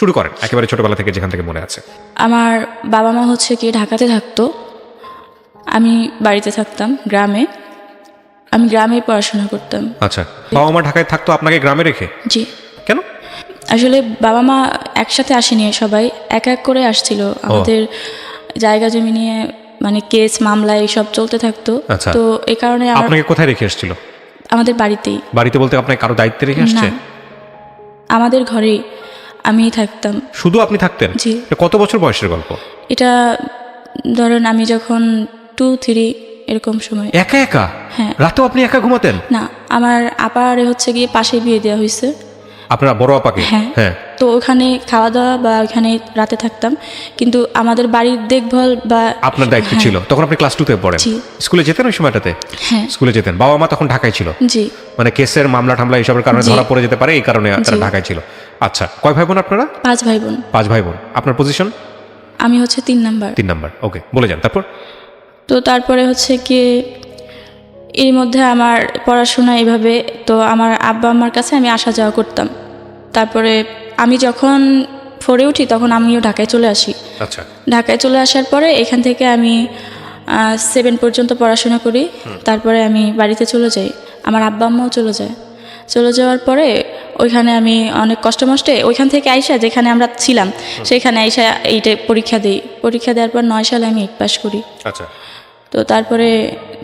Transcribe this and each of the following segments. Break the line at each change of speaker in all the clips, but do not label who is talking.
শুরু করেন একেবারে ছোটবেলা থেকে যেখান থেকে মনে আছে।
আমার বাবা মা হচ্ছে কি ঢাকাতে থাকতো, আমি বাড়িতে থাকতাম গ্রামে। আমি গ্রামেই পড়াশোনা করতাম।
আচ্ছা, বাবা মা ঢাকায় থাকতো, আপনাকে গ্রামে রেখে?
জি।
কেন?
আসলে বাবা মা একসাথে আসেনি, সবাই এক এক করে আসছিল। আমাদের জায়গা জমি নিয়ে মানে কেস মামলা এইসব চলতে থাকতো।
আচ্ছা।
তো এই কারণে
আপনাকে কোথায় রেখে এসেছিল?
আমাদের বাড়িতেই।
বাড়িতে বলতে আপনাকে কারো দায়িত্বে রেখে আসছে?
না, আমাদের ঘরেই আমি থাকতাম।
শুধু আপনি থাকতেন?
জি।
এটা কত বছর বয়সের গল্প?
এটা ধরেন আমি যখন 2-3 এরকম সময়।
একা একা?
হ্যাঁ।
রাতেও আপনি একা ঘুমাতেন?
না, আমার আপার হচ্ছে গিয়ে পাশে বিয়ে দেওয়া হয়েছে।
আপনার বড় আপাকে?
হ্যাঁ।
হ্যাঁ।
তো ওখানে খাওয়া দাওয়া বা ওখানে রাতে থাকতাম, কিন্তু আমাদের বাড়ির দেখভাল বা
আপনার দায়িত্ব
হ্যাঁ।
ছিল। তখন আপনি ক্লাস 2-তে পড়েন?
জি।
স্কুলে যেতেন ওই সময়টাতে?
হ্যাঁ।
স্কুলে যেতেন। বাবা মা তখন ঢাকায় ছিল?
জি।
মানে কেসের মামলা টামলা এইসবের কারণে
জি।
ধরা পড়ে যেতে পারে, এই কারণে তারা
জি।
ঢাকায় ছিল। আচ্ছা, কয় ভাই বোন আপনারা?
5 ভাই বোন।
5 ভাই বোন। আপনার পজিশন?
আমি হচ্ছে 3 নাম্বার।
3 নাম্বার। ওকে, বলে যান তারপর।
তো তারপরে হচ্ছে কি এর মধ্যে আমার পড়াশোনা এইভাবে, তো আমার আব্বা আম্মার কাছে আমি আসা যাওয়া করতাম। তারপরে আমি যখন 4-এ উঠি তখন আমিও ঢাকায় চলে আসি।
আচ্ছা।
ঢাকায় চলে আসার পরে এখান থেকে আমি 7 পর্যন্ত পড়াশোনা করি। তারপরে আমি বাড়িতে চলে যাই, আমার আব্বা আম্মাও চলে যায়। চলে যাওয়ার পরে ওইখানে আমি অনেক কষ্টে ওইখান থেকে আইসা যেখানে আমরা ছিলাম সেখানে আইসা এইটা পরীক্ষা দিই। পরীক্ষা দেওয়ার পর 9 সালে আমি 8 পাস করি।
আচ্ছা।
তো তারপরে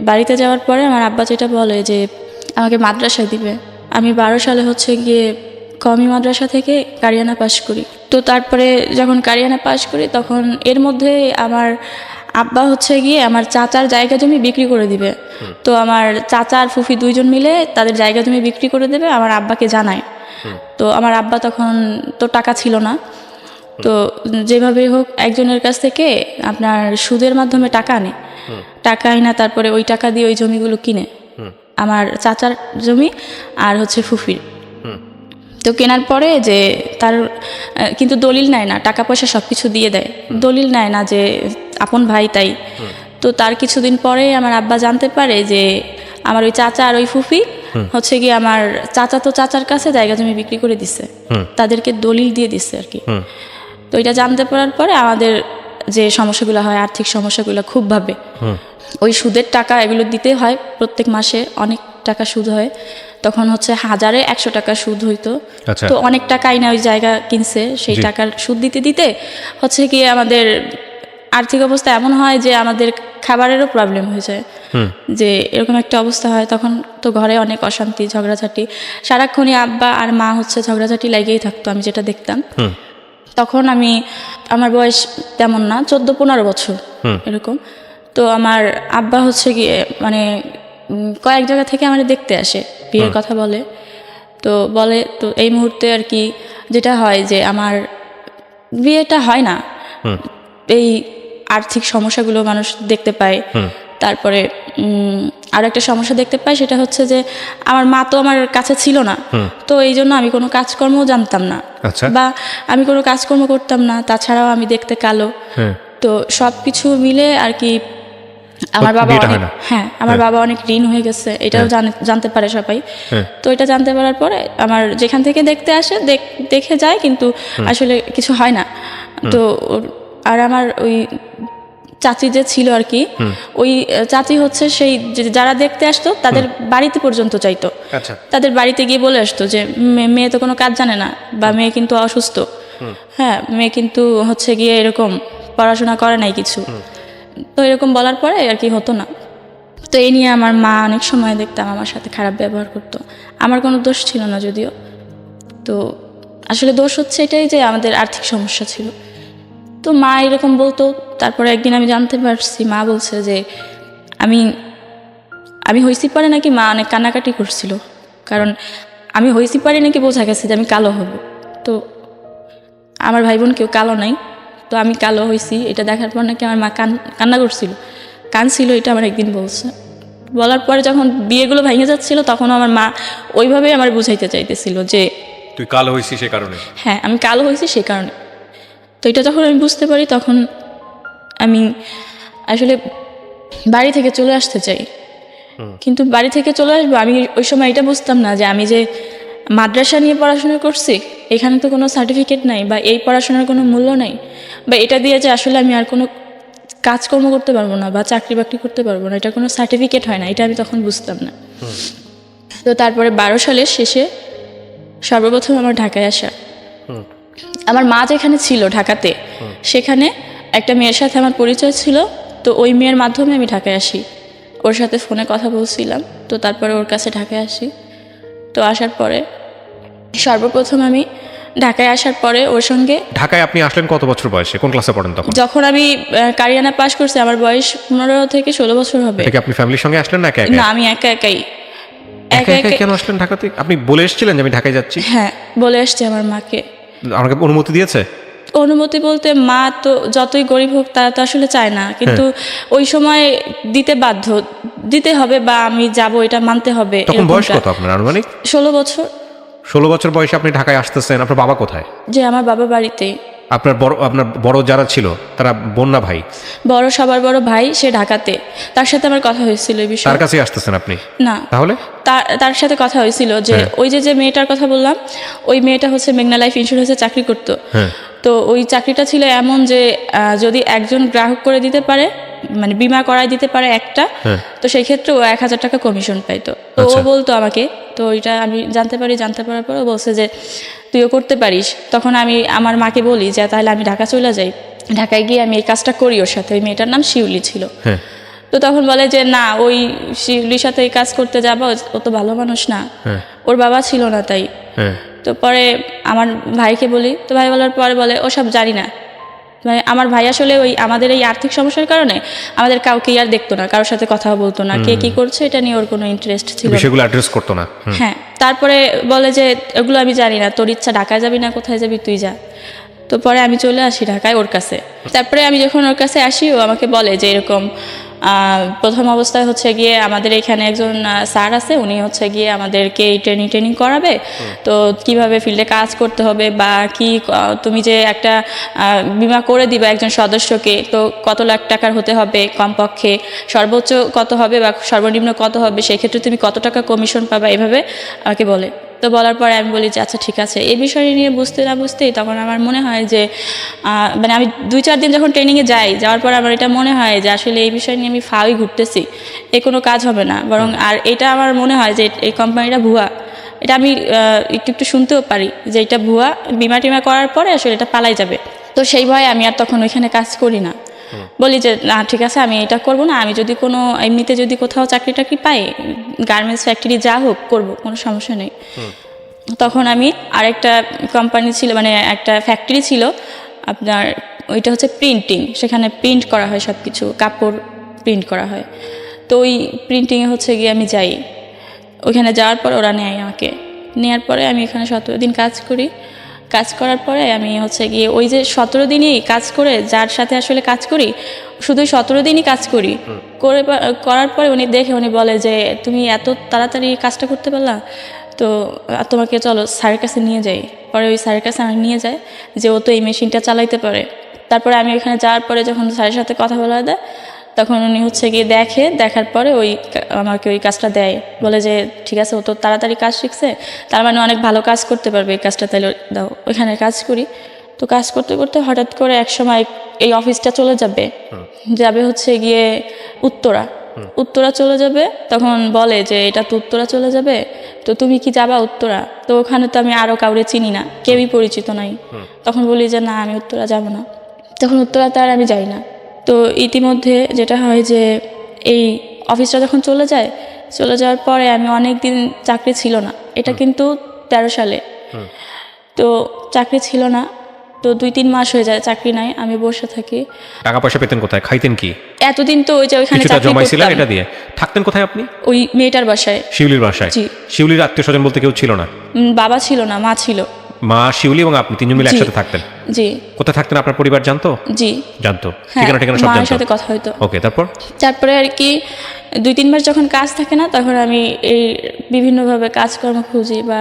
বাড়িতে যাওয়ার পরে আমার আব্বা যেটা বলে যে আমাকে মাদ্রাসায় দিবে। আমি 12 সালে হচ্ছে গিয়ে কওমি মাদ্রাসা থেকে কারিয়ানা পাস করি। তো তারপরে যখন কারিয়ানা পাস করি তখন এর মধ্যে আমার আব্বা হচ্ছে গিয়ে আমার চাচার জায়গা জমি বিক্রি করে দিবে। তো আমার চাচা আর ফুফি 2 জন মিলে তাদের জায়গা জমি বিক্রি করে দেবে, আমার আব্বাকে জানায়। তো আমার আব্বা তখন তো টাকা ছিল না, তো যেভাবে হোক একজনের কাছ থেকে আপনার সুদের মাধ্যমে টাকা আনে। টাকা আইনা তারপরে ওই টাকা দিয়ে ওই জমিগুলো কিনে, আমার চাচার জমি আর হচ্ছে ফুফির। তো কেনার পরে যে তার কিন্তু দলিল নেয় না, টাকা পয়সা সব কিছু দিয়ে দেয়, দলিল নেয় না যে আপন ভাই তাই। তো তার কিছুদিন পরে আমার আব্বা জানতে পারে যে আমার ওই চাচা আর ওই ফুফি হচ্ছে কি আমার চাচা তো চাচার কাছে জায়গা জমি বিক্রি করে দিছে, তাদেরকে দলিল দিয়ে দিছে আর কি। তো এটা জানতে পারার পরে আমাদের যে সমস্যাগুলো হয়, আর্থিক সমস্যাগুলো খুব ভাবে। ওই সুদের টাকা এগুলো দিতে হয়, প্রত্যেক মাসে অনেক টাকা সুদ হয়। তখন হচ্ছে 1000-এ 100 টাকা সুদ হইতো।
আচ্ছা।
তো অনেক টাকা আইনা ওই জায়গা কিনছে, সেই টাকার সুদ দিতে দিতে হচ্ছে কি আমাদের আর্থিক অবস্থা এমন হয় যে আমাদের খাবারেরও প্রবলেম হয়ে যায়। যে এরকম একটা অবস্থা হয়, তখন তো ঘরে অনেক অশান্তি ঝগড়াঝাটি, সারাক্ষণই আব্বা আর মা হচ্ছে ঝগড়াঝাটি লাগিয়েই থাকতো, আমি যেটা দেখতাম। তখন আমার বয়স তেমন না, 14-15 বছর এরকম। তো আমার আব্বা হচ্ছে গিয়ে মানে কয়েক জায়গা থেকে আমার দেখতে আসে, বিয়ের কথা বলে। তো এই মুহূর্তে আর কি যেটা হয় যে আমার বিয়েটা হয় না, এই আর্থিক সমস্যাগুলো মানুষ দেখতে পায়। তারপরে আর একটা সমস্যা দেখতে পাই, সেটা হচ্ছে যে আমার মা তো আমার কাছে ছিল না, তো এই জন্য আমি কোনো কাজকর্মও জানতাম না।
আচ্ছা।
বা আমি কোনো কাজকর্ম করতাম না, তাছাড়াও আমি দেখতে কালো। তো সব কিছু মিলে আর কি আমার বাবা আমার বাবা অনেক ঋণ হয়ে গেছে, এটাও জানতে পারে সবাই। তো এটা জানতে পারার পরে আমার যেখান থেকে দেখতে আসে দেখে যায়, কিন্তু আসলে কিছু হয় না। তো আর আমার ওই চাচি যে ছিল আর কি, ওই চাচি হচ্ছে সেই যারা দেখতে আসতো তাদের বাড়িতে পর্যন্ত চাইতো।
আচ্ছা।
তাদের বাড়িতে গিয়ে বলে আসতো যে মেয়ে তো কোনো কাজ জানে না, বা মেয়ে কিন্তু অসুস্থ, হ্যাঁ মেয়ে কিন্তু হচ্ছে গিয়ে এরকম পড়াশোনা করে নাই কিছু। তো এরকম বলার পরে আর কি হতো না। তো এই নিয়ে আমার মা অনেক সময় দেখতাম আমার সাথে খারাপ ব্যবহার করতো। আমার কোনো দোষ ছিল না যদিও। তো আসলে দোষ হচ্ছে এটাই যে আমাদের আর্থিক সমস্যা ছিল। তো মা এরকম বলতো। তারপরে একদিন আমি জানতে পারছি, মা বলছে যে আমি হইছি পারে নাকি মা অনেক কান্নাকাটি করছিল, কারণ আমি হইছি পারি নাকি বোঝা গেছে যে আমি কালো হব। তো আমার ভাই বোন কেউ কালো নাই, তো আমি কালো হয়েছি এটা দেখার পর নাকি আমার মা কান্না করছিল, কাঁদছিল, এটা আমার একদিন বলছে। বলার পরে যখন বিয়েগুলো ভেঙে যাচ্ছিল তখন আমার মা ওইভাবেই আমার বুঝাইতে চাইতেছিল যে
তুই কালো হয়েছিস সে কারণে।
হ্যাঁ, আমি কালো হয়েছি সে কারণে। তো এটা যখন আমি বুঝতে পারি তখন আমি আসলে বাড়ি থেকে চলে আসতে চাই, কিন্তু বাড়ি থেকে চলে আসবো আমি ওই সময় এটা বুঝতাম না যে আমি যে মাদ্রাসা নিয়ে পড়াশোনা করছি, এখানে তো কোনো সার্টিফিকেট নাই বা এই পড়াশোনার কোনো মূল্য নাই, বা এটা দিয়ে যে আসলে আমি আর কোনো কাজকর্ম করতে পারবো না বা চাকরি বাকরি করতে পারবো না, এটা কোনো সার্টিফিকেট হয় না, এটা আমি তখন বুঝতাম না। তো তারপরে 12 সালের শেষে সর্বপ্রথম আমার ঢাকায় আসা। আমার মা যেখানে ছিল ঢাকাতে, সেখানে একটা মেয়ের সাথে আমার পরিচয় ছিল। তো ওই মেয়ের মাধ্যমে আমি ঢাকায় আসি, ওর সাথে ফোনে কথা বলছিলাম। তো তারপরে ওর কাছে ঢাকায় আসি। তো আসার পরে সর্বপ্রথম আমি ঢাকায় আসার পরে ওর সঙ্গে,
ঢাকায় আপনি আসলেন কত বছর বয়সে, কোন ক্লাসে পড়েন তখন?
যখন আমি কারিয়ানা পাশ করছি আমার বয়স 15 থেকে 16 বছর হবে।
এটা কি আপনি ফ্যামিলির সঙ্গে আসলেন না একা একা?
না, আমি একা একাই।
একা একা কেন আসলেন ঢাকাতে? আপনি বলে এসেছিলেন যে আমি ঢাকায় যাচ্ছি?
হ্যাঁ, বলে আসছি আমার মাকে।
আমাকে অনুমতি দিয়েছে?
অনুমতি বলতে মা তো যতই গরিব হোক তারা তো আসলে চায় না, কিন্তু ওই সময় দিতে বাধ্য, দিতে হবে বা আমি যাব এটা মানতে হবে।
তখন বয়স কত আপনার আনুমানিক?
16 বছর।
16 বছর বয়সে আপনি ঢাকায় আসতেছেন, আপনার বাবা কোথায়?
যে আমার বাবা বাড়িতেই।
আপনার বড় যারা ছিল তারা বোন না ভাই?
বড়, সবার বড় ভাই, সে ঢাকাতে। তার সাথে আমার কথা হয়েছিল এই বিষয়ে।
তার কাছেই আসতেছেন আপনি?
না,
তাহলে
তার সাথে কথা হয়েছিল যে ওই যে মেয়েটার কথা বললাম, ওই মেয়েটা হচ্ছে মেঘনা লাইফ ইন্স্যুরেন্সে চাকরি করতো। তো ওই চাকরিটা ছিল এমন যে যদি একজন গ্রাহক করে দিতে পারে, মানে বিমা করায় দিতে পারে একটা, তো সেই ক্ষেত্রে ও 1000 টাকা কমিশন পাইতো। তো ও বলতো আমাকে, তো ওইটা আমি জানতে পারার পর ও বলছে যে তুইও করতে পারিস। তখন আমি আমার মাকে বলি যে তাহলে আমি ঢাকা চলে যাই, ঢাকায় গিয়ে আমি এই কাজটা করি ওর সাথে। ওই মেয়েটার নাম শিউলি ছিল। তো তখন বলে যে না, ওই শিউলির সাথে এই কাজ করতে যাবো, ও তো ভালো মানুষ না, ওর বাবা ছিল না তাই। তো পরে আমার ভাইকে বলি, তো ভাই বলার পরে বলে ও সব জানি না। মানে আমার ভাই আসলে ওই আমাদের এই আর্থিক সমস্যার কারণে আমাদের কাউকে আর দেখতো না, কারোর সাথে কথা বলতো না, কে কি করছে এটা নিয়ে ওর কোনো ইন্টারেস্ট ছিল না,
বিষয়গুলো অ্যাড্রেস করতো না।
হ্যাঁ। তারপরে বলে যে এগুলো আমি জানি না, তোর ইচ্ছা, ঢাকায় যাবি না কোথায় যাবি তুই যা। তো পরে আমি চলে আসি ঢাকায় ওর কাছে। তারপরে আমি যখন ওর কাছে আসি, ও আমাকে বলে যে এরকম প্রথম অবস্থায় হচ্ছে গিয়ে আমাদের এখানে একজন স্যার আছে, উনি হচ্ছে গিয়ে আমাদেরকে ট্রেনিং করাবে। তো কিভাবে ফিল্ডে কাজ করতে হবে বা কি, তুমি যে একটা বিমা করে দিবে একজন সদস্যকে, তো কত লাখ টাকার হতে হবে কমপক্ষে, সর্বোচ্চ কত হবে বা সর্বনিম্ন কত হবে, সেক্ষেত্রে তুমি কত টাকা কমিশন পাবা, এভাবে আমাকে বলে। তো বলার পরে আমি বলি যে আচ্ছা ঠিক আছে। এই বিষয়টি নিয়ে বুঝতে না বুঝতেই তখন আমার মনে হয় যে মানে আমি 2-4 দিন যখন ট্রেনিংয়ে যাওয়ার পর আমার এটা মনে হয় যে আসলে এই বিষয় নিয়ে আমি ফাওই ঘুরতেছি, এ কোনো কাজ হবে না বরং। আর এটা আমার মনে হয় যে এই কোম্পানিটা ভুয়া, এটা আমি একটু শুনতেও পারি যে এটা ভুয়া, বিমা টিমা করার পরে আসলে এটা পালাই যাবে। তো সেই ভয়ে আমি আর তখন ওইখানে কাজ করি না। বলি যে না ঠিক আছে, আমি এটা করব না, আমি যদি কোনো এমনিতে যদি কোথাও চাকরি টাকরি পাই, গার্মেন্টস ফ্যাক্টরি যা হোক করবো, কোনো সমস্যা নেই। তখন আমি আরেকটা কোম্পানি ছিল, মানে একটা ফ্যাক্টরি ছিল আপনার, ওইটা হচ্ছে প্রিন্টিং, সেখানে প্রিন্ট করা হয় সব কিছু, কাপড় প্রিন্ট করা হয়। তো ওই প্রিন্টিংয়ে হচ্ছে গিয়ে আমি যাই, ওইখানে যাওয়ার পর ওরা নেয় আমাকে, নেওয়ার পরে আমি এখানে 17 দিন কাজ করি। কাজ করার পরে আমি হচ্ছে গিয়ে ওই যে 17 দিনই কাজ করে, যার সাথে আসলে কাজ করি শুধু 17 দিনই কাজ করি, করার পরে উনি দেখে উনি বলে যে তুমি এত তাড়াতাড়ি কাজটা করতে পারলা, তো তোমাকে চলো স্যারের কাছে নিয়ে যাই। পরে ওই স্যারের কাছে আমাকে নিয়ে যায় যে ও তো এই মেশিনটা চালাইতে পারে। তারপরে আমি ওইখানে যাওয়ার পরে যখন স্যারের সাথে কথা বলা দেয়, তখন উনি হচ্ছে গিয়ে দেখার পরে আমাকে ওই কাজটা দেয়, বলে যে ঠিক আছে, ও তো তাড়াতাড়ি কাজ শিখছে, তার মানে অনেক ভালো কাজ করতে পারবে, এই কাজটা তাহলে দাও। ওইখানে কাজ করি। তো কাজ করতে করতে হঠাৎ করে এক সময় এই অফিসটা চলে যাবে হচ্ছে গিয়ে উত্তরা চলে যাবে। তখন বলে যে এটা তো উত্তরা চলে যাবে, তো তুমি কি যাবা উত্তরা? তো ওখানে তো আমি আরও কাউরে চিনি না, কেউই পরিচিত নাই। তখন বলি যে না, আমি উত্তরা যাব না। তখন উত্তরাতে আর আমি যাই না। তো ইতিমধ্যে যেটা হয় যে এই অফিসটা যখন চলে যাওয়ার পরে আমি অনেক দিন চাকরি ছিল না, এটা কিন্তু 13 সালে। তো চাকরি ছিল না, তো 2-3 মাস হয়ে যায় চাকরি নাই, আমি বসে থাকি।
টাকা পয়সা পেতেন কোথায়, খাইতেন কি?
এতদিন তো ওই যে ওইখানে চাকরি
জমাইছিলেন,
করতাম।
এটা দিয়ে থাকতেন কোথায় আপনি?
ওই মেয়েটার বাসায়।
শিউলির বাসায়?
জি।
শিউলির আত্মীয় স্বজন বলতে কেউ ছিল না?
বাবা ছিল না, মা ছিল।
মা, শিউলি এবং আপনি 3 জন মিলে
জি।
একসাথে থাকতেন?
জি।
কোথায় থাকতেন আপনার পরিবার জানতো?
জি।
জানতো?
হ্যাঁ,
ঠিকানা সব
মার
জানতো?
সাথে কথা হইতো।
ওকে,
তারপরে আর কি 2-3 মাস যখন কাজ থাকে না, তখন আমি এই বিভিন্নভাবে কাজকর্ম খুঁজি, বা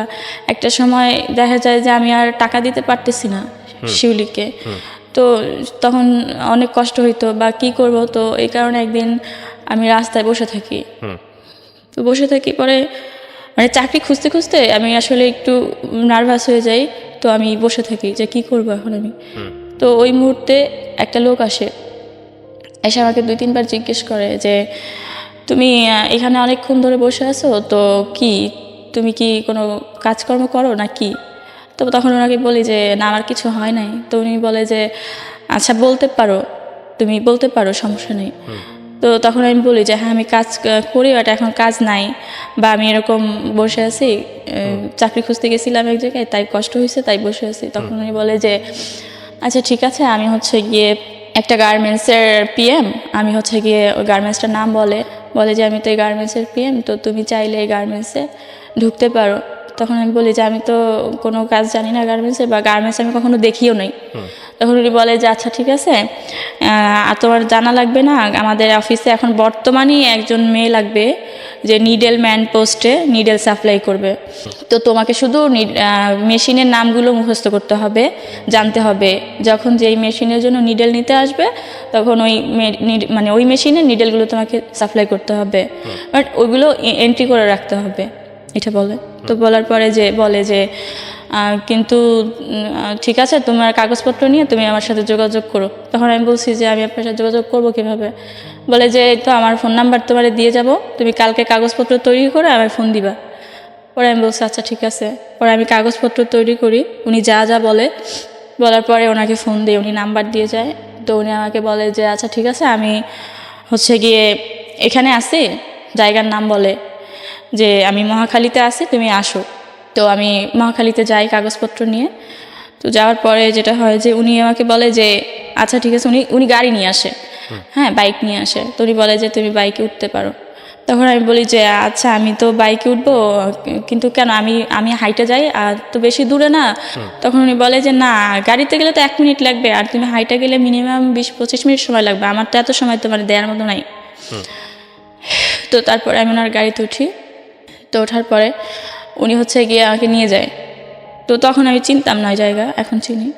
একটা সময় দেখা যায় যে আমি আর টাকা দিতে পারতেছি না শিউলিকে। তো তখন অনেক কষ্ট হইতো বা কি করব। তো এই কারণে একদিন আমি রাস্তায় বসে থাকি। তো বসে থাকি, পরে মানে চাকরি খুঁজতে খুঁজতে আমি আসলে একটু নার্ভাস হয়ে যাই, তো আমি বসে থাকি যে কি করবো এখন আমি। তো ওই মুহূর্তে একটা লোক আসে, এসে আমাকে 2-3 বার জিজ্ঞেস করে যে তুমি এখানে অনেকক্ষণ ধরে বসে আছো, তো কি তুমি কি কোনো কাজকর্ম করো না কি? তো তখন ওনাকে বলি যে না, আমার কিছু হয় নাই। তো উনি বলে যে আচ্ছা বলতে পারো, তুমি বলতে পারো, সমস্যা নেই। তো তখন আমি বলি যে হ্যাঁ আমি কাজ করি, বাট এখন কাজ নাই, বা আমি এরকম বসে আছি, চাকরি খুঁজতে গেছিলাম এক জায়গায়, তাই কষ্ট হয়েছে, তাই বসে আছি। তখন উনি বলে যে আচ্ছা ঠিক আছে, আমি হচ্ছে গিয়ে একটা গার্মেন্টসের পিএম, আমি হচ্ছে গিয়ে ওই গার্মেন্টসটার নাম বলে যে আমি তো এই গার্মেন্টসের পিএম, তো তুমি চাইলে এই গার্মেন্টসে ঢুকতে পারো। তখন আমি বলি যে আমি তো কোনো কাজ জানি না গার্মেন্টসে, বা গার্মেন্টস আমি কখনো দেখিও নাই। তখন উনি বলে যে আচ্ছা ঠিক আছে, আর তোমার জানা লাগবে না, আমাদের অফিসে এখন বর্তমানেই একজন মেয়ে লাগবে যে নিডেল ম্যান পোস্টে নিডেল সাপ্লাই করবে। তো তোমাকে শুধু মেশিনের নামগুলো মুখস্থ করতে হবে, জানতে হবে। যখন যেই মেশিনের জন্য নিডেল নিতে আসবে, তখন ওই মানে ওই মেশিনের নিডেলগুলো তোমাকে সাপ্লাই করতে হবে, বাট ওইগুলো এন্ট্রি করে রাখতে হবে, এটা বলে। তো বলার পরে যে বলে যে কিন্তু ঠিক আছে, তোমার কাগজপত্র নিয়ে তুমি আমার সাথে যোগাযোগ করো। তখন আমি বলছি যে আমি আপনার সাথে যোগাযোগ করবো কীভাবে? বলে যে তো আমার ফোন নাম্বার তোমারে দিয়ে যাব, তুমি কালকে কাগজপত্র তৈরি করে আমার ফোন দিবা। পরে আমি বলছি আচ্ছা ঠিক আছে। পরে আমি কাগজপত্র তৈরি করি, উনি যা যা বলে, বলার পরে ওনাকে ফোন দিই, উনি নাম্বার দিয়ে যায়। তো উনি আমাকে বলে যে আচ্ছা ঠিক আছে, আমি হচ্ছে গিয়ে এখানে আসি, জায়গার নাম বলে যে আমি মহাখালীতে আছি, তুমি আসো। তো আমি মহাখালীতে যাই কাগজপত্র নিয়ে। তো যাওয়ার পরে যেটা হয় যে উনি আমাকে বলে যে আচ্ছা ঠিক আছে, উনি গাড়ি নিয়ে আসে, হ্যাঁ বাইক নিয়ে আসে। তো উনি বলে যে তুমি বাইকে উঠতে পারো। তখন আমি বলি যে আচ্ছা আমি তো বাইকে উঠবো, কিন্তু কেন, আমি হাইটে যাই, আর তো বেশি দূরে না। তখন উনি বলে যে না, গাড়িতে গেলে তো 1 মিনিট লাগবে, আর তুমি হাইটে গেলে মিনিমাম 20-25 মিনিট সময় লাগবে, আমার তো এত সময় তোমার দেওয়ার মতো নাই। তো তারপরে আমি ওনার গাড়িতে উঠি। তো ওঠার পরে উনি হচ্ছে গিয়ে আমাকে নিয়ে যায়। তো তখন আমি চিনতাম না ওই জায়গা, এখন চিনি।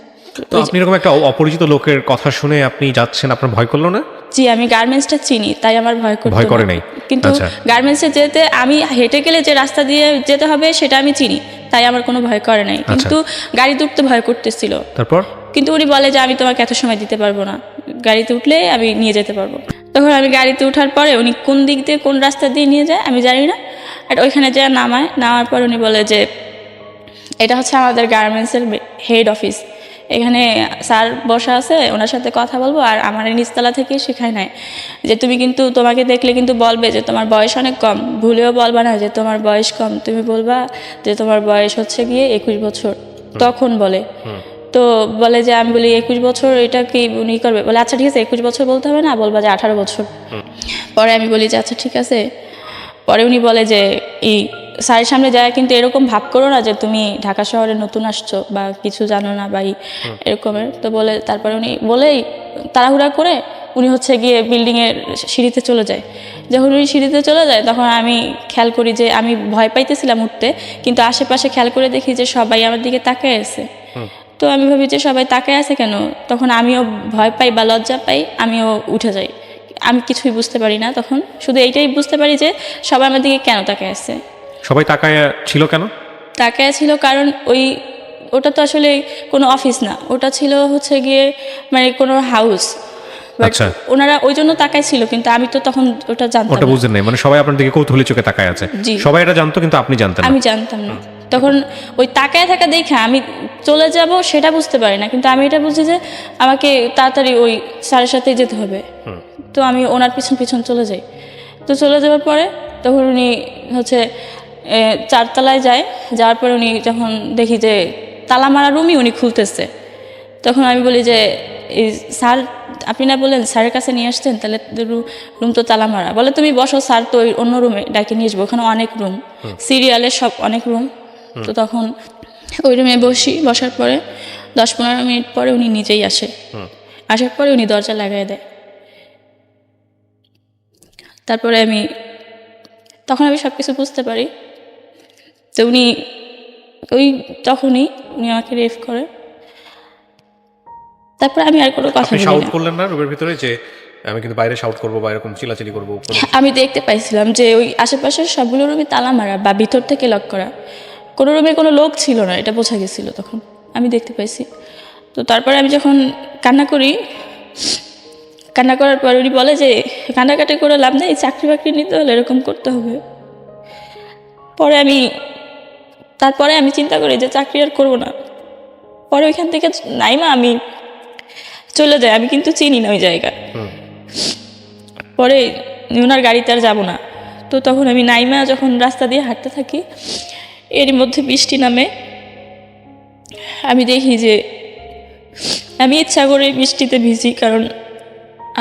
তো আপনি এরকম একটা অপরিচিত লোকের কথা শুনে আপনি যাচ্ছেন, আপনার ভয় করলো না?
জি, আমি গার্মেন্টসটা চিনি, তাই আমার ভয়
করে নাই।
কিন্তু গার্মেন্টসে যেতে আমি হেঁটে গেলে যে রাস্তা দিয়ে যেতে হবে সেটা আমি চিনি, তাই আমার কোনো ভয় করে নাই। কিন্তু গাড়িতে উঠতে ভয় করতেছিল।
তারপর
কিন্তু উনি বলে যে আমি তোমাকে এত সময় দিতে পারবো না, গাড়িতে উঠলে আমি নিয়ে যেতে পারবো। তখন আমি গাড়িতে ওঠার পরে উনি কোন দিক দিয়ে কোন রাস্তা দিয়ে নিয়ে যায় আমি জানি না, আর ওইখানে যা নামার পর উনি বলে যে এটা হচ্ছে আমাদের গার্মেন্টসের হেড অফিস, এখানে স্যার বসা আছে, ওনার সাথে কথা বলবো। আর আমার নিচতলা থেকে শেখায় নাই যে তুমি কিন্তু তোমাকে দেখলে কিন্তু বলবে যে তোমার বয়স অনেক কম, ভুলেও বলবা না যে তোমার বয়স কম, তুমি বলবা যে তোমার বয়স হচ্ছে গিয়ে 21 বছর। তখন বলে, তো বলে যে আমি বলি 21 বছর, এটা কি উনি করবে? বলে আচ্ছা ঠিক আছে, 21 বছর বলতে হবে না, বলবা যে 18 বছর। পরে আমি বলি যে আচ্ছা ঠিক আছে। পরে উনি বলে যে এই স্যারের সামনে যায় কিন্তু এরকম ভাব করো না যে তুমি ঢাকা শহরে নতুন আসছো বা কিছু জানো না বা এরকমের। তো বলে তারপরে উনি বলেই তাড়াহুড়া করে উনি হচ্ছে গিয়ে বিল্ডিংয়ের সিঁড়িতে চলে যায়। যখন উনি সিঁড়িতে চলে যায় তখন আমি খেয়াল করি যে আমি ভয় পাইতেছিলাম উঠতে, কিন্তু আশেপাশে খেয়াল করে দেখি যে সবাই আমার দিকে তাকায় আছে। তো আমি ভাবি যে সবাই তাকায় আছে কেন, তখন আমিও ভয় পাই বা লজ্জা পাই, আমিও উঠে যাই। আমি কিছুই বুঝতে পারি না, তখন শুধু এইটাই বুঝতে পারি যে সবাই আমার দিকে কেন তাকায় আছে।
সবাই তাকায় ছিল কেন?
তাকায় ছিল কারণ ওটা তো আসলে কোনো অফিস না, ওটা ছিল হচ্ছে গিয়ে মানে কোনো হাউস।
আচ্ছা,
ওনারা ওই জন্য তাকায় ছিল, কিন্তু আমি তো তখন ওটা জানতাম
ওটা বুঝতেন না। মানে সবাই আপনার দিকে কৌতূহলী চোখে তাকায় আছে, সবাই এটা জানতো কিন্তু আপনি জানতেন না।
আমি জানতাম না। তখন ওই তাকায় থাকা দেখে আমি চলে যাব সেটা বুঝতে পারি না, কিন্তু আমি এটা বুঝি যে আমাকে তাড়াতাড়ি ওই স্যারের সাথেই যেতে হবে। তো আমি ওনার পিছন পিছন চলে যাই। তো চলে যাওয়ার পরে তখন উনি হচ্ছে 4 তলায় যায়। যাওয়ার পরে উনি যখন দেখি যে তালা মারা রুমই উনি খুলতেছে, তখন আমি বলি যে এই স্যার আপনি না বললেন স্যারের কাছে নিয়ে আসতেন, তাহলে রুম তো তালা মারা। বলে তুমি বসো, স্যার তো ওই অন্য রুমে ডাকে নিয়ে আসবো, ওখানে অনেক রুম, সিরিয়ালের সব অনেক রুম। তো তখন ওই রুমে বসার পরে 10-15 মিনিট পরে উনি নিজেই আসে। আসার পরে উনি দরজা লাগাই দেয়। তারপরে তখন আমি সব কিছু বুঝতে পারি। তো উনি তখনই উনি আমাকে রেফ করে। তারপর আমি আর কোনো কথা বলি না।
আপনি শাউট করলেন না রুমের ভিতরে যে আমি কিন্তু বাইরে শাউট করবো বা এরকম চিল্লাচিল্লি করবো?
আমি দেখতে পাইছিলাম যে ওই আশেপাশের সবগুলো রুমে তালা মারা বা ভিতর থেকে লক করা, কোনো রুমে কোনো লোক ছিল না, এটা বোঝা গেছিল তখন, আমি দেখতে পাইছি। তো তারপরে আমি যখন কান্না করি, কান্না করার পর উনি বলে যে কান্নাকাটি করে লাভ নেই, চাকরি বাকরি নিতে হলে এরকম করতে হবে। তারপরে আমি চিন্তা করি যে চাকরি আর করবো না। পরে ওইখান থেকে নাইমা আমি চলে যাই, আমি কিন্তু চিনি না ওই জায়গা। পরে ওনার গাড়িতে আর যাবো না। তো তখন আমি নাইমা যখন রাস্তা দিয়ে হাঁটতে থাকি, এরই মধ্যে বৃষ্টি নামে। আমি দেখি যে আমি ইচ্ছা করে বৃষ্টিতে ভিজি, কারণ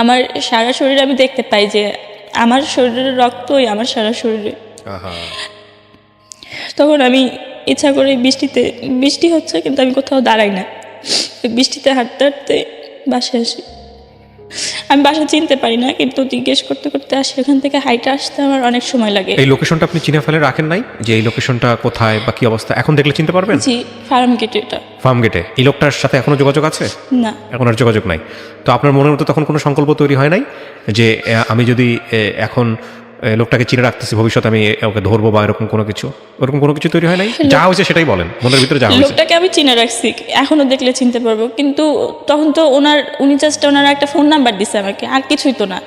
আমার সারা শরীরে আমি দেখতে পাই যে আমার শরীরের রক্তই আমার সারা শরীরে। তখন আমি ইচ্ছা করে বৃষ্টি হচ্ছে কিন্তু আমি কোথাও দাঁড়াই না, বৃষ্টিতে হাঁটতে হাঁটতে বাসায় আসি। আমি বাসা চিনতে পারি না, কিন্তু জিজ্ঞেস করতে করতে আসি। এখান থেকে হাইটে আসতে আমার অনেক সময় লাগে।
এই লোকেশনটা আপনি চিনে ফেলে রাখেন নাই যে এই লোকেশনটা কোথায় বা কি অবস্থা? এখন দেখলে চিনতে পারবেন?
জি, ফার্ম গেটে। এটা
ফার্ম গেটে। এই লোকটার সাথে এখনো যোগাযোগ আছে?
না,
এখন আর যোগাযোগ নাই। তো আপনার মনের মতো তখন কোনো সংকল্প তৈরি হয় নাই যে আমি যদি এখন লোকটাকে চিনে রাখতেছি, ভবিষ্যতে আমি ওকে ধরবো বা এরকম কোনো কিছু? ওরকম কোনো কিছু তৈরি হয় নাই? যা হয়েছে সেটাই বলেন, মনের ভিতরে যা হয়েছে।
লোকটাকে আমি চিনে রাখছি, এখনো দেখলে চিনতে পারবো। কিন্তু তখন তো উনি জাস্ট ওনার একটা ফোন নাম্বার দিছে আমাকে, আর কিছুই তো না।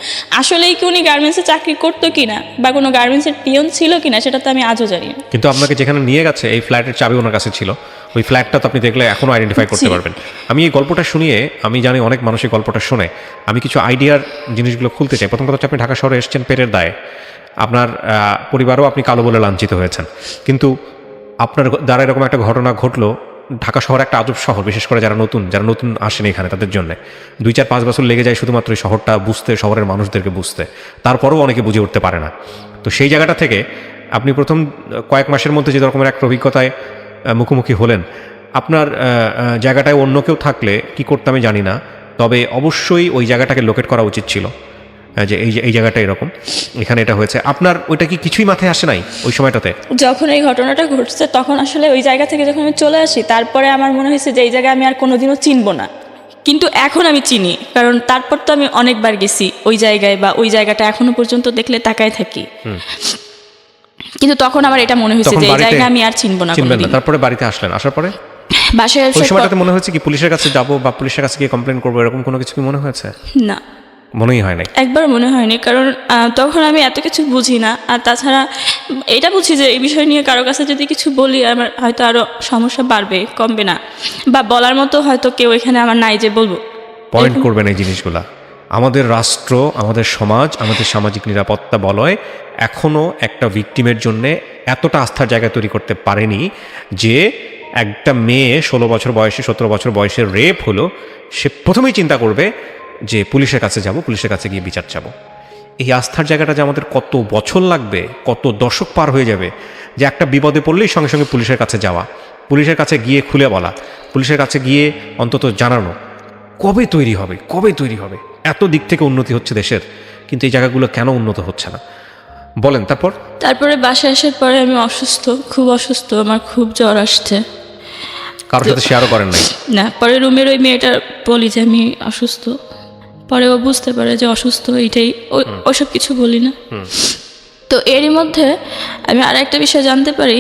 আসলেই কি উনি গার্মেন্টসে চাকরি করতো কিনা বা কোনো গার্মেন্টসের পিয়ন ছিল কিনা সেটা তো আমি আজও জানি না।
কিন্তু আপনাকে যেখানে নিয়ে গেছে এই ফ্ল্যাটের চাবি ওনার কাছে ছিল, ওই ফ্ল্যাটটা তো আপনি দেখলে এখনো আইডেন্টিফাই করতে পারবেন। আমি এই গল্পটা শুনিয়ে, আমি জানি অনেক মানুষ এই গল্পটা শুনে, আমি কিছু আইডিয়ার জিনিসগুলো খুলতে চাই। প্রথম কথা হচ্ছে আপনি ঢাকা শহরে এসেছেন পেটের দায়ে, আপনার পরিবারও আপনি কালো বলে লাঞ্ছিত হয়েছেন, কিন্তু আপনার দ্বারা এরকম একটা ঘটনা ঘটলো। ঢাকা শহর একটা আজব শহর, বিশেষ করে যারা নতুন আসেন এখানে, তাদের জন্য 2-4-5 বছর লেগে যায় শুধুমাত্র এই শহরটা বুঝতে, শহরের মানুষদেরকে বুঝতে। তারপরেও অনেকে বুঝে উঠতে পারে না। তো সেই জায়গাটা থেকে আপনি প্রথম কয়েক মাসের মধ্যে যে রকমের একটা অভিজ্ঞতায় মুখোমুখি হলেন, আপনার জায়গাটায় অন্য কেউ থাকলে কি করতে আমি জানি না, তবে অবশ্যই ওই জায়গাটাকে লোকেট করা উচিত ছিল যে এই জায়গাটা এরকম, এখানে এটা হয়েছে। আপনার ওইটা কি কিছুই মাথায় আসে নাই ওই সময়টাতে?
যখন এই ঘটনাটা ঘটছে তখন আসলে ওই জায়গা থেকে যখন আমি চলে আসি, তারপরে আমার মনে হয়েছে যে এই জায়গায় আমি আর কোনোদিনও চিনবো না। কিন্তু এখন আমি চিনি, কারণ তারপর তো আমি অনেকবার গেছি ওই জায়গায়, বা ওই জায়গাটা এখনো পর্যন্ত দেখলে তাকায় থাকি। কিন্তু তখন আমার এটা মনে হয়েছে যে এই জায়গা আমি আর চিনবো না কোনোদিন।
তারপরে বাড়িতে আসলেন, আসার পরে
বাসায়
ওই সময়টাতে মনে হয়েছে কি পুলিশের কাছে যাবো বা পুলিশের কাছে গিয়ে কমপ্লেন করবো, এরকম কোনো কিছু কি মনে হয়েছে?
না,
মনেই হয় নাই,
একবার মনে হয়নি। কারণ তখন আমি এত কিছু বুঝি না, আর তাছাড়া এটা বুঝি যে এই বিষয় নিয়ে কারো কাছে যদি কিছু বলি আমার হয়তো আরও সমস্যা বাড়বে, কমবে না, বা বলার মতো হয়তো কেউ এখানে আমার নাই যে বলবো।
পয়েন্ট করবেন এই জিনিসগুলা। আমাদের রাষ্ট্র, আমাদের সমাজ, আমাদের সামাজিক নিরাপত্তা বলয় এখনও একটা ভিকটিমের জন্যে এতটা আস্থার জায়গা তৈরি করতে পারেনি যে একটা মেয়ে 16 বছর বয়সে, 17 বছর বয়সে রেপ হলো, সে প্রথমেই চিন্তা করবে যে পুলিশের কাছে যাব, পুলিশের কাছে গিয়ে বিচার চাবো। এই আস্থার জায়গাটা যে আমাদের কত বছর লাগবে, কত দশক পার হয়ে যাবে, যে একটা বিপদে পড়লেই সঙ্গে সঙ্গে পুলিশের কাছে যাওয়া, পুলিশের কাছে গিয়ে খুলে বলা, পুলিশের কাছে গিয়ে অন্তত জানানো, কবে তৈরি হবে? এত দিক থেকে উন্নতি হচ্ছে দেশের, কিন্তু এই জায়গাগুলো কেন উন্নত হচ্ছে না বলেন? তারপরে
বাসায় আসার পরে আমি খুব অসুস্থ, আমার খুব জ্বর আসছে।
কারোর সাথে শেয়ারও করেন নাই?
না, পরে রুমের ওই মেয়েটা বলি যে আমি অসুস্থ, পরে ও বুঝতে পারে যে অসুস্থ, এইটাই, ওসব কিছু বলি না। তো এরই মধ্যে আমি আর একটা বিষয় জানতে পারি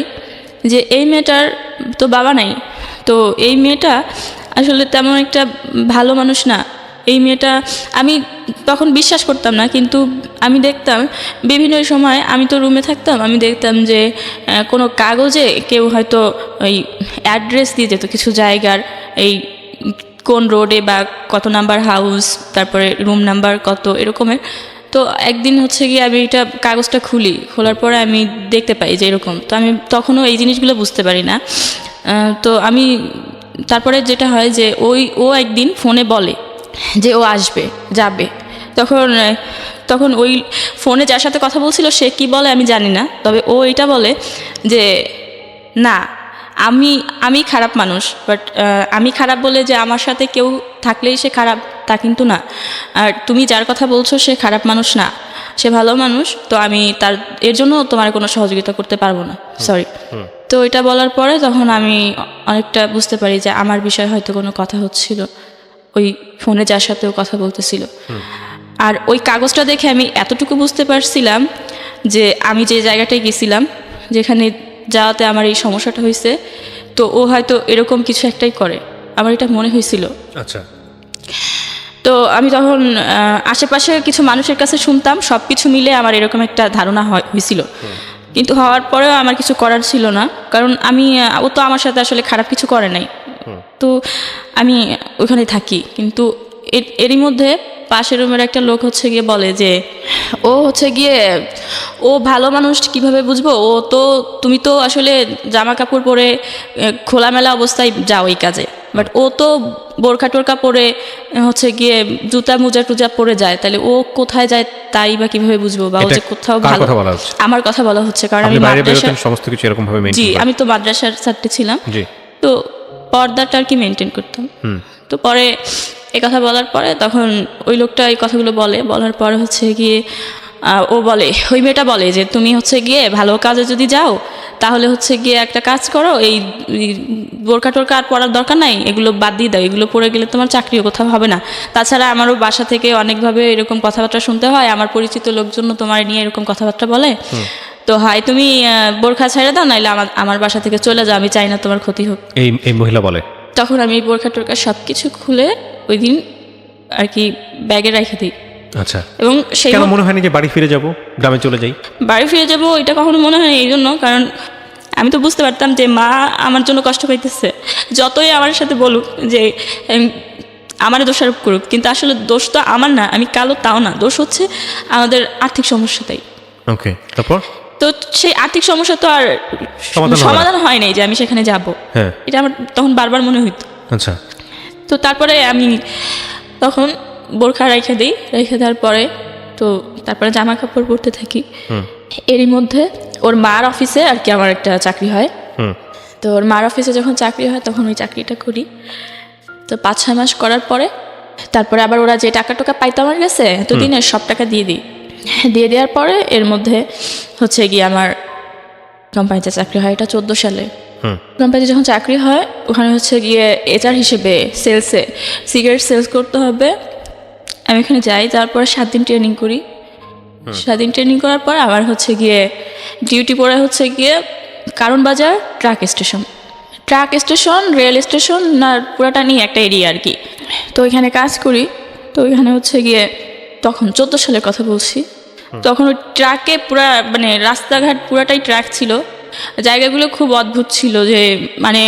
যে এই মেয়েটার তো বাবা নাই। তো এই মেয়েটা আসলে তেমন একটা ভালো মানুষ না। এই মেয়েটা, আমি তখন বিশ্বাস করতাম না, কিন্তু আমি দেখতাম বিভিন্ন সময়, আমি তো রুমে থাকতাম, আমি দেখতাম যে কোনো কাগজে কেউ হয়তো ওই অ্যাড্রেস দিয়ে যেত কিছু জায়গার, এই কোন রোডে বা কত নাম্বার হাউস, তারপরে রুম নাম্বার কত, এরকমের। তো একদিন হচ্ছে গিয়ে আমি এটা কাগজটা খোলার পরে আমি দেখতে পাই যে এরকম। তো আমি তখনও এই জিনিসগুলো বুঝতে পারি না। তো আমি তারপরে যেটা হয় যে ও একদিন ফোনে বলে যে ও যাবে। তখন ওই ফোনে যার সাথে কথা বলছিল সে কি বলে আমি জানি না, তবে ও এটা বলে যে না, আমি খারাপ মানুষ, বাট আমি খারাপ বলে যে আমার সাথে কেউ থাকলেই সে খারাপ তা কিন্তু না। আর তুমি যার কথা বলছো সে খারাপ মানুষ না, সে ভালো মানুষ। তো আমি এর জন্য তোমার কোনো সহযোগিতা করতে পারবো না, সরি। তো এটা বলার পরে তখন আমি অনেকটা বুঝতে পারি যে আমার বিষয়ে হয়তো কোনো কথা হচ্ছিল ওই ফোনে যার সাথেও কথা বলতেছিল। আর ওই কাগজটা দেখে আমি এতটুকু বুঝতে পারছিলাম যে আমি যে জায়গাটায় গেছিলাম, যেখানে যাওয়াতে আমার এই সমস্যাটা হয়েছে, তো ও হয়তো এরকম কিছু একটাই করে, আমার এটা মনে হয়েছিল।
আচ্ছা।
তো আমি তখন আশেপাশে কিছু মানুষের কাছে শুনতাম, সব কিছু মিলে আমার এরকম একটা ধারণা হয়েছিল। কিন্তু হওয়ার পরেও আমার কিছু করার ছিল না, কারণ আমি ও তো আমার সাথে আসলে খারাপ কিছু করে নাই। তো আমি ওখানে থাকি, কিন্তু এরই মধ্যে পাশের রুমের একটা লোক হচ্ছে গিয়ে বলে যে ও হচ্ছে গিয়ে ও ভালো মানুষ কিভাবে বুঝবো, ও তো তুমি তো আসলে জামা কাপড় পরে খোলামেলা অবস্থায় যাও এই কাজে, বাট ও তো বোরখা টোরকা পরে হচ্ছে গিয়ে জুতা মোজা টুজা পরে যায়, তাহলে ও কোথায় যায় তাই বা কিভাবে বুঝবো, বা ও যে কোথাও ভালো। আমার কথা বলা হচ্ছে, কারণ আমি মাদ্রাসার
সমস্ত কিছু এরকম ভাবে মেইনটেইন।
জি, আমি তো মাদ্রাসার ছাত্রী ছিলাম।
জি।
তো পর্দাটা আর কি মেনটেন করতাম। তো পরে এই কথা বলার পরে তখন ওই লোকটা এই কথাগুলো বলার পরে হচ্ছে গিয়ে ও বলে, ওই মেয়েটা বলে যে তুমি হচ্ছে গিয়ে ভালো কাজে যদি যাও তাহলে হচ্ছে গিয়ে একটা কাজ করো, এই বোরকা টোরকা আর পরার দরকার নাই, এগুলো বাদ দিয়ে দাও, এগুলো পরে গেলে তোমার চাকরিও কোথাও হবে না। তাছাড়া আমারও বাসা থেকে অনেকভাবে এরকম কথাবার্তা শুনতে হয়, আমার পরিচিত লোকজন তোমার নিয়ে এরকম কথাবার্তা বলে, তো হয় তুমি বোরখা ছেড়ে দাও, নাইলে আমার বাসা থেকে চলে যাও, আমি চাই না তোমার ক্ষতি হোক।
এই মহিলা বলে।
তখন আমি বোরখা টোরকা সব কিছু খুলে ওই দিন আর কি ব্যাগে রেখে দিই।
আচ্ছা।
এবং সেই
কেন মনে হয়নি যে বাড়ি ফিরে যাব, গ্রামে চলে যাই?
বাড়ি ফিরে যাব এটা কখনো মনে হয় এই জন্য, কারণ আমি তো বুঝতে পারতাম যে মা আমার জন্য কষ্ট পাইতেছে, যতই আমার সাথে বলুক যে আমার দোষারোপ করুক, কিন্তু আসলে দোষ তো আমার না, আমি কালো তাও না, দোষ হচ্ছে আমাদের আর্থিক সমস্যাটাই।
ওকে, তারপর?
তো সেই আর্থিক সমস্যা তো আর সমাধান হয় নাই যে আমি সেখানে যাব, এটা আমার তখন বারবার মনে হইতো।
আচ্ছা।
তো তারপরে আমি তখন বোরখা রেখে দিই, রেখে দেওয়ার পরে তো তারপরে জামা কাপড় পরতে থাকি। এরই মধ্যে ওর মার অফিসে আর কি আমার একটা চাকরি হয়। তো ওর মার অফিসে যখন চাকরি হয় তখন ওই চাকরিটা করি। তো 5-6 মাস করার পরে তারপরে আবার ওরা যে টাকা টোকা পাইতো আমার কাছে এতদিনের সব টাকা দিয়ে দিই। দিয়ে দেওয়ার পরে এর মধ্যে হচ্ছে গিয়ে আমার কোম্পানিতে চাকরি হয়, এটা 14 সালে। কোম্পানিতে যখন চাকরি হয় ওখানে হচ্ছে গিয়ে HR হিসেবে সেলসে সিগারেট সেলস করতে হবে। আমি এখানে যাই, তারপরে 7 দিন ট্রেনিং করি। 7 দিন ট্রেনিং করার পর আবার হচ্ছে গিয়ে ডিউটি পড়ে হচ্ছে গিয়ে কারণ বাজার ট্রাক স্টেশন রেল স্টেশন না পুরাটা নিয়ে একটা এরিয়া আর কি। তো ওইখানে কাজ করি। তো ওইখানে হচ্ছে গিয়ে তখন 14 সালের কথা বলছি, তখন ওই ট্রাকে পুরা মানে রাস্তাঘাট পুরাটাই ট্রাক ছিল, জায়গাগুলো খুব অদ্ভুত ছিল, যে মানে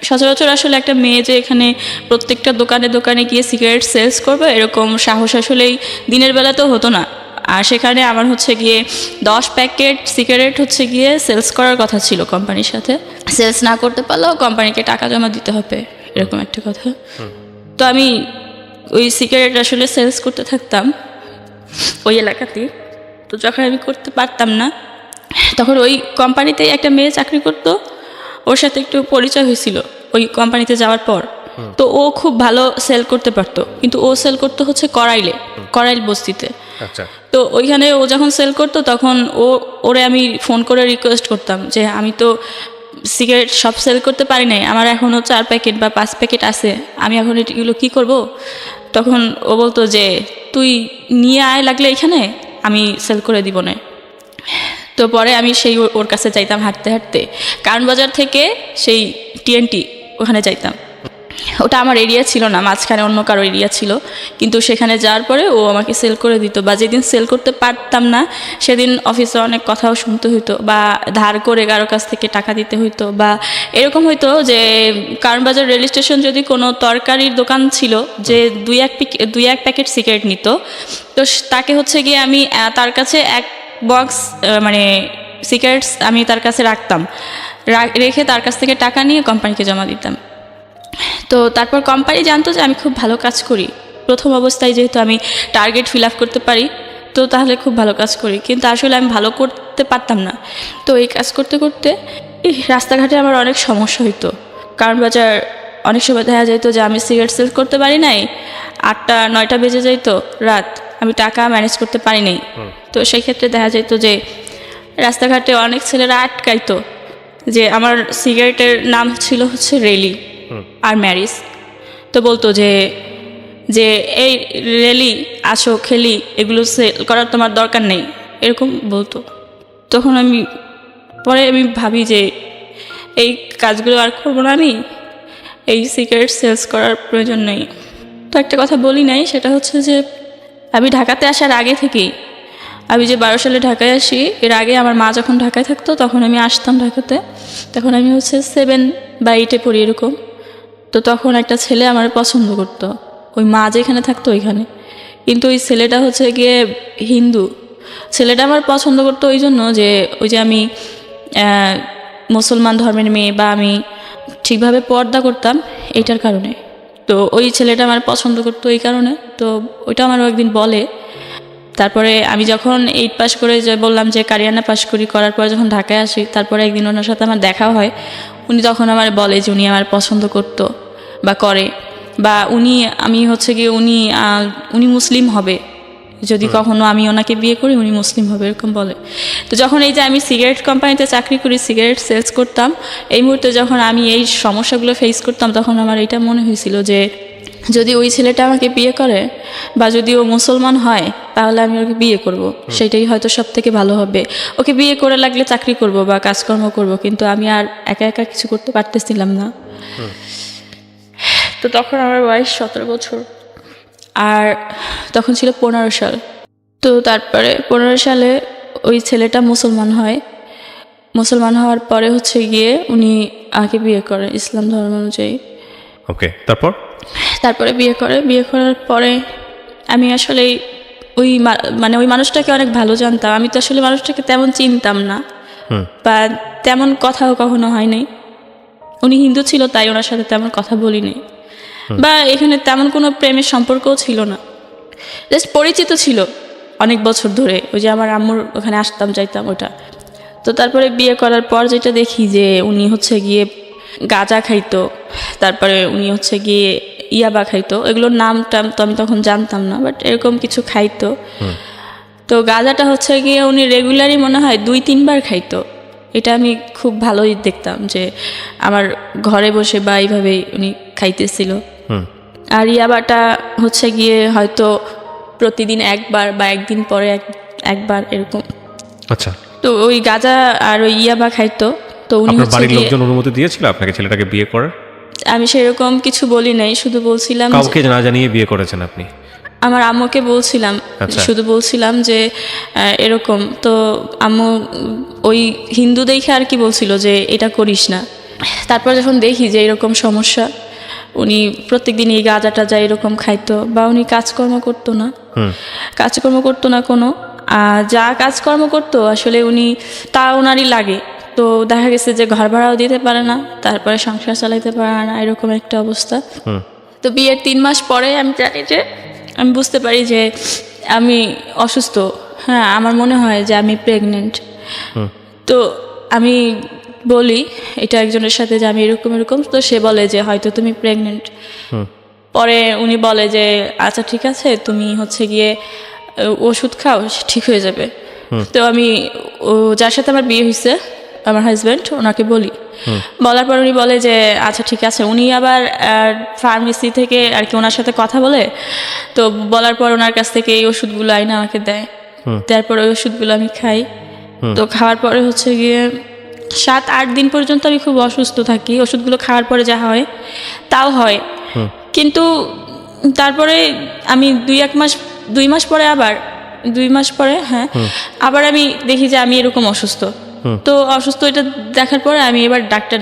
সচরাচর আসলে একটা মেয়ে যে এখানে প্রত্যেকটা দোকানে দোকানে গিয়ে সিগারেট সেলস করবে এরকম সাহস আসলেই দিনের বেলাতেও হতো না। আর সেখানে আমার হচ্ছে গিয়ে 10 প্যাকেট সিগারেট হচ্ছে গিয়ে সেলস করার কথা ছিল কোম্পানির সাথে, সেলস না করতে পারলেও কোম্পানিকে টাকা জমা দিতে হবে, এরকম একটা কথা। তো আমি ওই সিগারেট আসলে সেলস করতে থাকতাম ওই এলাকাতেই। তো যখন আমি করতে পারতাম না তখন ওই কোম্পানিতেই একটা মেয়ে চাকরি করতো, ওর সাথে একটু পরিচয় হয়েছিল ওই কোম্পানিতে যাওয়ার পর। তো ও খুব ভালো সেল করতে পারতো, কিন্তু ও সেল করতো হচ্ছে করাইল বস্তিতে। তো ওইখানে ও যখন সেল করতো তখন ওরে আমি ফোন করে রিকোয়েস্ট করতাম যে আমি তো সিগারেট সব সেল করতে পারি নাই, আমার এখনও 4 প্যাকেট বা 5 প্যাকেট আছে, আমি এখন এগুলো কী করব? তখন ও বলতো যে তুই নিয়ে আয় লাগলে এখানে, আমি সেল করে দিব না। তো পরে আমি সেই ওর কাছে যাইতাম হাঁটতে হাঁটতে, কারণ বাজার থেকে সেই TNT ওখানে যাইতাম। ওটা আমার এরিয়া ছিল না, মাঝখানে অন্য কারো এরিয়া ছিল, কিন্তু সেখানে যাওয়ার পরে ও আমাকে সেল করে দিত। বা যেদিন সেল করতে পারতাম না সেদিন অফিসে অনেক কথাও শুনতে হইতো, বা ধার করে কারো কাছ থেকে টাকা দিতে হইতো, বা এরকম হইতো যে কারণ বাজার রেল স্টেশন যদি কোনো তরকারির দোকান ছিল যে 2-1 প্যাকেট সিগারেট নিত, তো তাকে হচ্ছে গিয়ে আমি তার কাছে 1 বক্স মানে সিগারেটস আমি তার কাছে রাখতাম, রেখে তার কাছ থেকে টাকা নিয়ে কোম্পানিকে জমা দিতাম। তো তারপর কোম্পানি জানতো যে আমি খুব ভালো কাজ করি, প্রথম অবস্থায় যেহেতু আমি টার্গেট ফিল আপ করতে পারি তো তাহলে খুব ভালো কাজ করি, কিন্তু আসলে আমি ভালো করতে পারতাম না। তো এই কাজ করতে করতে রাস্তাঘাটে আমার অনেক সমস্যা হইতো। কারণ বাজার অনেক সময় দেখা যেত যে আমি সিগারেট সেল করতে পারি নাই, 8টা-9টা বেজে যাইতো রাত, আমি টাকা ম্যানেজ করতে পারি নাই। তো সেই ক্ষেত্রে দেখা যেত যে রাস্তাঘাটে অনেক ছেলেরা আটকাইতো, যে আমার সিগারেটের নাম ছিল হচ্ছে রেলি আর ম্যারিস। তো বলতো যে যে এই রেলি আসো খেলি, এগুলো সেল করার তোমার দরকার নেই, এরকম বলতো। তখন পরে আমি ভাবি যে এই কাজগুলো আর করবো না, আমি এই সিগারেট সেলস করার প্রয়োজন নেই। তো একটা কথা বলি নাই, সেটা হচ্ছে যে আমি ঢাকাতে আসার আগে থেকেই, আমি যে 12 সালে ঢাকায় আসি, এর আগে আমার মা যখন ঢাকায় থাকতো তখন আমি আসতাম ঢাকাতে, তখন আমি হচ্ছে 7 বা 8-এ পড়ি এরকম। তো তখন একটা ছেলে আমার পছন্দ করতো, ওই মা যেখানে থাকতো ওইখানে, কিন্তু ওই ছেলেটা হচ্ছে গিয়ে হিন্দু। ছেলেটা আমার পছন্দ করতো ওই জন্য যে ওই যে আমি মুসলমান ধর্মের মেয়ে, বা আমি ঠিকভাবে পর্দা করতাম এইটার কারণে। তো ওই ছেলেটা আমার পছন্দ করতো এই কারণে। তো ওইটা আমার একদিন বলে। তারপরে আমি যখন 8 পাস করে যে বললাম যে কারিয়ানা পাস করার পরে যখন ঢাকায় আসি, তারপরে একদিন ওনার সাথে আমার দেখা হয়। উনি তখন আমার বলে যে উনি আমার পছন্দ করতো বা করে, বা আমি হচ্ছে গিয়ে উনি মুসলিম হবে, যদি কখনো আমি ওনাকে বিয়ে করি উনি মুসলিম হবে, এরকম বলে। তো যখন এই যে আমি সিগারেট কোম্পানিতে চাকরি করি, সিগারেট সেলস করতাম, এই মুহূর্তে যখন আমি এই সমস্যাগুলো ফেস করতাম, তখন আমার এটা মনে হয়েছিল যে যদি ওই ছেলেটা আমাকে বিয়ে করে বা যদি ও মুসলমান হয়, তাহলে আমি ওকে বিয়ে করব, সেটাই হয়তো সব থেকে ভালো হবে। ওকে বিয়ে করে লাগলে চাকরি করব বা কাজকর্ম করব, কিন্তু আমি আর একা একা কিছু করতে পারতেছিলাম না। তো তখন আমার বয়স 17 বছর, আর তখন ছিল 15 সাল। তো তারপরে 15 সালে ওই ছেলেটা মুসলমান হয়। মুসলমান হওয়ার পরে হচ্ছে গিয়ে উনি আমাকে বিয়ে করে ইসলাম ধর্ম অনুযায়ী।
ওকে, তারপরে বিয়ে করার পরে আমি আসলে মানে ওই মানুষটাকে অনেক ভালো জানতাম। আমি তো আসলে মানুষটাকে তেমন চিনতাম না, বা তেমন কথাও কখনো হয় নাই। উনি হিন্দু ছিল তাই ওনার সাথে তেমন কথা বলিনি, বা এখানে তেমন কোনো প্রেমের সম্পর্কও ছিল না, জাস্ট পরিচিত ছিল অনেক বছর ধরে। ওই যে আমার আম্মুর ওখানে আসতাম যাইতাম ওটা। তো তারপরে বিয়ে করার পর যেটা দেখি যে উনি হচ্ছে গিয়ে গাঁজা খাইতো, তারপরে উনি হচ্ছে গিয়ে ইয়াবা খাইতো, এগুলোর নাম টাম তো আমি তখন জানতাম না, বাট এরকম কিছু খাইতো। তো গাঁজাটা হচ্ছে গিয়ে উনি রেগুলারই মনে হয় 2-3 বার খাইতো। এটা আমি খুব ভালোই দেখতাম যে আমার ঘরে বসে বা এইভাবেই উনি খাইতেছিল। আর ইয়াবাটা হচ্ছে গিয়ে হয়তো প্রতিদিন একবার বা একদিন পরে একবার এরকম। আচ্ছা।
তো ওই গাঁজা আর ওই ইয়াবা খাইতো। তো উনি
আপনার
হচ্ছে
বাড়ির
গিয়ে,
লোকজন অনুমতি দিয়েছিল আপনাকে ছেলেটাকে বিয়ে করার?
আমি সেরকম কিছু বলি নাই, শুধু বলছিলাম
কাউকে না জানিয়ে বিয়ে করেছেন আপনি?
আমার আম্মুকে বলছিলাম,
আচ্ছা।
শুধু বলছিলাম যে এরকম। তো আম্মু ওই হিন্দু দেখে আর কি বলছিল যে এটা করিস না। তারপর যখন দেখি যে এরকম সমস্যা, উনি প্রত্যেকদিন এই গাঁজা টাজা এরকম খাইতো, বা উনি কাজকর্ম করতো না কোনো। যা কাজকর্ম করতো আসলে উনি তা ওনারই লাগে। তো দেখা গেছে যে ঘর ভাড়াও দিতে পারে না, তারপরে সংসার চালাইতে পারে না, এরকম একটা অবস্থা। তো বিয়ের 3 মাস পরে আমি জানি যে, আমি বুঝতে পারি যে আমি অসুস্থ। হ্যাঁ, আমার মনে হয় যে আমি প্রেগনেন্ট। তো আমি বলি এটা একজনের সাথে যে আমি এরকম। তো সে বলে যে হয়তো তুমি প্রেগনেন্ট। পরে উনি বলে যে আচ্ছা ঠিক আছে, তুমি হচ্ছে গিয়ে ওষুধ খাও, ঠিক হয়ে যাবে। তো আমি যার সাথে আমার বিয়ে হয়েছে, আমার হাজব্যান্ড, ওনাকে বলি। বলার পর উনি বলে যে আচ্ছা ঠিক আছে। উনি আবার ফার্মেসি থেকে আর কি ওনার সাথে কথা বলে। তো বলার পর ওনার কাছ থেকে এই ওষুধগুলো আইনা আমাকে দেয়। তারপর ওই ওষুধগুলো আমি খাই। তো খাওয়ার পরে হচ্ছে গিয়ে 7-8 দিন পর্যন্ত আমি খুব অসুস্থ থাকি। ওষুধগুলো খাওয়ার পরে যা হয় তাও হয়, কিন্তু তারপরে আমি 2 মাস পরে আবার 2 মাস পরে আবার আমি দেখি যে আমি এরকম অসুস্থ। তো অসুস্থ এটা দেখার পরে আমি এবার ডাক্তার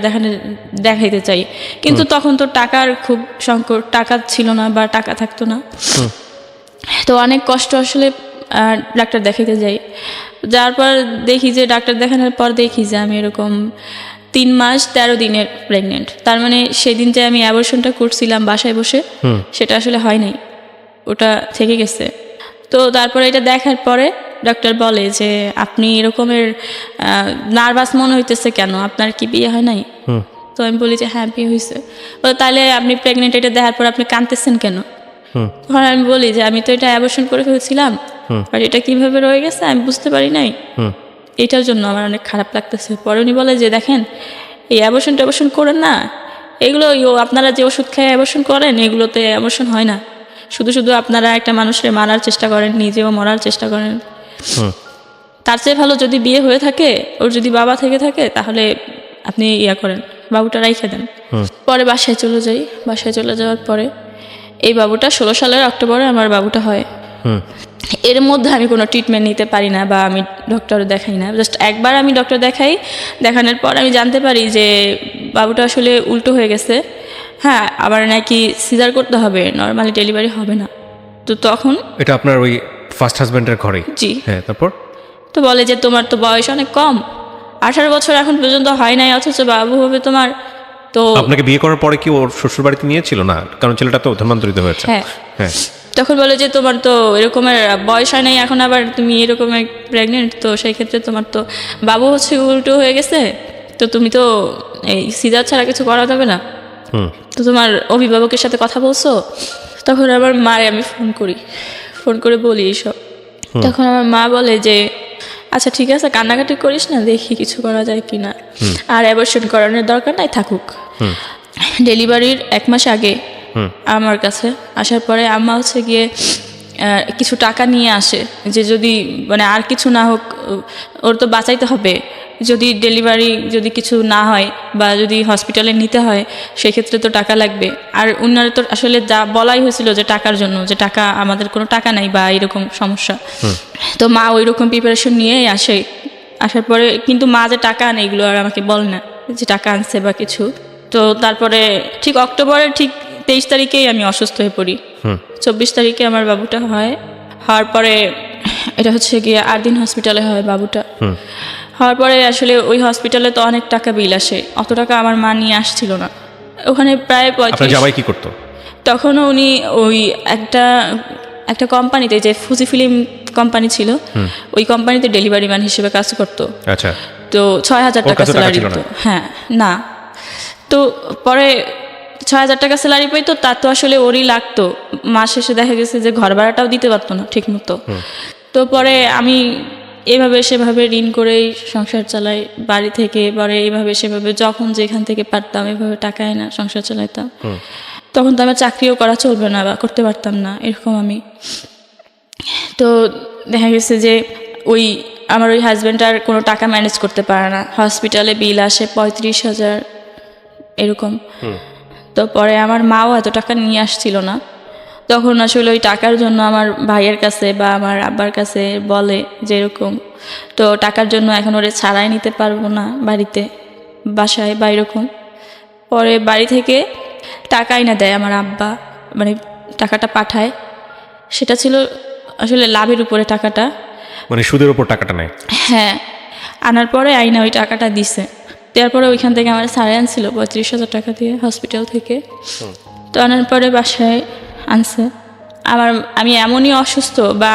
দেখাইতে চাই, কিন্তু তখন তো টাকার খুব সংকট, টাকা ছিল না বা টাকা থাকতো না। তো অনেক কষ্ট আসলে ডাক্তার দেখাইতে যাই। যার পর দেখি যে ডাক্তার দেখানোর পর দেখি যে আমি এরকম 3 মাস 13 দিনের প্রেগনেন্ট। তার মানে সেদিন যে আমি অ্যাবর্শনটা করছিলাম বাসায় বসে, সেটা আসলে হয় নাই, ওটা থেকে গেছে। তো তারপরে এটা দেখার পরে ডক্টর বলে যে আপনি এরকমের নার্ভাস মনে হইতেছে কেন, আপনার কি বিয়ে হয় নাই? তো আমি বলি যে হ্যাঁ বিয়ে হয়েছে। তাহলে আপনি প্রেগনেন্ট, এটা দেখার পর আপনি কাঁদতেছেন কেন? তখন আমি বলি যে আমি তো এটা অ্যাবর্শন করে ফেলছিলাম, আর এটা কিভাবে রয়ে গেছে আমি বুঝতে পারি নাই, এটার জন্য আমার অনেক খারাপ লাগতেছে। পরে উনি বলে যে দেখেন, এই অ্যাবর্শন করেন না, এগুলো আপনারা যে ওষুধ খেয়ে অ্যাবর্শন করেন, এগুলোতে অ্যাবর্শন হয় না। শুধু শুধু আপনারা একটা মানুষের মারার চেষ্টা করেন, নিজেও মরার চেষ্টা করেন।
হুম।
তার চেয়ে ভালো যদি বিয়ে হয়ে থাকে, ওর যদি বাবা থেকে থাকে, তাহলে আপনি করেন, বাবুটা রাইখে দেন। পরে বাসায় চলে যাই। বাসায় চলে যাওয়ার পরে এই বাবুটা 16 সালের অক্টোবরে আমার বাবুটা হয়। এর মধ্যে আমি কোনো ট্রিটমেন্ট নিতে পারি না বা আমি ডক্টর দেখাই না। জাস্ট একবার আমি ডক্টর দেখাই, দেখানোর পর আমি জানতে পারি যে বাবুটা আসলে উল্টো হয়ে গেছে। হ্যাঁ, আবার নাকি সিজার করতে হবে, নর্মালি ডেলিভারি হবে না। তো তখন
এটা আপনার ওই ফার্স্ট হাজব্যান্ডের ঘরেই?
জি।
হ্যাঁ, তারপর?
তো বলে যে তোমার তো বয়স অনেক কম, 18 বছর এখন পর্যন্ত হয় নাই, অথচ বাবু হবে তোমার। তো
আপনাকে বিয়ে করার পরে কি ওর শ্বশুর বাড়িতে নিয়েছিল? না, কারণ ছেলেটা তো ধর্মান্তরিত হয়েছে।
হ্যাঁ।
হ্যাঁ।
তখন বলে যে তোমার তো এরকমের বয়স হয় নাই, এখন আবার তুমি এরকমের প্রেগনেন্ট, তো সেই ক্ষেত্রে তোমার তো বাবু হচ্ছে উল্টো হয়ে গেছে, তো তুমি তো এই সিজার ছাড়া কিছু করা যাবে না। তো তোমার অভিভাবকের সাথে কথা বলছো? তখন আমার মারে আমি ফোন করে বলি এইসব। তখন আমার মা বলে যে আচ্ছা ঠিক আছে, কান্নাকাটি করিস না, দেখি কিছু করা যায় কিনা, আর অ্যাবর্শন করানোর দরকার নাই, থাকুক। ডেলিভারির 1 মাস আগে আমার কাছে আসার পরে আম্মা হচ্ছে গিয়ে কিছু টাকা নিয়ে আসে, যে যদি মানে আর কিছু না হোক, ওর তো বাঁচাইতে হবে। যদি ডেলিভারি যদি কিছু না হয় বা যদি হসপিটালে নিতে হয়, সেক্ষেত্রে তো টাকা লাগবে। আর উনার তো আসলে যা বলাই হয়েছিল যে টাকার জন্য, যে টাকা আমাদের কোনো টাকা নাই বা এরকম সমস্যা। তো মা ওই রকম প্রিপারেশন নিয়েই আসে। আসার পরে কিন্তু মা যে টাকা আনে এগুলো আর আমাকে বলে না যে টাকা আনছে বা কিছু। তো তারপরে ঠিক অক্টোবরের ঠিক 23 তারিখেই আমি অসুস্থ হয়ে পড়ি। 24 তারিখে আমার বাবুটা হয়। হওয়ার পরে এটা হচ্ছে গিয়ে 8 দিন হসপিটালে হয় বাবুটা। হওয়ার পরে আসলে ওই হসপিটালে তো অনেক টাকা বিল আসে, অত টাকা আমার মা নিয়ে আসছিল না। ওখানে প্রায় 35।
আপনার জামাই কি করতো?
তখনও উনি ওই একটা কোম্পানিতে, যে ফুজি ফিল্ম কোম্পানি ছিল, ওই কোম্পানিতে ডেলিভারি ম্যান হিসেবে কাজ করতো।
আচ্ছা।
তো 6,000 টাকা স্যালারি দিত। হ্যাঁ, না, তো পরে 6,000 টাকা স্যালারি পাইতো, তা তো আসলে ওরই লাগতো। মাস শেষে দেখা গেছে যে ঘর ভাড়াটাও দিতে পারতো না ঠিক মতো। তো পরে আমি এভাবে সেভাবে ঋণ করেই সংসার চালাই বাড়ি থেকে। পরে এইভাবে সেভাবে যখন যেখান থেকে পারতাম এভাবে টাকা এনে সংসার চালাইতাম। তখন তো আমার চাকরিও করা চলবে না বা করতে পারতাম না, এরকম আমি। তো দেখা গেছে যে আমার ওই হাজব্যান্ড আর কোনো টাকা ম্যানেজ করতে পারে না। হসপিটালে বিল আসে 35,000 এরকম। তো পরে আমার মাও এত টাকা নিয়ে আসছিল না। তখন আসলে ওই টাকার জন্য আমার ভাইয়ের কাছে বা আমার আব্বার কাছে বলে যে এরকম, তো টাকার জন্য এখন ওরে ছাড়াই নিতে পারবো না বাড়িতে, বাসায় বা এরকম। পরে বাড়ি থেকে টাকাই না দেয় আমার আব্বা, মানে টাকাটা পাঠায়। সেটা ছিল আসলে লাভের উপরে টাকাটা,
মানে সুদের উপর টাকাটা নেয়।
হ্যাঁ, আনার পরে আইনা ওই টাকাটা দিছে। দেওয়ার পরে ওইখান থেকে আমার ছাড়াই আনছিল 35,000 টাকা দিয়ে হসপিটাল থেকে। তো আনার পরে বাসায় আনছে। আমি এমনই অসুস্থ বা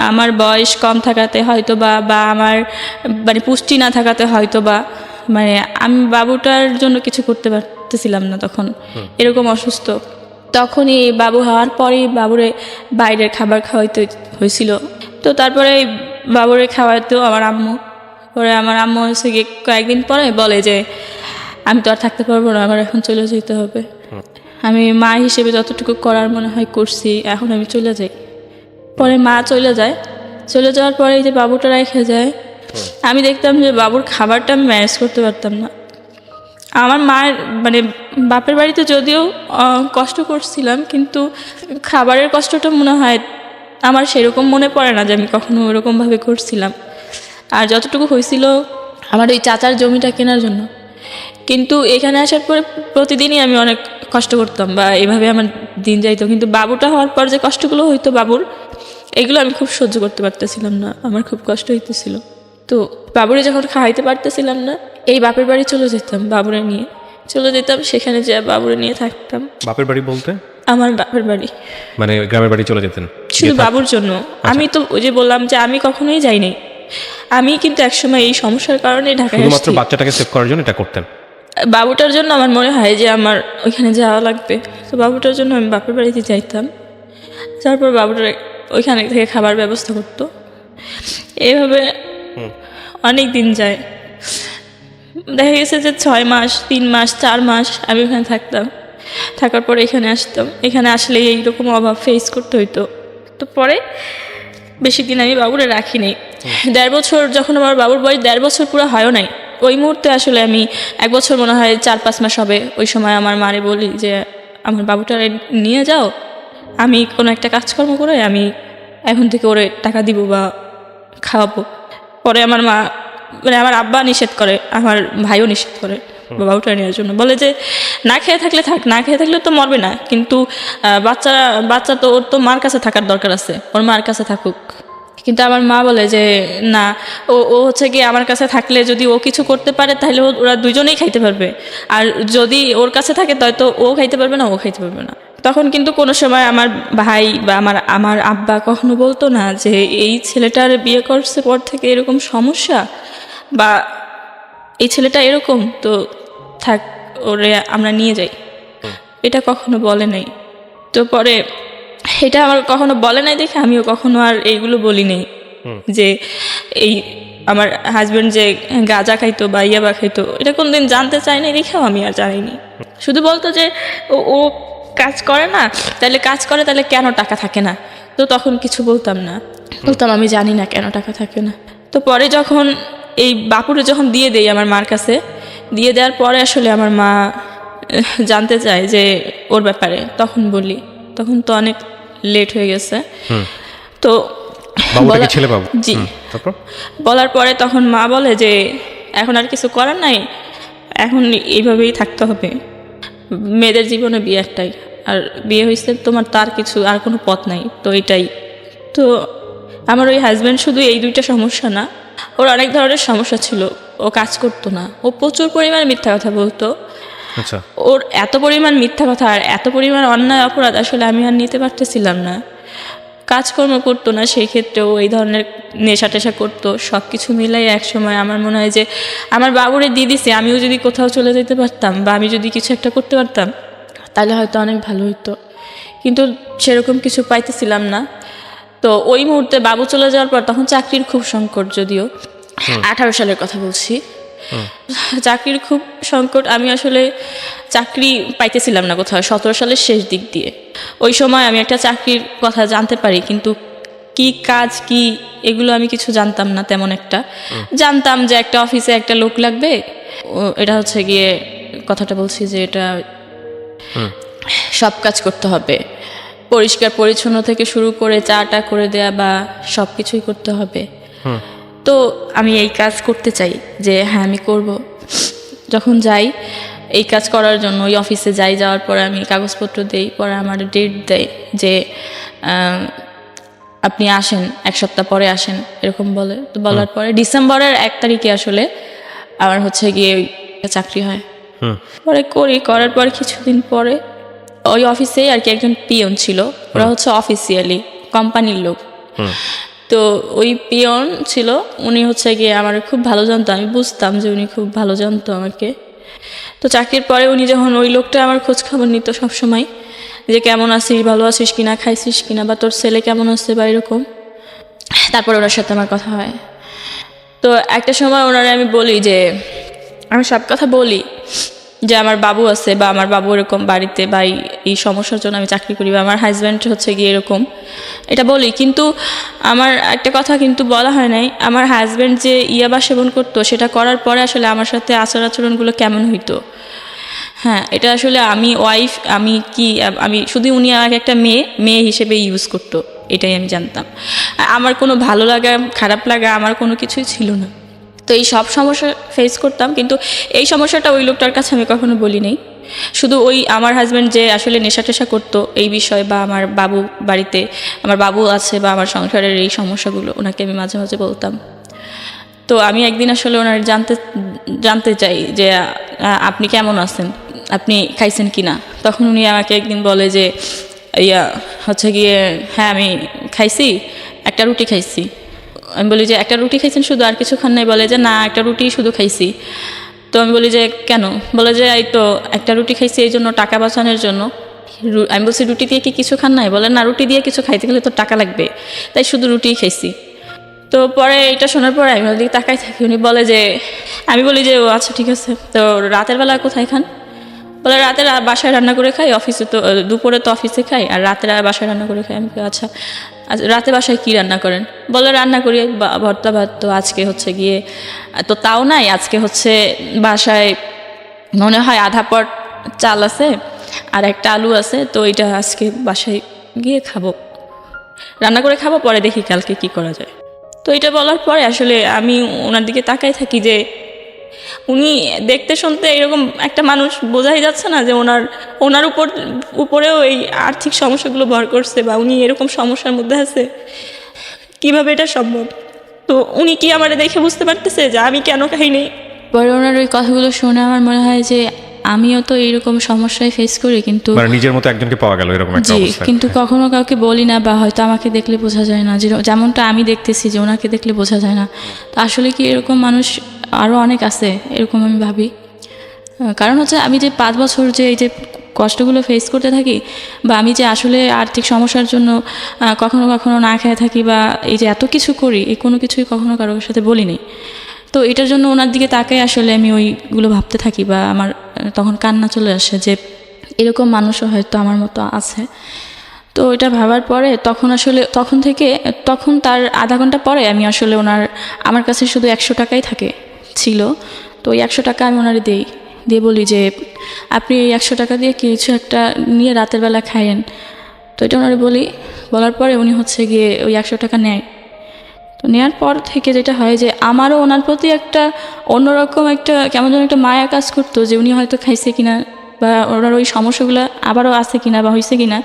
আমার বয়স কম থাকাতে হয়তো বা আমার মানে পুষ্টি না থাকাতে হয়তো বা মানে আমি বাবুটার জন্য কিছু করতে পারতেছিলাম না তখন, এরকম অসুস্থ। তখনই বাবু হওয়ার পরেই বাবুরে বাইরের খাবার খাওয়াইতে হয়েছিল। তো তারপরে বাবুরে খাওয়াইতো আমার আম্মু। পরে আমার আম্মু হচ্ছে গিয়ে কয়েকদিন পরে বলে যে আমি তো আর থাকতে পারবো না, আমার এখন চলে যেতে হবে। আমি মা হিসেবে যতটুকু করার মনে হয় করছি, এখন আমি চলে যাই। পরে মা চলে যায়। চলে যাওয়ার পরে এই যে বাবুটা রেখে যায়, আমি দেখতাম যে বাবুর খাবারটা আমি ম্যানেজ করতে পারতাম না। আমার মায়ের মানে বাপের বাড়িতে যদিও কষ্ট করছিলাম, কিন্তু খাবারের কষ্টটা মনে হয় আমার সেরকম মনে পড়ে না যে আমি কখনো ওরকমভাবে করছিলাম। আর যতটুকু হয়েছিল আমার ওই চাচার জমিটা কেনার জন্য। কিন্তু এখানে আসার পরে প্রতিদিনই আমি অনেক কষ্ট করতাম বা এভাবে আমার দিন যাইতো। কিন্তু বাবুটা হওয়ার পর যে কষ্টগুলো হইতো বাবুর, এগুলো আমি খুব সহ্য করতে পারতেছিলাম না, আমার খুব কষ্ট হইতেছিল। তো বাবুরে যখন খাওয়াইতে পারতেছিলাম না, এই বাপের বাড়ি চলে যেতাম, বাবুরে নিয়ে চলে যেতাম, সেখানে যে বাবুরে নিয়ে থাকতাম।
বাপের বাড়ি বলতে?
আমার বাপের বাড়ি,
মানে গ্রামের বাড়ি চলে যেতেন
শুধু বাবুর জন্য। আমি তো ওই যে বললাম যে আমি কখনোই যাইনি। আমি কিন্তু একসময় এই সমস্যার কারণে ঢাকায় আসছি।
শুধুমাত্র বাচ্চাটাকে সেভ করার জন্য এটা করতেন?
বাবুটার জন্য আমার মনে হয় যে আমার ওইখানে যাওয়া লাগবে, তো বাবুটার জন্য আমি বাপের বাড়িতে যাইতাম। তারপর বাবুটার ওইখানে থেকে খাবার ব্যবস্থা করতো। এইভাবে অনেক দিন যায়। দেখা গেছে যে 6 মাস, 3 মাস, 4 মাস আমি ওখানে থাকতাম। থাকার পরে এখানে আসতাম, এখানে আসলে এইরকম অভাব ফেস করতে হইতো। তো পরে বেশি দিন আমি বাবুরে রাখি নাই। 1.5 বছর, যখন আমার বাবুর বয়স 1.5 বছর পুরো হয়ও নাই, ওই মুহূর্তে আসলে আমি 1 বছর মনে হয় 4-5 মাস হবে, ওই সময় আমার মারে বলি যে আমার বাবুটা নিয়ে যাও, আমি কোনো একটা কাজকর্ম করে আমি এখন থেকে ওরে টাকা দিব বা খাওয়াবো। পরে আমার মা, মানে আমার আব্বা নিষেধ করে, আমার ভাইও নিষেধ করে বাবুটা নেওয়ার জন্য, বলে যে না খেয়ে থাকলে থাক, না খেয়ে থাকলে তো মরবে না, কিন্তু বাচ্চা তো ওর তো মার কাছে থাকার দরকার আছে, ওর মার কাছে থাকুক। কিন্তু আমার মা বলে যে না, ও হচ্ছে গিয়ে আমার কাছে থাকলে যদি ও কিছু করতে পারে তাহলে ওরা দুজনেই খাইতে পারবে, আর যদি ওর কাছে থাকে তো ও খাইতে পারবে না, ও খাইতে পারবে না। তখন কিন্তু কোনো সময় আমার ভাই বা আমার আব্বা কখনো বলতো না যে এই ছেলেটার বিয়ে করছে পর থেকে এরকম সমস্যা, বা এই ছেলেটা এরকম, তো থাক ওরে আমরা নিয়ে যাই, এটা কখনো বলে নাই। তো পরে এটা আমার কখনো বলে নাই দেখে আমিও কখনো আর এইগুলো বলি নাই যে এই আমার হাজব্যান্ড যে গাঁজা খাইতো বা ইয়াবা খাইতো, এটা কোনদিন জানতে চাই নাই দেখেও আমি আর জানিনি। শুধু বলতো যে ও কাজ করে না, তাহলে কাজ করে তাহলে কেন টাকা থাকে না, তো তখন কিছু বলতাম না, বলতাম আমি জানি না কেন টাকা থাকে না। তো পরে যখন এই বাপুরে যখন দিয়ে দেই আমার মার কাছে, দিয়ে দেওয়ার পরে আসলে আমার মা জানতে চায় যে ওর ব্যাপারে, তখন বলি, তখন তো অনেক লেট হয়ে গেছে। তো
ছেলে বাবু,
জি,
তারপর
বলার পরে তখন মা বলে যে এখন আর কিছু করার নাই, এখন এইভাবেই থাকতে হবে, মেয়েদের জীবনে বিয়ে একটাই, আর বিয়ে হয়েছে তোমার, তার কিছু আর কোনো পথ নাই, তো এটাই। তো আমার ওই হাজব্যান্ড শুধু এই 2টা সমস্যা না, ওর অনেক ধরনের সমস্যা ছিল। ও কাজ করতো না, ও প্রচুর পরিমাণে মিথ্যা কথা বলতো।
আচ্ছা,
ওর এত পরিমাণ মিথ্যা কথা আর এত পরিমাণ অন্যায় অপরাধ আসলে আমি আর নিতে পারতেছিলাম না। কাজকর্ম করতো না, সেই ক্ষেত্রেও এই ধরনের নেশা টেশা করতো, সব কিছু মিলাই একসময় আমার মনে হয় যে আমার বাবুরে দিয়ে দিছে, আমিও যদি কোথাও চলে যেতে পারতাম বা আমি যদি কিছু একটা করতে পারতাম তাহলে হয়তো অনেক ভালো হতো, কিন্তু সেরকম কিছু পাইতেছিলাম না। তো ওই মুহূর্তে বাবু চলে যাওয়ার পর তখন চাকরির খুব সংকট, যদিও 18 সালের কথা বলছি, চাকরির খুব সংকট। আমি আসলে চাকরি পাইতেছিলাম না কোথাও, 17 সালের শেষ দিক দিয়ে। ওই সময় আমি একটা চাকরির কথা জানতে পারি, কিন্তু কি কাজ কি এগুলো আমি কিছু জানতাম না তেমন একটা। জানতাম যে একটা অফিসে একটা লোক লাগবে, এটা হচ্ছে গিয়ে কথাটা বলছি যে এটা সব কাজ করতে হবে, পরিষ্কার পরিচ্ছন্ন থেকে শুরু করে চাটা করে দেয়া বা সব কিছুই করতে হবে। তো আমি এই কাজ করতে চাই যে হ্যাঁ আমি করব। যখন যাই এই কাজ করার জন্য ওই অফিসে যাওয়ার পরে আমি কাগজপত্র দেই, পরে আমার ডেট দেয় যে আপনি আসেন 1 সপ্তাহ পরে আসেন, এরকম বলে। তো বলার পরে ডিসেম্বরের 1 তারিখে আসলে আমার হচ্ছে গিয়ে চাকরি হয়। পরে করার পর কিছুদিন পরে ওই অফিসেই আর কি একজন পিয়ন ছিল, ওরা হচ্ছে অফিসিয়ালি কোম্পানির লোক। তো ওই পিয়ন ছিল, উনি হচ্ছে গিয়ে আমার খুব ভালো জানতো, আমি বুঝতাম যে উনি খুব ভালো জানতো আমাকে। তো চাকরির পরে উনি যখন, ওই লোকটা আমার খোঁজ খবর নিত সবসময় যে কেমন আছিস, ভালো আছিস কিনা, খাইছিস কিনা, বা তোর ছেলে কেমন আছে বা এরকম। তারপরে ওনার সাথে আমার কথা হয়। তো একটা সময় ওনারে আমি বলি যে, আমি সব কথা বলি যে আমার বাবু আছে বা আমার বাবু এরকম বাড়িতে বা এই সমস্যার জন্য আমি চাকরি করি বা আমার হাজব্যান্ড হচ্ছে গিয়ে এরকম, এটা বলি। কিন্তু আমার একটা কথা কিন্তু বলা হয় নাই, আমার হাজব্যান্ড যে ইয়াবা সেবন করতো সেটা করার পরে আসলে আমার সাথে আচরণগুলো কেমন হইতো। হ্যাঁ, এটা আসলে আমি শুধু উনি আমাকে একটা মেয়ে হিসেবে ইউজ করতো, এটাই আমি জানতাম। আমার কোনো ভালো লাগা খারাপ লাগা আমার কোনো কিছুই ছিল না। তো এই সব সমস্যা ফেস করতাম, কিন্তু এই সমস্যাটা ওই লোকটার কাছে আমি কখনো বলি নাই। শুধু ওই আমার হাজব্যান্ড যে আসলে নেশা টেশা করতো এই বিষয়, বা আমার বাবু বাড়িতে আমার বাবু আছে বা আমার সংসারের এই সমস্যাগুলো ওনাকে আমি মাঝে মাঝে বলতাম। তো আমি একদিন আসলে ওনার জানতে চাই যে আপনি কেমন আছেন, আপনি খাইছেন কি না। তখন উনি আমাকে একদিন বলে যে হচ্ছে গিয়ে হ্যাঁ আমি খাইছি, একটা রুটি খাইছি। আমি বলি যে একটা রুটি খাইছেন শুধু, আর কিছু খান নাই? বলে যে না, একটা রুটি শুধু খাইছি। তো আমি বলি যে কেন? বলে যে এই তো একটা রুটি খাইছি এই জন্য, টাকা বাঁচানোর জন্য। আমি বলছি রুটি দিয়ে কি কিছু খান নাই? বলে না, রুটি দিয়ে কিছু খাইতে গেলে তো টাকা লাগবে, তাই শুধু রুটিই খাইছি। তো পরে এটা শোনার পরে আমি ওদিকে তাকাই থাকি। উনি বলে যে, আমি বলি যে ও আচ্ছা ঠিক আছে, তো রাতের বেলা কোথায় খান? বলে রাতে বাসায় রান্না করে খাই, অফিসে তো দুপুরে তো অফিসে খাই, আর রাতে বাসায় রান্না করে খাই। আমি বলি, আচ্ছা রাতে বাসায় কি রান্না করেন? বলে রান্না করি ভর্তা ভাত। তো আজকে হচ্ছে গিয়ে তো তাও নাই, আজকে হচ্ছে বাসায় মনে হয় আধা পট চাল আছে আর একটা আলু আছে, তো এটা আজকে বাসায় গিয়ে খাবো, রান্না করে খাবো, পরে দেখি কালকে কি করা যায়। তো এটা বলার পরে আসলে আমি ওনার দিকে তাকাই থাকি যে উনি দেখতে শুনতে এরকম একটা মানুষ, বোঝাই যাচ্ছে না যে ওনার উপরেও এই আর্থিক সমস্যাগুলো ভর করছে বা উনি এরকম সমস্যার মধ্যে আছে, কিভাবে এটা সম্ভব? তো উনি কি আমার দেখে বুঝতে পারতেছে যে আমি কেন খাইনি? পরে ওনার ওই কথাগুলো শুনে আমার মনে হয় যে আমিও তো এইরকম সমস্যায় ফেস করি, কিন্তু
মানে নিজের মতো একজনকে পাওয়া গেল এরকম একটা
জি,
অবস্থা।
কিন্তু কখনো কাউকে বলি না, বা হয়তো আমাকে দেখলে বোঝা যায় না, যেমনটা আমি দেখতেছি যে ওনাকে দেখলে বোঝা যায় না। তো আসলে কি এরকম মানুষ আরও অনেক আছে, এরকম আমি ভাবি। কারণ হচ্ছে আমি যে 5 বছর যে এই যে কষ্টগুলো ফেস করতে থাকি, বা আমি যে আসলে আর্থিক সমস্যার জন্য কখনো কখনো না খেয়ে থাকি, বা এই যে এত কিছু করি, এই কোনো কিছুই কখনো কারোর সাথে বলিনি। তো এটার জন্য ওনার দিকে তাকাই আসলে আমি ওইগুলো ভাবতে থাকি, বা আমার তখন কান্না চলে আসে যে এরকম মানুষও হয়তো আমার মতো আছে। তো এটা ভাবার পরে তখন তার আধা ঘন্টা পরে আমি আসলে আমার কাছে শুধু 100 টাকাই ছিল। তো ওই 100 টাকা আমি ওনারে দিয়ে বলি যে আপনি এই 100 টাকা দিয়ে কিছু একটা নিয়ে রাতের বেলা খাইয়েন। তো এটা ওনারে বলার পরে উনি হচ্ছে গিয়ে ওই 100 টাকা নেয়। তো নেওয়ার পর থেকে যেটা হয় যে আমারও ওনার প্রতি একটা অন্যরকম একটা কেমন যেন একটা মায়া কাজ করতো, যে উনি হয়তো খাইছে কিনা, বা ওনার ওই সমস্যাগুলো আবারও আছে কিনা বা হয়েছে কিনা।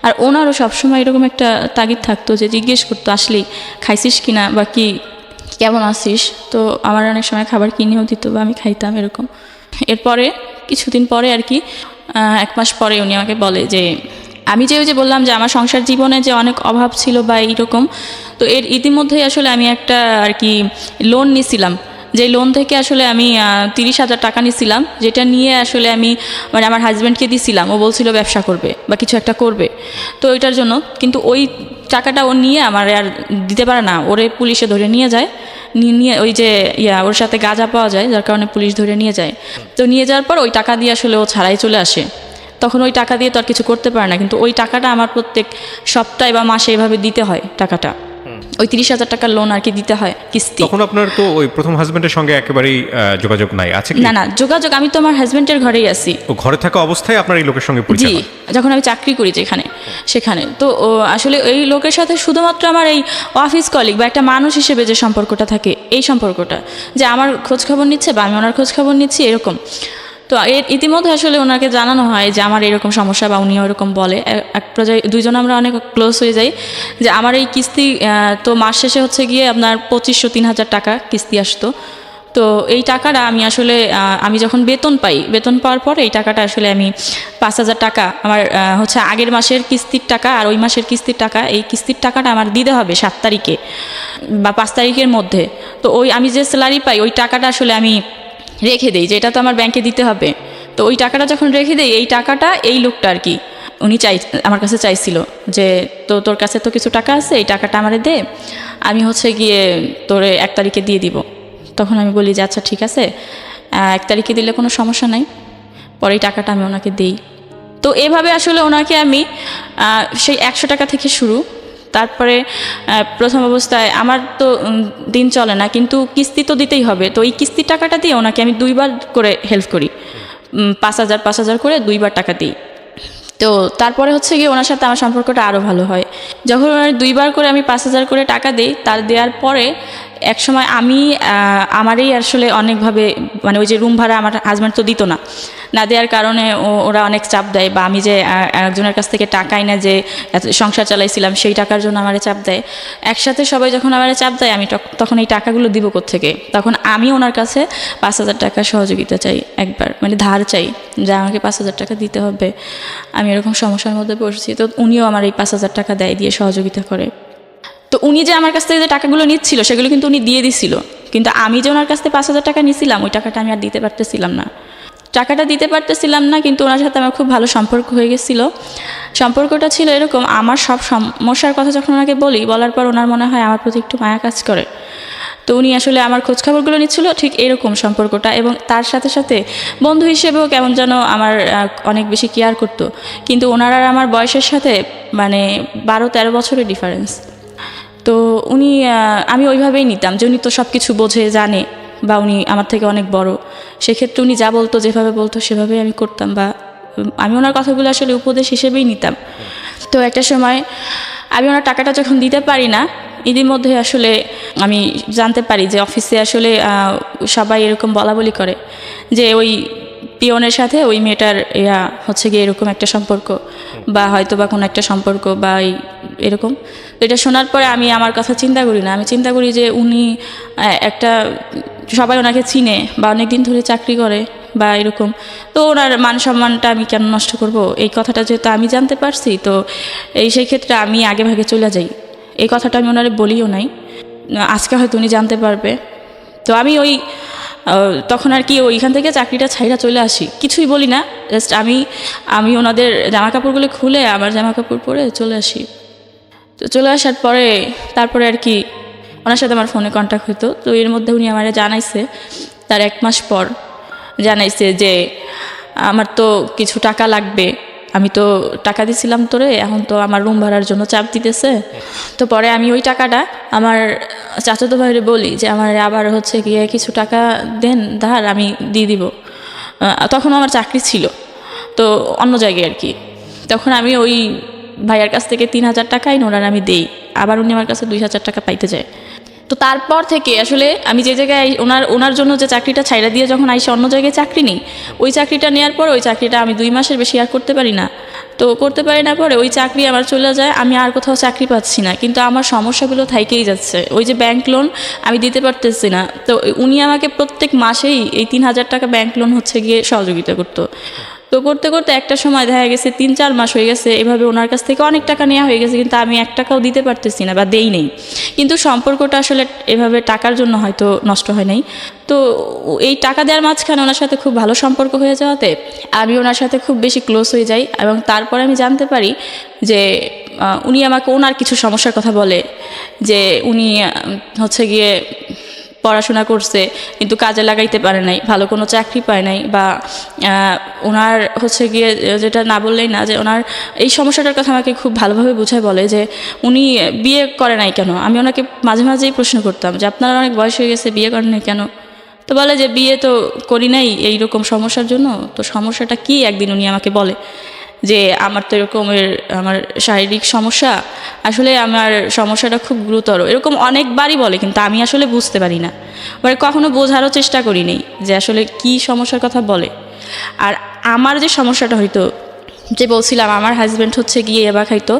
আর ওনারও সবসময় এরকম একটা তাগিদ থাকতো যে জিজ্ঞেস করতো আসলেই খাইছিস কিনা, বা কি কেমন আছিস। তো আমার অনেক সময় খাবার কিনেও দিত বা আমি খাইতাম এরকম। এরপরে কিছুদিন পরে আর কি 1 মাস পরে উনি আমাকে বলে যে আমি ওই যে বললাম যে আমার সংসার জীবনে যে অনেক অভাব ছিল বা এইরকম, তো এর ইতিমধ্যেই আসলে আমি একটা আর কি লোন নিয়েছিলাম, যে লোন থেকে আসলে আমি 30,000 টাকা নিয়েছিলাম, যেটা নিয়ে আসলে আমি মানে আমার হাজব্যান্ডকে দিয়েছিলাম। ও বলছিল ব্যবসা করবে বা কিছু একটা করবে, তো ওইটার জন্য। কিন্তু ওই টাকাটা ও নিয়ে আমার আর দিতে পারে না, ওরে পুলিশে ধরে নিয়ে যায়। নিয়ে ওই যে ওর সাথে গাঁজা পাওয়া যায়, যার কারণে পুলিশ ধরে নিয়ে যায়। তো নিয়ে যাওয়ার পর ওই টাকা দিয়ে আসলে ও ছাড়াই চলে আসে। তখন ওই টাকা দিয়ে তো আর কিছু করতে পারে না, কিন্তু ওই টাকাটা আমার প্রত্যেক সপ্তাহে বা মাসে এভাবে দিতে হয় টাকাটা। ওই 30,000 টাকার লোন আর কি দিতে হয় কিস্তি।
তখন আপনার তো ওই প্রথম হাজবেন্ডের সঙ্গে একেবারেই যোগাযোগ নাই, আছে কি?
না যোগাযোগ, আমি তো আমার হাজবেন্ডের ঘরেই আছি।
ও ঘরে থাকা অবস্থায় আপনার এই লোকের সঙ্গে
জি,
পরিচয় হয়?
যখন আমি চাকরি করি সেখানে তো আসলে এই লোকের সাথে শুধুমাত্র আমার এই অফিস কলিগ বা একটা মানুষ হিসেবে যে সম্পর্কটা থাকে, এই সম্পর্কটা যে আমার খোঁজ খবর নিচ্ছে বা আমি ওনার খোঁজ খবর নিচ্ছি এরকম। তো এর ইতিমধ্যে আসলে ওনাকে জানানো হয় যে আমার এরকম সমস্যা, বা উনিও এরকম বলে। এক পর্যায়ে দুইজন আমরা অনেক ক্লোজ হয়ে যাই, যে আমার এই কিস্তি তো মাস শেষে হচ্ছে গিয়ে আপনার 2500-3000 টাকা কিস্তি আসতো। তো এই টাকাটা আমি আসলে আমি যখন বেতন পাওয়ার পরে এই টাকাটা আসলে আমি 5,000 টাকা আমার হচ্ছে আগের মাসের কিস্তির টাকা আর ওই মাসের কিস্তির টাকা, এই কিস্তির টাকাটা আমার দিতে হবে 7 তারিখে বা 5 তারিখের মধ্যে। তো ওই আমি যে স্যালারি পাই ওই টাকাটা আসলে আমি রেখে দেই, যে এটা তো আমার ব্যাংকে দিতে হবে। তো ওই টাকাটা যখন রেখে দেই, এই টাকাটা এই লোকটা আর কি উনি আমার কাছে চাইছিল যে তোর কাছে তো কিছু টাকা আছে, এই টাকাটা আমারে দে, আমি হচ্ছে গিয়ে তোরে 1 তারিখে দিয়ে দিব। তখন আমি বলি যে আচ্ছা ঠিক আছে, 1 তারিখে দিলে কোনো সমস্যা নাই, পরে এই টাকাটা আমি ওনাকে দিই। তো এভাবে আসলে ওনাকে আমি সেই 100 টাকা থেকে শুরু। তারপরে প্রথম অবস্থায় আমার তো দিন চলে না, কিন্তু কিস্তি তো দিতেই হবে। তো এই কিস্তির টাকাটা দিয়ে ওনাকে আমি 2বার করে হেল্প করি, 5,000 করে 2বার টাকা দিই। তো তারপরে হচ্ছে গিয়ে ওনার সাথে আমার সম্পর্কটা আরও ভালো হয়। যখন ওনার 2বার করে আমি 5,000 করে টাকা দিই, তার দেওয়ার পরে এক সময় আমি আমারই আসলে অনেকভাবে মানে ওই যে রুম ভাড়া আমার হাজব্যান্ড তো দিত না দেওয়ার কারণে ওরা অনেক চাপ দেয়, বা আমি যে একজনের কাছ থেকে টাকা এনে যে সংসার চালাইছিলাম সেই টাকার জন্য আমারে চাপ দেয়। একসাথে সবাই যখন আমারে চাপ দেয়, আমি তখন এই টাকাগুলো দিব কোত্থেকে? তখন আমি ওনার কাছে 5,000 টাকা সহযোগিতা চাই, একবার মানে ধার চাই, যে আমাকে 5,000 টাকা দিতে হবে, আমি এরকম সমস্যার মধ্যে পড়ছি। তো উনিও আমার এই 5,000 টাকা দিয়ে সহযোগিতা করে। তো উনি যে আমার কাছ থেকে যে টাকাগুলো নিচ্ছিল সেগুলো কিন্তু উনি দিয়ে দিছিল, কিন্তু আমি যে ওনার কাছ থেকে 5,000 টাকা নিয়েছিলাম ওই টাকাটা আমি আর দিতে পারতেছিলাম না। কিন্তু ওনার সাথে আমার খুব ভালো সম্পর্ক হয়ে গেছিলো। সম্পর্কটা ছিল এরকম, আমার সব সমস্যার কথা যখন ওনাকে বলার পর ওনার মনে হয় আমার প্রতি একটু মায়া কাজ করে। তো তো উনি আসলে আমার খোঁজখবরগুলো নিচ্ছিল ঠিক এরকম সম্পর্কটা, এবং তার সাথে সাথে বন্ধু হিসেবেও কেমন যেন আমার অনেক বেশি কেয়ার করতো। কিন্তু ওনার আর আমার বয়সের সাথে মানে 12-13 বছরের ডিফারেন্স। তো উনি আমি ওইভাবেই নিতাম যে উনি তো সব কিছু বোঝে জানে, বা উনি আমার থেকে অনেক বড়, সেক্ষেত্রে উনি যা বলতো যেভাবে বলতো সেভাবেই আমি করতাম, বা আমি ওনার কথাগুলো আসলে উপদেশ হিসেবেই নিতাম। তো একটা সময় আমি ওনার টাকাটা যখন দিতে পারি না, এরই মধ্যে আসলে আমি জানতে পারি যে অফিসে আসলে সবাই এরকম বলা বলি করে যে ওই পিয়নের সাথে ওই মেয়েটার হচ্ছে গিয়ে এরকম একটা সম্পর্ক, বা হয়তো বা কোনো একটা সম্পর্ক, বা এরকম। এটা শোনার পরে আমি আমার কথা চিন্তা করি না, আমি চিন্তা করি যে উনি একটা সবাই ওনাকে চিনে বা অনেক দিন ধরে চাকরি করে বা এরকম, তো ওনার মান সম্মানটা আমি কেন নষ্ট করব? এই কথাটা যেহেতু আমি জানতে পারছি, তো সেই ক্ষেত্রে আমি আগে ভাগে চলে যাই। এই কথাটা আমি ওনারে বলিও নাই, আজকে হয়তো উনি জানতে পারবে। তো আমি তখন আর কি ওইখান থেকে চাকরিটা ছাইরা চলে আসি, কিছুই বলি না, জাস্ট আমি ওনাদের জামাকাপড়গুলো খুলে আমার জামাকাপড় পরে চলে আসি। তো চলে আসার পরে তারপরে আর কি ওনার সাথে আমার ফোনে কন্ট্যাক্ট হতো। তো এর মধ্যে উনি আমার জানাইছে তার 1 মাস পর, জানাইছে যে আমার তো কিছু টাকা লাগবে, আমি তো টাকা দিছিলাম তোরে, এখন তো আমার রুম ভাড়ার জন্য চাপ দিতেছে। তো পরে আমি ওই টাকাটা আমার চাচাতো ভাইরে বলি যে আমার আবার হচ্ছে গিয়ে কিছু টাকা দেন ধার, আমি দিয়ে দিব। তখন আমার চাকরি ছিল তো অন্য জায়গায় আর কি। তখন আমি ওই ভাইয়ার কাছ থেকে 3,000 টাকাই ওনার আমি দেই, আবার উনি আমার কাছে 2,000 টাকা পাইতে যায়। তো তারপর থেকে আসলে আমি যে জায়গায় ওনার জন্য যে চাকরিটা ছাইড়া দিয়ে যখন আইসে অন্য জায়গায় চাকরি নিই, ওই চাকরিটা নেওয়ার পর ওই চাকরিটা আমি 2 মাসের বেশি আর করতে পারি না। তো করতে পারি না পরে ওই চাকরি আমার চলে যায়, আমি আর কোথাও চাকরি পাচ্ছি না, কিন্তু আমার সমস্যাগুলো থাইকেই যাচ্ছে। ওই যে ব্যাংক লোন আমি দিতে পারতেছি না, তো উনি আমাকে প্রত্যেক মাসেই এই 3,000 টাকা ব্যাংক লোন হচ্ছে গিয়ে সহযোগিতা করতো। তো করতে করতে একটা সময় দেখা গেছে 3-4 মাস হয়ে গেছে, এভাবে ওনার কাছ থেকে অনেক টাকা নেওয়া হয়ে গেছে, কিন্তু আমি 1 টাকাও দিতে পারতেছি না বা দেই নেই। কিন্তু সম্পর্কটা আসলে এভাবে টাকার জন্য হয়তো নষ্ট হয় নাই। তো এই টাকা দেওয়ার মাঝখানে ওনার সাথে খুব ভালো সম্পর্ক হয়ে যাওয়াতে আমি ওনার সাথে খুব বেশি ক্লোজ হয়ে যাই, এবং তারপরে আমি জানতে পারি যে উনি আমাকে ওনার কিছু সমস্যার কথা বলে, যে উনি হচ্ছে গিয়ে পড়াশোনা করছে কিন্তু কাজে লাগাইতে পারে নাই, ভালো কোনো চাকরি পায় নাই, বা ওনার হচ্ছে গিয়ে যেটা না বললেই না, যে ওনার এই সমস্যাটার কথা আমাকে খুব ভালোভাবে বুঝায় বলে যে উনি বিয়ে করে নাই কেন। আমি ওনাকে মাঝে মাঝেই প্রশ্ন করতাম যে আপনার অনেক বয়স হয়ে গেছে, বিয়ে করেন নাই কেন? তো বলে যে বিয়ে তো করি নাই এইরকম সমস্যার জন্য। তো সমস্যাটা কি একদিন উনি আমাকে বলে যে আমার তো এরকমের আমার শারীরিক সমস্যা, আসলে আমার সমস্যাটা খুব গুরুতর, এরকম অনেকবারই বলে, কিন্তু আমি আসলে বুঝতে পারি না, মানে কখনো বোঝারও চেষ্টা করি নি যে আসলে কি সমস্যার কথা বলে। আর আমার যে সমস্যাটা হইতো, যে বলছিলাম আমার হাজব্যান্ড হচ্ছে গিয়ে ইয়াবা খাইতো,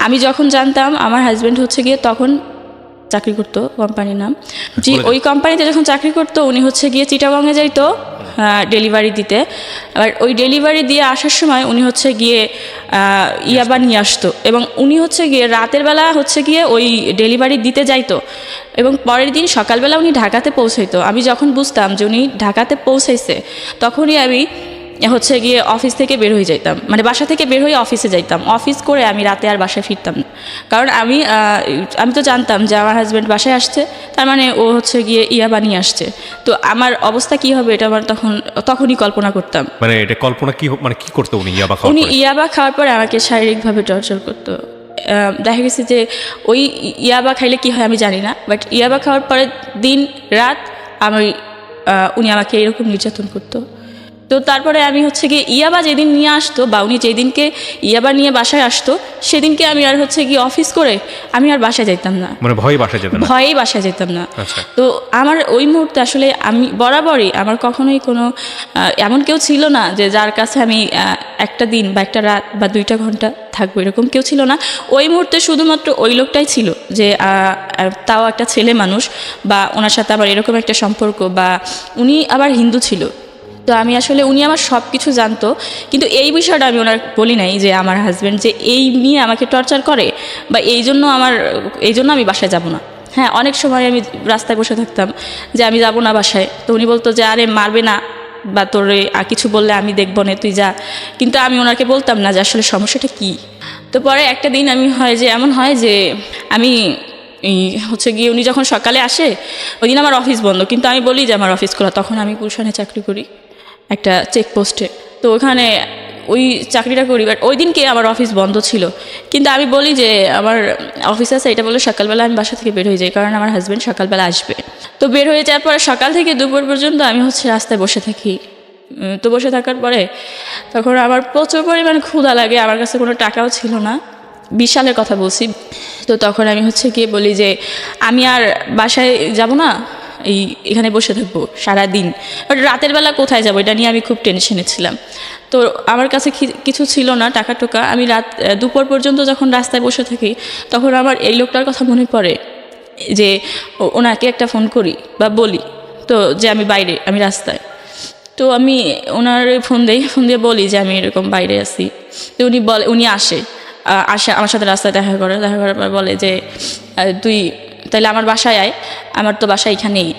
আমি যখন জানতাম আমার হাজব্যান্ড হচ্ছে গিয়ে তখন চাকরি করতো, কোম্পানির নাম জি, ওই কোম্পানিতে যখন চাকরি করতো উনি হচ্ছে গিয়ে চিটাগংয়ে যাইতো ডেলিভারি দিতে। আর ওই ডেলিভারি দিয়ে আসার সময় উনি হচ্ছে গিয়ে ইয়াবা নিয়ে আসতো, এবং উনি হচ্ছে গিয়ে রাতের বেলা হচ্ছে গিয়ে ওই ডেলিভারি দিতে যাইতো, এবং পরের দিন সকালবেলা উনি ঢাকাতে পৌঁছাইতো। আমি যখন বুঝতাম যে উনি ঢাকাতে পৌঁছাইছে, তখনই আমি হচ্ছে গিয়ে অফিস থেকে বের হয়ে যাইতাম, মানে বাসা থেকে বের হয়ে অফিসে যাইতাম, অফিস করে আমি রাতে আর বাসায় ফিরতাম না। কারণ আমি তো জানতাম যে আমার হাজব্যান্ড বাসায় আসছে, তার মানে ও হচ্ছে গিয়ে ইয়াবা নিয়ে আসছে। তো আমার অবস্থা কি হবে এটা আমার তখনই কল্পনা করতাম।
মানে এটা কল্পনা কি মানে কি করতো উনি ইয়াবা খাওয়ার
উনি
পরে?
ইয়াবা খাওয়ার পরে আমাকে শারীরিকভাবে টর্চার করতো। দেখা গেছে যে ওই ইয়াবা খাইলে কি হয় আমি জানি না, বাট ইয়াবা খাওয়ার পরে দিন রাত উনি আমাকে এরকম নির্যাতন করতো। তো তারপরে আমি হচ্ছে গিয়ে ইয়াবা যেদিন নিয়ে আসতো, বা উনি যেদিনকে ইয়াবা নিয়ে বাসায় আসতো, সেদিনকে আমি আর হচ্ছে গিয়ে অফিস করে আমি আর বাসায় যেতাম না,
মানে ভয়ে বাসায় যেতেন না?
ভয়েই বাসায় যেতাম না।
আচ্ছা।
তো আমার ওই মুহূর্তে আসলে আমি বরাবরই আমার কখনোই কোনো এমন কেউ ছিল না যে যার কাছে আমি একটা দিন বা একটা রাত বা 2টা ঘন্টা থাকবো, এরকম কেউ ছিল না। ওই মুহূর্তে শুধুমাত্র ওই লোকটাই ছিল, যে তাও একটা ছেলে মানুষ, বা ওনার সাথে আমার এরকম একটা সম্পর্ক, বা উনি আবার হিন্দু ছিল। তো আমি আসলে উনি আমার সব কিছু জানতো, কিন্তু এই বিষয়টা আমি ওনার বলি নাই যে আমার হাজব্যান্ড যে এই নিয়ে আমাকে টর্চার করে, বা এই জন্য আমি বাসায় যাব না। হ্যাঁ, অনেক সময় আমি রাস্তায় বসে থাকতাম যে আমি যাব না বাসায়, তো উনি বলতো যে আরে মারবে না, বা তোরে কিছু বললে আমি দেখবো না, তুই যা। কিন্তু আমি ওনাকে বলতাম না যে আসলে সমস্যাটা কী। তো পরে একটা দিন এমন হয় যে আমি এই হচ্ছে গিয়ে উনি যখন সকালে আসে, ওই দিন আমার অফিস বন্ধ, কিন্তু আমি বলি যে আমার অফিস খোলা। তখন আমি গুলশানে চাকরি করি একটা চেকপোস্টে, তো ওখানে ওই চাকরিটা করি। বাট ওই দিনকে আমার অফিস বন্ধ ছিল, কিন্তু আমি বলি যে আমার অফিস আছে, এটা বলে সকালবেলা আমি বাসা থেকে বের হয়ে যাই, কারণ আমার হাজব্যান্ড সকালবেলা আসবে। তো বের হয়ে যাওয়ার পরে সকাল থেকে দুপুর পর্যন্ত আমি হচ্ছে রাস্তায় বসে থাকি। তো বসে থাকার পরে তখন আমার প্রচুর পরিমাণ ক্ষুধা লাগে, আমার কাছে কোনো টাকাও ছিল না, 20 সালের কথা বলছি। তো তখন আমি হচ্ছে গিয়ে বলি যে আমি আর বাসায় যাব না, এখানে বসে থাকবো সারাদিন। বাট রাতের বেলা কোথায় যাবো, এটা নিয়ে আমি খুব টেনশনে ছিলাম। তো আমার কাছে কিছু ছিল না টাকা টোকা। আমি দুপুর পর্যন্ত যখন রাস্তায় বসে থাকি, তখন আমার এই লোকটার কথা মনে পড়ে যে ওনাকে একটা ফোন করি বা বলি, তো যে আমি বাইরে, আমি রাস্তায়। তো আমি ওনার ফোন দিয়ে বলি যে আমি এরকম বাইরে আছি। তো উনি আসে আমার সাথে রাস্তায় দেখা করার পর বলে যে তুই তাহলে আমার বাসায় আয়। আমার তো বাসা এখানেই,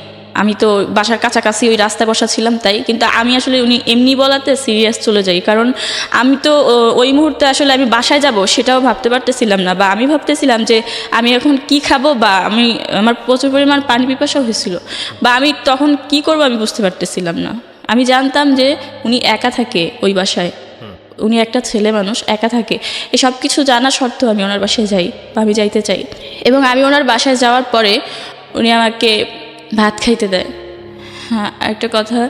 আমি তো বাসার কাছাকাছি ওই রাস্তায় বসা ছিলাম তাই। কিন্তু আমি আসলে উনি এমনি বলাতে সিরিয়াস চলে যাই, কারণ আমি তো ওই মুহূর্তে আসলে আমি বাসায় যাব সেটাও ভাবতে পারতেছিলাম না, বা আমি ভাবতেছিলাম যে আমি এখন কি খাবো, বা আমার প্রচুর পরিমাণ পানি পিপাসা হয়েছিল, বা আমি তখন কি করবো আমি বুঝতে পারতেছিলাম না। আমি জানতাম যে উনি একা থাকে ওই বাসায়, উনি একটা ছেলে মানুষ একা থাকে। এই সব কিছু জানা সত্ত্বেও আমি ওনার বাসায় যাই, বা আমি যাইতে চাই। এবং আমি ওনার বাসায় যাওয়ার পরে উনি আমাকে ভাত খাইতে দেয়। হ্যাঁ, একটা কথা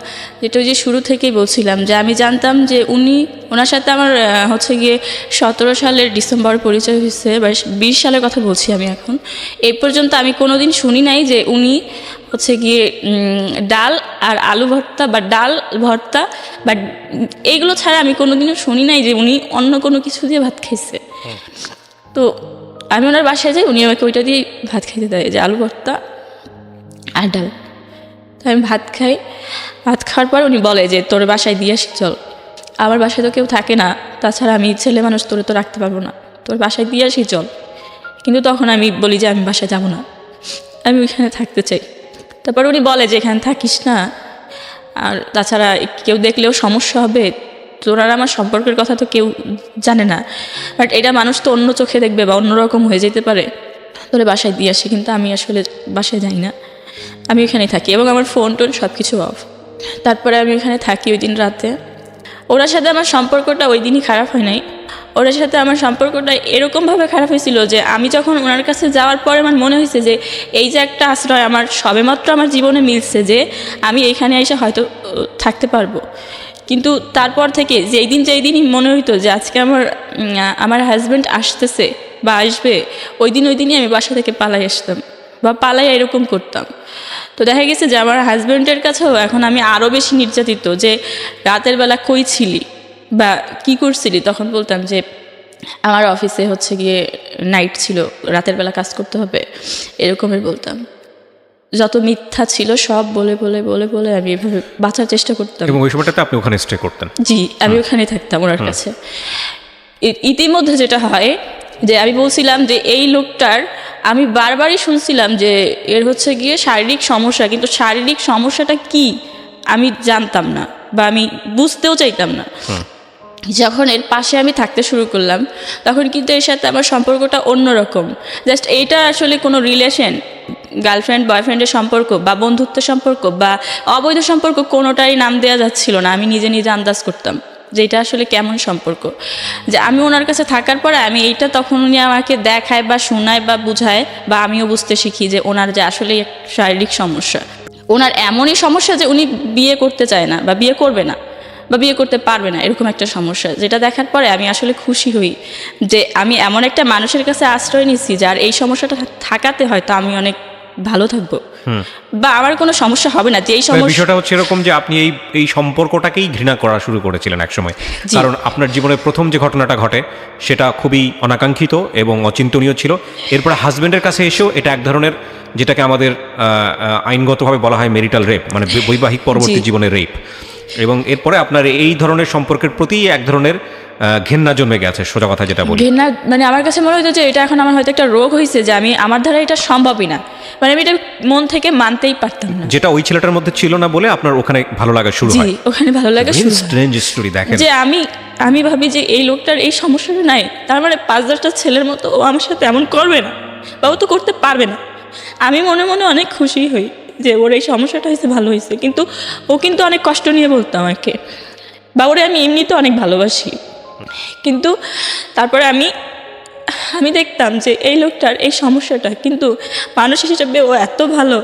যেটা ওই যে শুরু থেকেই বলছিলাম, যে আমি জানতাম যে ওনার সাথে আমার হচ্ছে গিয়ে 17 সালের ডিসেম্বর পরিচয় হয়েছে, বা 20 সালের কথা বলছি আমি এখন। এই পর্যন্ত আমি কোনোদিন শুনি নাই যে উনি হচ্ছে গিয়ে ডাল আর আলু ভর্তা বা ডাল ভর্তা বা এইগুলো ছাড়া আমি কোনোদিনও শুনি নাই যে উনি অন্য কোনো কিছু দিয়ে ভাত খাইছে। তো আমি ওনার বাসায় যাই, উনি আমাকে ওইটা দিয়ে ভাত খাইতে দেয়, যে আলু ভর্তা আর ডাল। তো আমি ভাত খাই, ভাত খাওয়ার পর উনি বলে যে তোর বাসায় দিয়ে আসি চল। আমার বাসায় তো কেউ থাকে না, তাছাড়া আমি ছেলে মানুষ, তোরে তো রাখতে পারবো না, তোর বাসায় দিয়ে আসি চল। কিন্তু তখন আমি বলি যে আমি বাসায় যাব না, আমি ওইখানে থাকতে চাই। তারপর উনি বলে যে এখানে থাকিস না, আর তাছাড়া কেউ দেখলেও সমস্যা হবে, তোর আর আমার সম্পর্কের কথা তো কেউ জানে না, বাট এটা মানুষ তো অন্য চোখে দেখবে বা অন্যরকম হয়ে যেতে পারে, তোরে বাসায় দিয়ে আসি। কিন্তু আমি আসলে বাসায় যাই না, আমি ওখানেই থাকি, এবং আমার ফোন টোন সব কিছু অফ। তারপরে আমি ওখানে থাকি ওই দিন রাতে। ওনার সাথে আমার সম্পর্কটা ওই দিনই খারাপ হয় নাই, ওনার সাথে আমার সম্পর্কটা এরকমভাবে খারাপ হয়েছিল যে আমি যখন ওনার কাছে যাওয়ার পরে আমার মনে হয়েছে যে এই যে একটা আশ্রয় আমার সবেমাত্র আমার জীবনে মিলছে, যে আমি এইখানে এসে হয়তো থাকতে পারবো। কিন্তু তারপর থেকে যেই দিনই মনে হইতো যে আজকে আমার হাজব্যান্ড আসতেছে বা আসবে, ওই দিনই আমি বাসা থেকে পালাই আসতাম বা পালাই এরকম করতাম। তো দেখা গেছে যে আমার হাজব্যান্ডের কাছেও এখন আমি আরও বেশি নির্যাতিত, যে রাতের বেলা কই ছিলি বা কি করছিলি, তখন বলতাম যে আমার অফিসে হচ্ছে গিয়ে নাইট ছিল, রাতের বেলা কাজ করতে হবে, এরকমই বলতাম। যত মিথ্যা ছিল সব বলে বলে বলে বলে আমি এভাবে বাঁচার চেষ্টা করতাম।
এবং ওই সময়টাতে আপনি ওখানে স্টে করতেন?
জি, আমি ওখানে থাকতাম ওনার কাছে। ইতিমধ্যে যেটা হয় যে আমি বলছিলাম যে এই লোকটার, আমি বারবারই শুনছিলাম যে এর হচ্ছে গিয়ে শারীরিক সমস্যা, কিন্তু শারীরিক সমস্যাটা কি আমি জানতাম না বা আমি বুঝতেও চাইতাম না। যখন এর পাশে আমি থাকতে শুরু করলাম, তখন কিন্তু এর সাথে আমার সম্পর্কটা অন্যরকম। জাস্ট এইটা আসলে কোনো রিলেশন, গার্লফ্রেন্ড বয়ফ্রেন্ডের সম্পর্ক বা বন্ধুত্বের সম্পর্ক বা অবৈধ সম্পর্ক, কোনোটাই নাম দেওয়া যাচ্ছিল না। আমি নিজে নিজে আন্দাজ করতাম যে এটা আসলে কেমন সম্পর্ক। যে আমি ওনার কাছে থাকার পরে আমি এইটা তখন উনি আমাকে দেখায় বা শোনায় বা বুঝায়, বা আমিও বুঝতে শিখি যে ওনার যে আসলে শারীরিক সমস্যা, ওনার এমনই সমস্যা যে উনি বিয়ে করতে চায় না বা বিয়ে করবে না বা বিয়ে করতে পারবে না, এরকম একটা সমস্যা। যেটা দেখার পরে আমি আসলে খুশি হই যে আমি এমন একটা মানুষের কাছে আশ্রয় নিচ্ছি যার এই সমস্যাটা থাকাতে হয়তো আমি অনেক ভালো থাকবো বা আমার কোনো সমস্যা হবে না। যে এই
বিষয়টা হচ্ছে এরকম যে আপনি এই সম্পর্কটাকেই ঘৃণা করা শুরু করেছিলেন একসময়, কারণ আপনার জীবনের প্রথম যে ঘটনাটা ঘটে সেটা খুবই অনাকাঙ্ক্ষিত এবং অচিন্তনীয় ছিল। এরপর হাজবেন্ডের কাছে এসেও এটা এক ধরনের, যেটাকে আমাদের আইনগতভাবে বলা হয় মেরিটাল রেপ, মানে বৈবাহিক পরবর্তী জীবনের রেপ। এবং এরপরে আপনার এই ধরনের সম্পর্কের প্রতি এক ধরনের ঘেন্না জন্মে গেছে, সোজা কথা যেটা বলি।
ঘেন্না মানে আমার কাছে মনে হতো যে এটা এখন আমার হয়তো একটা রোগ হয়েছে, যে আমার দ্বারা এটা সম্ভবই না, মানে আমি এটা মন থেকে মানতেই পারতাম না,
যেটা ওই ছেলেটার মধ্যে ছিল না বলে আপনার ওখানে ভালো লাগা শুরু হয়।
ওখানে ভালো লাগা শুরু হয়।
স্ট্রেঞ্জ স্টোরি দেখেন,
যে আমি ভাবি যে এই লোকটার এই সমস্যাটা নাই, তার মানে 5-10টা ছেলের মতো ও আমার সাথে এমন করবে না। বা ও তো করতে পারবে না। আমি মনে মনে অনেক খুশি হই যে ওর এই সমস্যাটা হয়েছে, ভালো হয়েছে, কিন্তু ও কিন্তু অনেক কষ্ট নিয়ে বলতো আমাকে, বা ওরে আমি এমনিতে অনেক ভালোবাসি। কিন্তু তারপরে আমি দেখতাম যে এই লোকটার এই সমস্যাটা, কিন্তু মানুষ হিসেবে ও এত ভালো।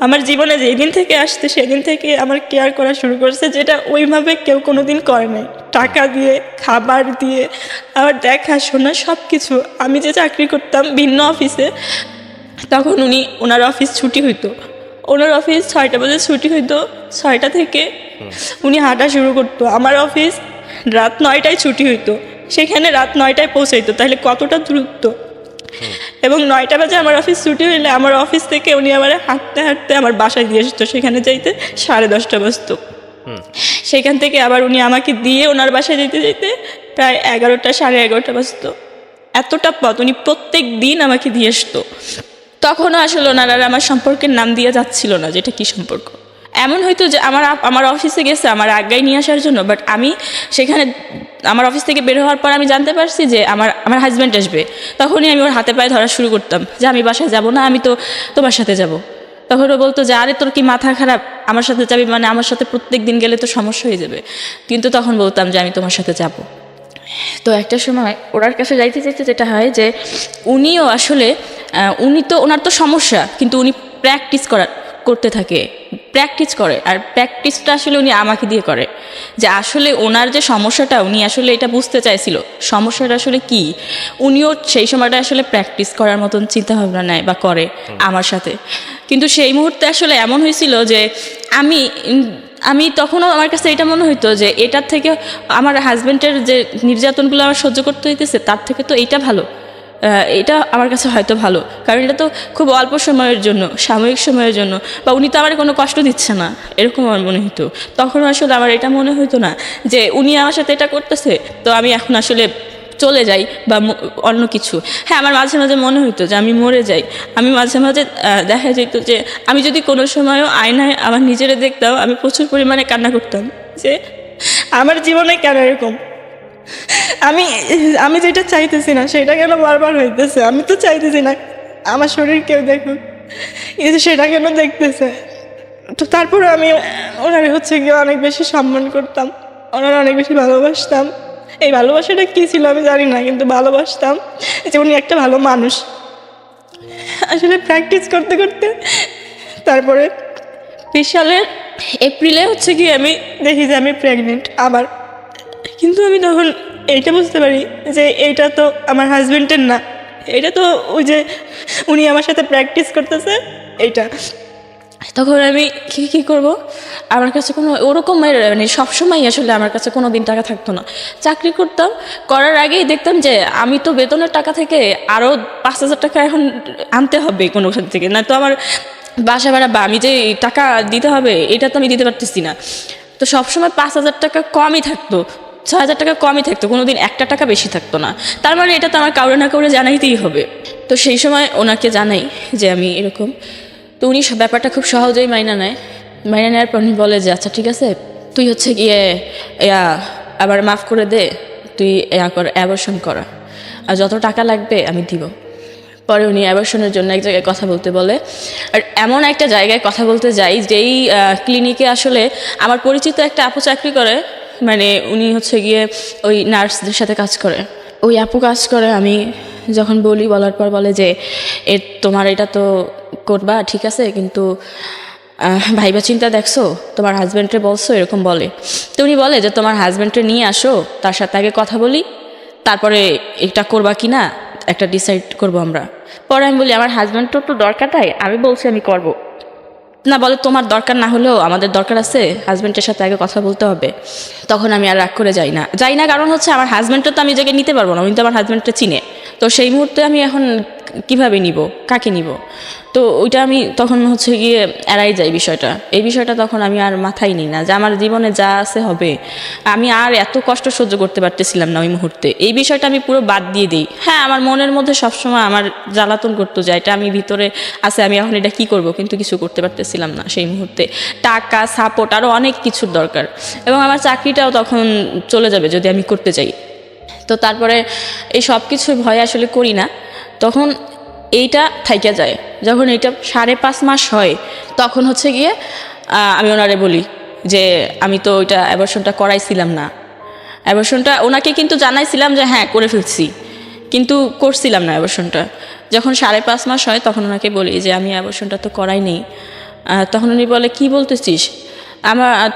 আমার জীবনে যেদিন থেকে আসছে সেদিন থেকে আমার কেয়ার করা শুরু করেছে, যেটা ওইভাবে কেউ কোনো দিন করে নাই। টাকা দিয়ে, খাবার দিয়ে, আবার দেখাশোনা সব কিছু। আমি যে চাকরি করতাম ভিন্ন অফিসে, তখন ওনার অফিস ছুটি হইতো, ওনার অফিস 6টা বাজে ছুটি হইতো, 6টা থেকে উনি হাঁটা শুরু করতো। আমার অফিস রাত 9টায় ছুটি হইতো, সেখানে রাত 9টায় পৌঁছাইতো, তাহলে কতটা দূরত্ব। এবং 9টা বাজে আমার অফিস ছুটি হইলে আমার অফিস থেকে উনি আমার হাঁটতে হাঁটতে আমার বাসায় দিয়ে আসতো, সেখানে যাইতে 10:30 বাজতো। সেখান থেকে আবার উনি আমাকে দিয়ে ওনার বাসায় যেতে যেতে প্রায় 11টা 11:30 বাজতো। এতটা পথ উনি প্রত্যেক দিন আমাকে দিয়ে আসতো। তখনও আসলে ওনারা আমার সম্পর্কের নাম দিয়ে যাচ্ছিল না, যেটা কি সম্পর্ক। এমন হয়তো যে আমার অফিসে গেছে আমার আজ্ঞায় নিয়ে আসার জন্য, বাট আমি সেখানে আমার অফিস থেকে বের হওয়ার পর আমি জানতে পারছি যে আমার হাজব্যান্ড আসবে। তখনই আমি ওর হাতে পায়ে ধরা শুরু করতাম যে আমি বাসায় যাব না, আমি তো তোমার সাথে যাব। তখন ও বলতো যে আরে তোর কি মাথা খারাপ, আমার সাথে যাবি মানে আমার সাথে প্রত্যেক দিন গেলে তো সমস্যা হয়ে যাবে। কিন্তু তখন বলতাম যে আমি তোমার সাথে যাব। তো একটা সময় ওনার কাছে যাইতে চাইতে যেটা হয় যে উনিও আসলে ওনার তো সমস্যা, কিন্তু উনি করতে থাকে, প্র্যাকটিস করে। আর প্র্যাকটিসটা আসলে উনি আমাকে দিয়ে করে, যে আসলে ওনার যে সমস্যাটা উনি আসলে এটা বুঝতে চাইছিল সমস্যাটা আসলে কি। উনিও সেই সময়টা আসলে প্র্যাকটিস করার মতন চিন্তাভাবনা নেয় বা করে আমার সাথে। কিন্তু সেই মুহূর্তে আসলে এমন হয়েছিল যে আমি তখনও আমার কাছে এটা মনে হইতো যে এটার থেকে আমার হাজব্যান্ডের যে নির্যাতনগুলো আমার সহ্য করতে হইতেছে তার থেকে তো এইটা ভালো, এটা আমার কাছে হয়তো ভালো, কারণ এটা তো খুব অল্প সময়ের জন্য, সাময়িক সময়ের জন্য, বা উনি তো আমার কোনো কষ্ট দিচ্ছে না, এরকম আমার মনে হতো। তখন আসলে আমার এটা মনে হতো না যে উনি আমার সাথে এটা করতেছে তো আমি এখন আসলে চলে যাই বা অন্য কিছু। হ্যাঁ, আমার মাঝে মাঝে মনে হতো যে আমি মরে যাই। আমি মাঝে মাঝে দেখা যেত যে আমি যদি কোনো সময়ও আয়নায় আমার নিজেরে দেখতাম, আমি প্রচুর পরিমাণে কান্না করতাম যে আমার জীবনে কেন এরকম, আমি আমি যেটা চাইতেছি না সেটা কেন বারবার হইতেছে। আমি তো চাইতেছি না আমার শরীর কেউ দেখুক, কিন্তু সেটা কেন দেখতেছে। তো তারপরে আমি ওনার হচ্ছে গিয়ে অনেক বেশি সম্মান করতাম, ওনার অনেক বেশি ভালোবাসতাম। এই ভালোবাসাটা কী ছিল আমি জানি না, কিন্তু ভালোবাসতাম যে উনি একটা ভালো মানুষ। আসলে প্র্যাকটিস করতে করতে তারপরে 20 সালের এপ্রিলে হচ্ছে কি আমি দেখি যে আমি প্রেগনেন্ট আবার। কিন্তু আমি তখন এইটা বুঝতে পারি যে এইটা তো আমার হাজব্যান্ডের না, এটা তো ওই যে উনি আমার সাথে প্র্যাকটিস করতেছে এইটা। তখন আমি কী করব, আমার কাছে কোনো ওরকম মানে সবসময় আসলে আমার কাছে কোনো দিন টাকা থাকতো না। চাকরি করতাম, করার আগেই দেখতাম যে আমি তো বেতনের টাকা থেকে আরও 5,000 টাকা এখন আনতে হবে কোনো খান থেকে, না তো আমার বাসা ভাড়া বা আমি যে টাকা দিতে হবে এটা তো আমি দিতে পারতেছি না। তো সবসময় 5,000 টাকা কমই থাকতো, 6,000 টাকা কমই থাকতো, কোনো দিন 1 টাকা বেশি থাকতো না। তার মানে এটা তো আমার কাউরে না কাউরে জানাইতেই হবে। তো সেই সময় ওনাকে জানাই যে আমি এরকম। তো উনি ব্যাপারটা খুব সহজেই মাইনা নেওয়ার পর উনি বলে যে আচ্ছা ঠিক আছে, তুই হচ্ছে গিয়ে আবার মাফ করে দে, তুই অ্যাবর্শন করা, আর যত টাকা লাগবে আমি দিব। পরে উনি অ্যাবর্শনের জন্য এক জায়গায় কথা বলতে বলে, আর এমন একটা জায়গায় কথা বলতে যাই যেই ক্লিনিকে আসলে আমার পরিচিত একটা আপু চাকরি করে, মানে উনি হচ্ছে গিয়ে ওই নার্সদের সাথে কাজ করে, ওই আপু কাজ করে। আমি যখন বলার পর বলে যে তোমার এটা তো করবা ঠিক আছে, কিন্তু ভাইবা চিন্তা দেখছো, তোমার হাজব্যান্ডকে বলছো, এরকম বলে। তো উনি বলে যে তোমার হাজব্যান্ডকে নিয়ে আসো, তার সাথে আগে কথা বলি, তারপরে এটা করবা কি না একটা ডিসাইড করবো আমরা। পরে আমি বলি আমার হাজব্যান্ডের তো দরকারটাই, আমি বলছি আমি করব না। বলে তোমার দরকার না হলেও আমাদের দরকার আছে, হাজব্যান্ডের সাথে আগে কথা বলতে হবে। তখন আমি আর রাগ করে যাই না, কারণ হচ্ছে আমার হাজব্যান্ডটা তো আমি জায়গায় নিতে পারবো না, উনি তো আমার হাজব্যান্ডটা চিনে। তো সেই মুহূর্তে আমি এখন কিভাবে নিব, কাকে নিব, তো ওইটা আমি তখন হচ্ছে গিয়ে এড়াই যাই বিষয়টা। এই বিষয়টা তখন আমি আর মাথায় নিই না, যে আমার জীবনে যা আছে হবে। আমি আর এত কষ্ট সহ্য করতে পারতেছিলাম না ওই মুহূর্তে, এই বিষয়টা আমি পুরো বাদ দিয়ে দিই। হ্যাঁ, আমার মনের মধ্যে সবসময় আমার জ্বালাতন করতো যে এটা আমি ভিতরে আছে, আমি এখন এটা কি করব, কিন্তু কিছু করতে পারতেছিলাম না সেই মুহূর্তে। টাকা, সাপোর্ট, আরও অনেক কিছুর দরকার, এবং আমার চাকরিটাও তখন চলে যাবে যদি আমি করতে চাই। তো তারপরে এই সব কিছুর ভয় আসলে করি না। তখন এইটা থাইকা যায়। যখন এটা 5.5 মাস হয় তখন হচ্ছে গিয়ে আমি ওনারে বলি যে আমি তো ওইটা অ্যাবর্শনটা করাইছিলাম না। অ্যাবর্শনটা ওনাকে কিন্তু জানাইছিলাম যে হ্যাঁ করে ফেলছি, কিন্তু করছিলাম না অ্যাবর্শনটা। যখন 5.5 মাস হয় তখন ওনাকে বলি যে আমি অ্যাবর্শনটা তো করাই নেই। তখন উনি বলে কি বলতেছিস,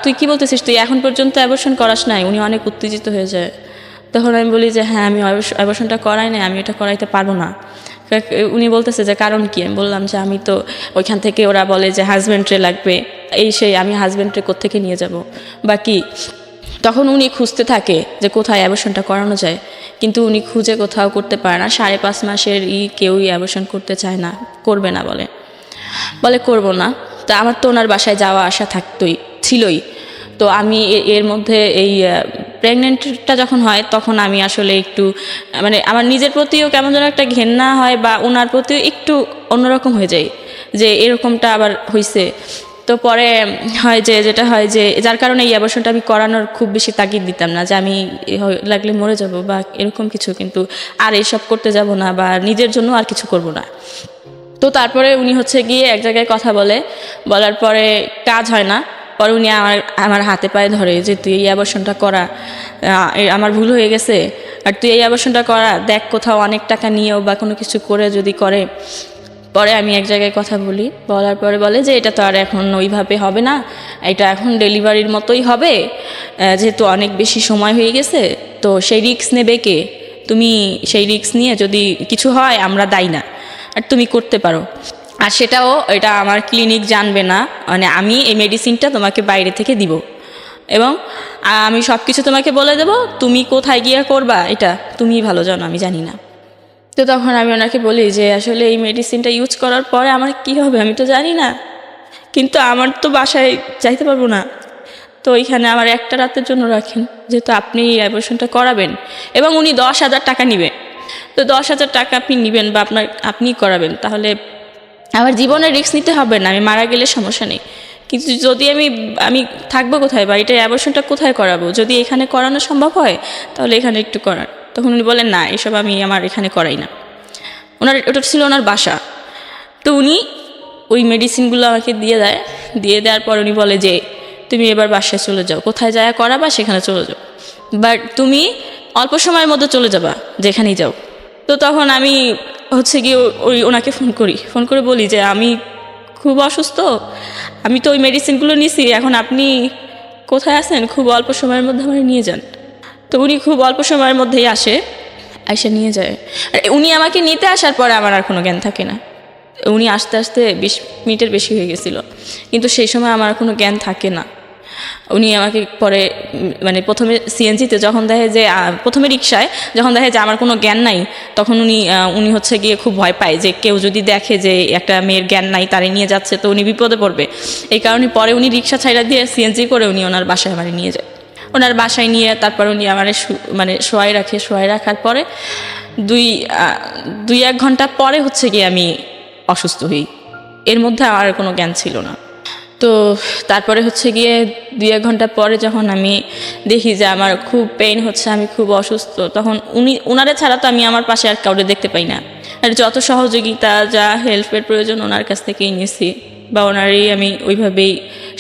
তুই কি বলতেছিস, তুই এখন পর্যন্ত অ্যাবর্শন করাস নাই? উনি অনেক উত্তেজিত হয়ে যায়। তখন আমি বলি যে হ্যাঁ আমি অ্যাবর্শনটা করাই নাই, আমি এটা করাইতে পারবো না। উনি বলতেছে যে কারণ কি? আমি বললাম যে আমি তো ওইখান থেকে ওরা বলে যে হাজব্যান্ডরে লাগবে, এই সেই, আমি হাজব্যান্ডরে কোত্থেকে নিয়ে যাব বা কি। তখন উনি খুঁজতে থাকে যে কোথায় অ্যাবর্শনটা করানো যায়, কিন্তু উনি খুঁজে কোথাও করতে পারে না। 5.5 মাসের কেউই অ্যাবর্শন করতে চায় না, করবে না বলে করব না। তা আমার তো ওনার বাসায় যাওয়া আসা ছিলই। তো আমি এর মধ্যে এই প্রেগনেন্টটা যখন হয় তখন আমি আসলে একটু মানে আমার নিজের প্রতিও কেমন যেন একটা ঘেন্না হয় বা ওনার প্রতিও একটু অন্যরকম হয়ে যায় যে এরকমটা আবার হয়েছে। তো পরে হয় যে যেটা হয় যে যার কারণে এই অ্যাবর্শনটা আমি করানোর খুব বেশি তাগিদ দিতাম না যে আমি লাগলে মরে যাব বা এরকম কিছু, কিন্তু আর এইসব করতে যাব না বা নিজের জন্য আর কিছু করব না। তো তারপরে উনি হচ্ছে গিয়ে এক জায়গায় কথা বলার পরে কাজ হয় না। পরে উনি আমার হাতে পায়ে ধরে যে তুই এই অ্যাবর্শনটা করা, আমার ভুল হয়ে গেছে, আর তুই এই অ্যাবর্শনটা করা, দেখ কোথাও অনেক টাকা নিয়েও বা কোনো কিছু করে যদি করে। পরে আমি এক জায়গায় কথা বলার পরে বলে যে এটা তো আর এখন ওইভাবে হবে না, এটা এখন ডেলিভারির মতোই হবে, যেহেতু অনেক বেশি সময় হয়ে গেছে, তো সেই রিস্ক নেবে কে? তুমি সেই রিস্ক নিয়ে যদি কিছু হয় আমরা দায়ী না, আর তুমি করতে পারো। আর এটা আমার ক্লিনিক জানবে না, মানে আমি এই মেডিসিনটা তোমাকে বাইরে থেকে দিব এবং আমি সব কিছু তোমাকে বলে দেব, তুমি কোথায় গিয়ে করবা এটা তুমিই ভালো জানো, আমি জানি না। তো তখন আমি ওনাকে বলি যে আসলে এই মেডিসিনটা ইউজ করার পরে আমার কি হবে আমি তো জানি না, কিন্তু আমার তো বাসায় যাইতে পারবো না, তো এখানে আমার একটা রাতের জন্য রাখেন, যেহেতু আপনি এই অ্যাবর্শনটা করাবেন এবং উনি 10,000 টাকা নেবে। তো 10,000 টাকা আপনি নেবেন বা আপনিই করাবেন, তাহলে আমার জীবনের রিস্ক নিতে হবে না, আমি মারা গেলে সমস্যা নেই, কিন্তু যদি আমি থাকবো কোথায় বা এটা অ্যাবর্শনটা কোথায় করাবো? যদি এখানে করানো সম্ভব হয় তাহলে এখানে একটু করার। তখন উনি বলেন না, এসব আমি আমার এখানে করাই না। ওটা ছিল ওনার বাসা। তো উনি ওই মেডিসিনগুলো আমাকে দিয়ে দেওয়ার পর উনি বলে যে তুমি এবার বাসায় চলে যাও, কোথায় যায় করাবা সেখানে চলে যাও, বাট তুমি অল্প সময়ের মধ্যে চলে যাবা যেখানেই যাও। তো তখন আমি হচ্ছে গিয়ে ওনাকে ফোন করে বলি যে আমি খুব অসুস্থ, আমি তো ওই মেডিসিনগুলো নিছি, এখন আপনি কোথায় আছেন, খুব অল্প সময়ের মধ্যে আমার নিয়ে যান। তো উনি খুব অল্প সময়ের মধ্যেই এসে নিয়ে যায়। আর উনি আমাকে নিতে আসার পরে আমার আর কোনো জ্ঞান থাকে না। উনি আস্তে আস্তে 20 মিনিটের বেশি হয়ে গেছিলো, কিন্তু সেই সময় আমার কোনো জ্ঞান থাকে না। উনি আমাকে পরে মানে প্রথমে সিএনজিতে যখন দেখে যে প্রথমে রিক্সায় যখন দেখে যে আমার কোনো জ্ঞান নাই, তখন উনি হচ্ছে গিয়ে খুব ভয় পায় যে কেউ যদি দেখে যে একটা মেয়ের জ্ঞান নাই তারে নিয়ে যাচ্ছে তো উনি বিপদে পড়বে। এই কারণে পরে উনি রিক্সা ছাইড়া দিয়ে সিএনজি করে উনি ওনার বাসায় আমার নিয়ে যায়। ওনার বাসায় নিয়ে তারপর উনি আমার মানে শোয়াই রাখার পরে 2-1 ঘন্টা পরে হচ্ছে গিয়ে আমি অসুস্থ হই। এর মধ্যে আমার কোনো জ্ঞান ছিল না। তো তারপরে হচ্ছে গিয়ে 2-1 ঘন্টা পরে যখন আমি দেখি যে আমার খুব পেইন হচ্ছে, আমি খুব অসুস্থ, তখন ওনারে ছাড়া তো আমি আমার পাশে আর কাউকে দেখতে পাই না। আর যত সহযোগিতা যা হেল্পের প্রয়োজন ওনার কাছ থেকেই নিয়েছি, বা ওনারই আমি ওইভাবেই